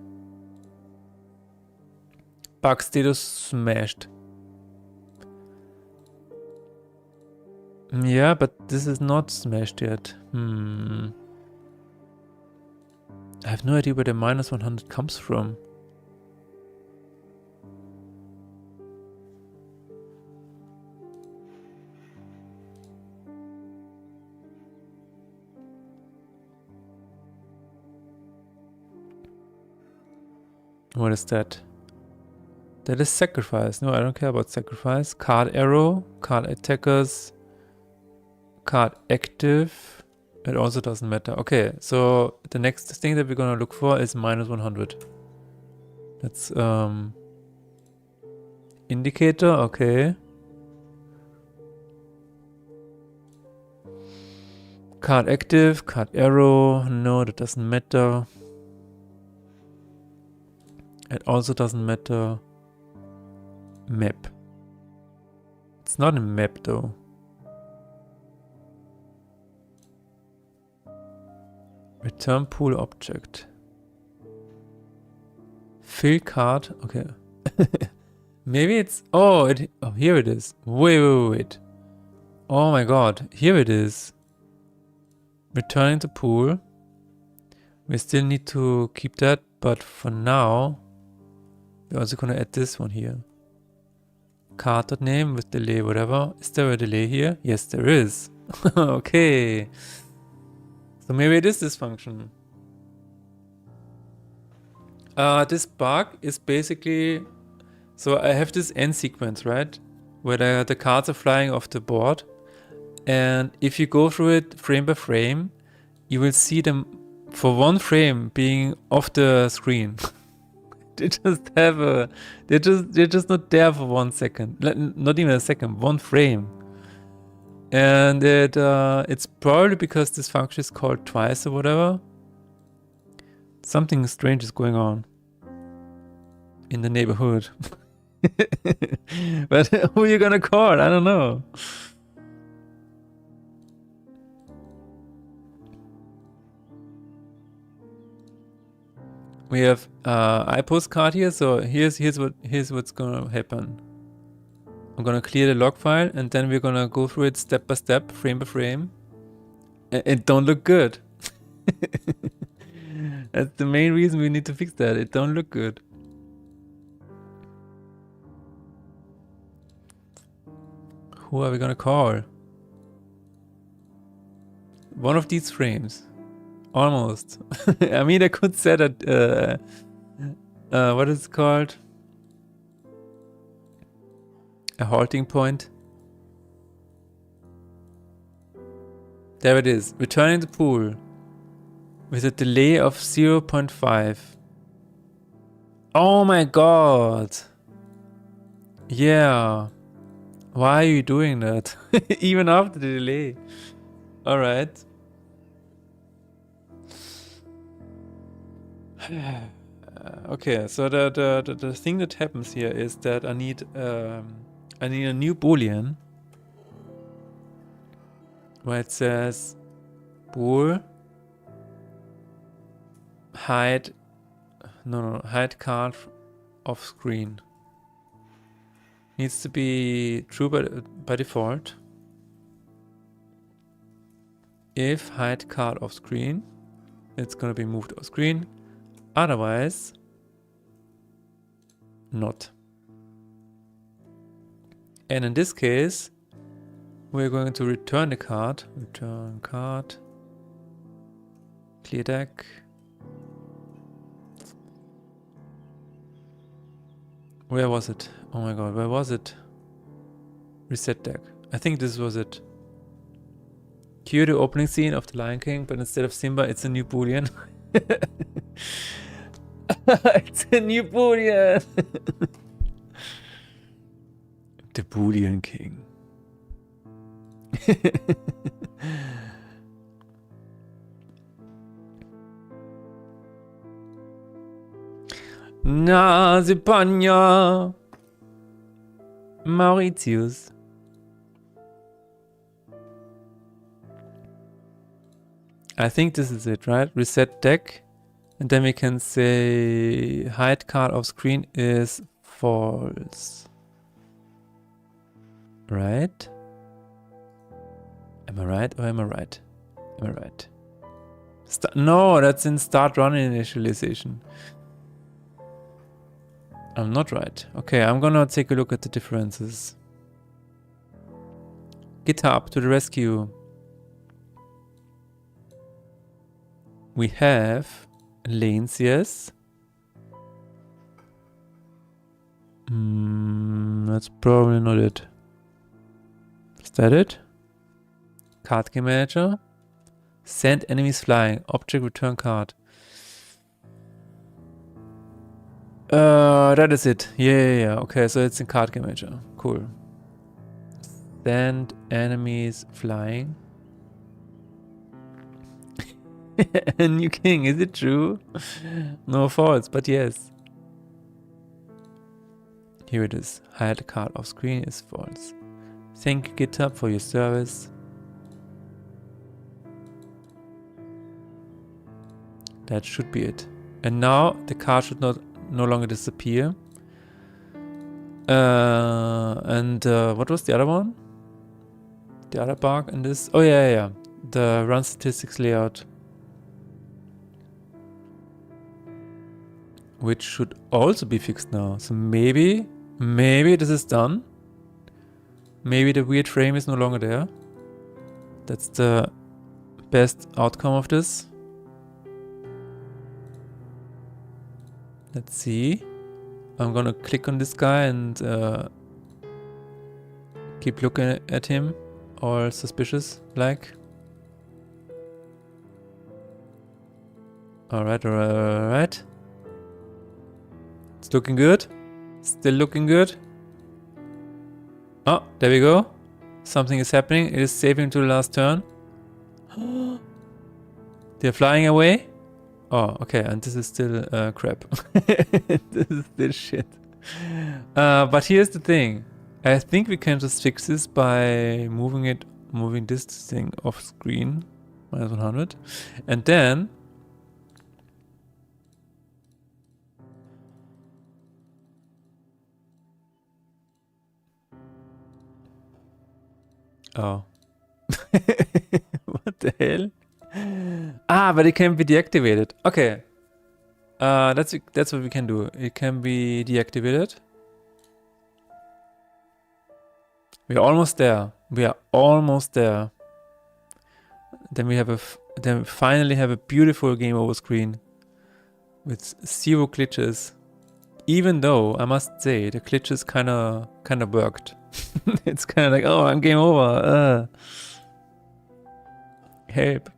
Bug status smashed. Yeah, but this is not smashed yet. I have no idea where the -100 comes from. What is that? That is sacrifice. No, I don't care about sacrifice. Card arrow, card attackers, card active. It also doesn't matter. Okay, so the next thing that we're gonna look for is -100. That's indicator, okay. Card active, card arrow, no, that doesn't matter. It also doesn't matter. Map. It's not a map though. Return pool object. Fill card. Okay. Maybe it's... Oh, here it is. Wait. Oh my god. Here it is. Returning to pool. We still need to keep that, but for now, we're also gonna add this one here. Card.name with delay, whatever. Is there a delay here? Yes, there is. Okay. So maybe it is this function. This bug is basically... So I have this end sequence, right? Where the cards are flying off the board. And if you go through it frame by frame, you will see them for one frame being off the screen. They're just not there for 1 second. Not even a second, one frame. And it's probably because this function is called twice or whatever. Something strange is going on in the neighborhood. But who are you gonna call? I don't know. We have iPost card here, so here's what's gonna happen. I'm gonna clear the log file and then we're gonna go through it step by step, frame by frame. It don't look good. That's the main reason we need to fix that. It don't look good. Who are we gonna call? One of these frames. Almost. I mean, I could set a what is it called? A halting point. There it is. Returning the pool with a delay of 0.5. Oh my god. Yeah. Why are you doing that? Even after the delay. Alright. Okay, so the thing that happens here is that I need a new boolean where it says bool hide card off screen. Needs to be true by default. If hide card off screen, it's gonna be moved off screen. Otherwise, not. And in this case, we're going to return the card. Return card. Clear deck. Where was it? Oh my god, where was it? Reset deck. I think this was it. Cue the opening scene of The Lion King, but instead of Simba, it's a new boolean. It's a new boolean. The Boolean King. Nasipanya Mauritius. I think this is it, right? Reset deck. And then we can say hide card off screen is false. Right? Am I right or am I right? Am I right? No, that's in start run initialization. I'm not right. Okay, I'm gonna take a look at the differences. GitHub to the rescue. We have lanes, yes. That's probably not it. Is that it? Card game manager. Send enemies flying. Object return card. That is it. Yeah. Okay, so it's in card game manager. Cool. Send enemies flying. New king, is it true? No, false, but yes. Here it is. Hide card off screen is false. Thank you, GitHub, for your service. That should be it. And now the car should no longer disappear. And what was the other one? The other bug in this? Oh yeah. The run statistics layout. Which should also be fixed now. So maybe this is done. Maybe the weird frame is no longer there. That's the best outcome of this. Let's see. I'm gonna click on this guy and keep looking at him, all suspicious like. Alright. It's looking good. Still looking good. Oh, there we go. Something is happening. It is saving to the last turn. They're flying away. Oh, okay, and this is still crap. This is still shit. But here's the thing. I think we can just fix this by moving this thing off screen. -100. And then oh. What the hell? Ah, but it can be deactivated. Okay. That's what we can do. It can be deactivated. We're almost there. We are almost there. Then we finally have a beautiful game over screen with 0 glitches. Even though I must say the glitches kind of worked. It's kind of like, oh, I'm game over. Help.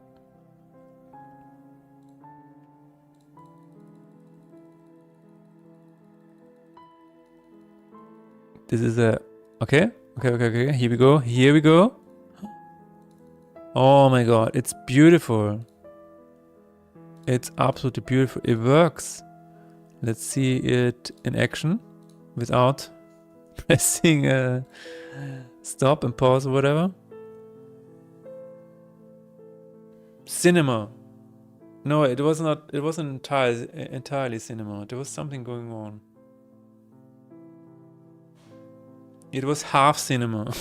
This is a okay. Here we go. Oh my god, it's beautiful. It's absolutely beautiful. It works. Let's see it in action without pressing stop and pause or whatever. Cinema. No, it was not. It wasn't entirely cinema. There was something going on. It was half cinema.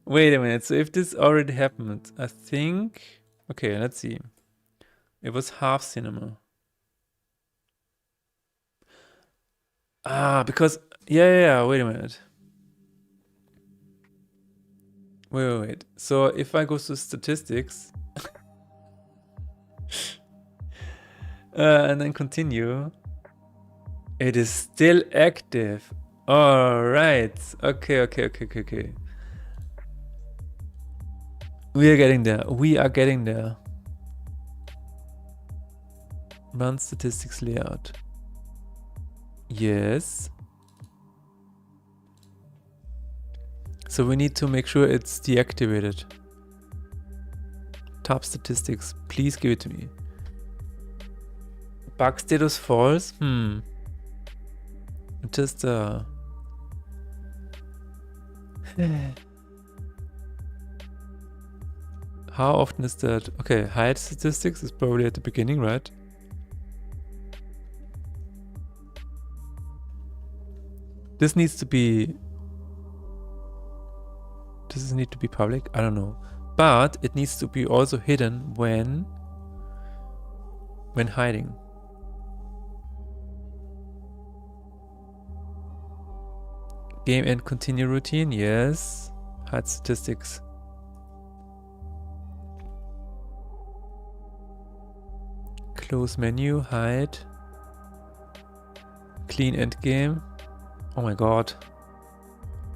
Wait a minute. So if this already happened, I think. Okay, let's see. It was half cinema. Ah, because yeah. Wait a minute. Wait. So if I go to statistics and then continue, it is still active. All right. Okay. We are getting there. Run statistics layout. Yes. So we need to make sure it's deactivated. Top statistics. Please give it to me. Bug status false. Just how often is that? Okay, hide statistics is probably at the beginning, right? This needs to be. Does it need to be public? I don't know. But it needs to be also hidden when hiding. Game and continue routine, yes. Hide statistics. Close menu, hide. Clean end game. Oh my god.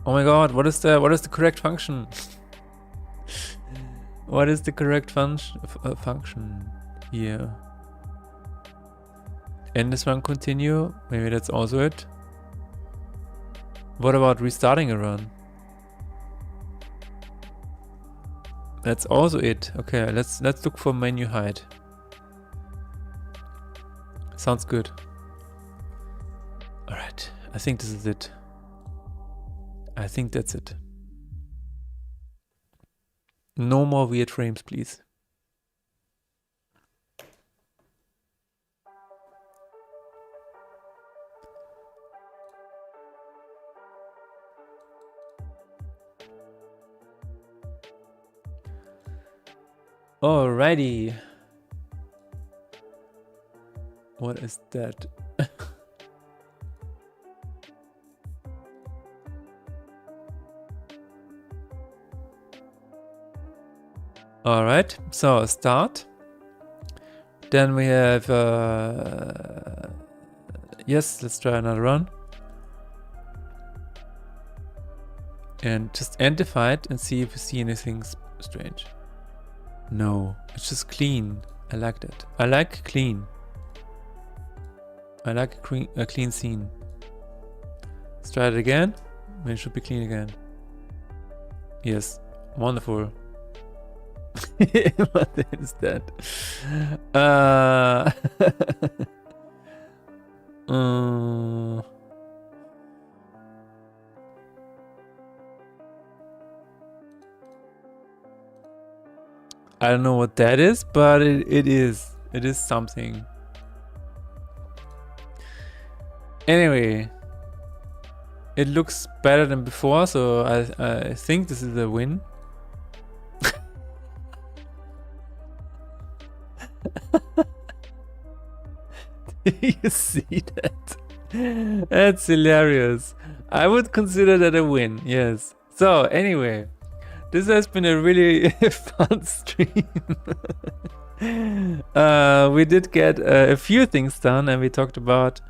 What is the correct function? What is the correct function here? End this run, continue. Maybe that's also it. What about restarting a run? That's also it. Okay, let's look for menu hide. Sounds good. All right, I think this is it. I think that's it. No more weird frames, please. Alrighty. What is that? Alright, so start. Then we have, yes, let's try another run. And just identify it and see if you see anything strange. No, it's just clean. I like that. I like clean. I like a clean scene. Let's try it again. It should be clean again. Yes, wonderful. What is that? I don't know what that is, but it is something. Anyway, it looks better than before, so I think this is a win. You see that? That's hilarious. I would consider that a win, yes. So anyway, this has been a really fun stream. We did get a few things done, and we talked about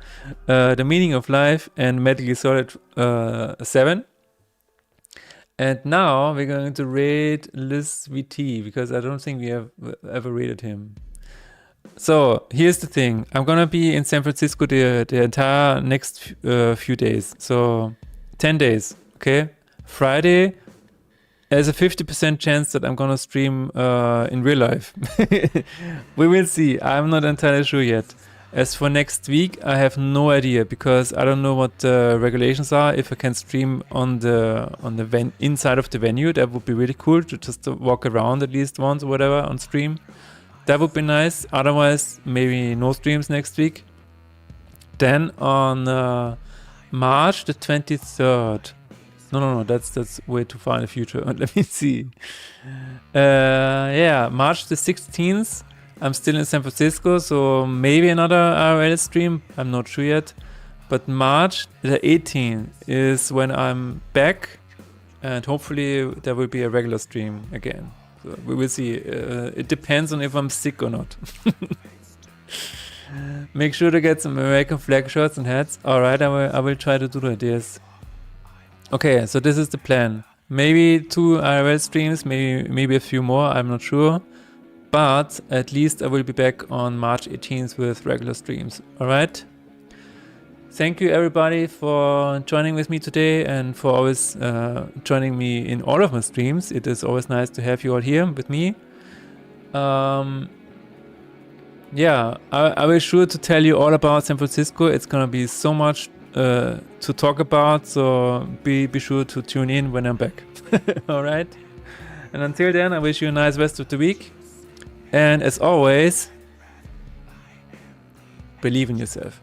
the meaning of life and Metal Gear Solid 7. And now we're going to raid Liz VT, because I don't think we have ever raided him. So here's the thing. I'm gonna be in San Francisco the entire next few days. So 10 days, okay? Friday, there's a 50% chance that I'm gonna stream in real life. We will see. I'm not entirely sure yet. As for next week, I have no idea, because I don't know what the regulations are. If I can stream on the inside of the venue, that would be really cool, to just walk around at least once or whatever on stream. That would be nice. Otherwise, maybe no streams next week. Then on March the 23rd. No, that's way too far in the future. Let me see. Yeah, March the 16th. I'm still in San Francisco, so maybe another RL stream. I'm not sure yet. But March the 18th is when I'm back, and hopefully there will be a regular stream again. So we will see. It depends on if I'm sick or not. Make sure to get some American flag shirts and hats. Alright, I will try to do that, yes. Okay, so this is the plan. Maybe 2 IRL streams, maybe a few more, I'm not sure. But at least I will be back on March 18th with regular streams. Alright? Thank you everybody for joining with me today, and for always joining me in all of my streams. It is always nice to have you all here with me. Yeah, I will sure to tell you all about San Francisco. It's gonna be so much to talk about, so be sure to tune in when I'm back. Alright? And until then, I wish you a nice rest of the week. And as always, believe in yourself.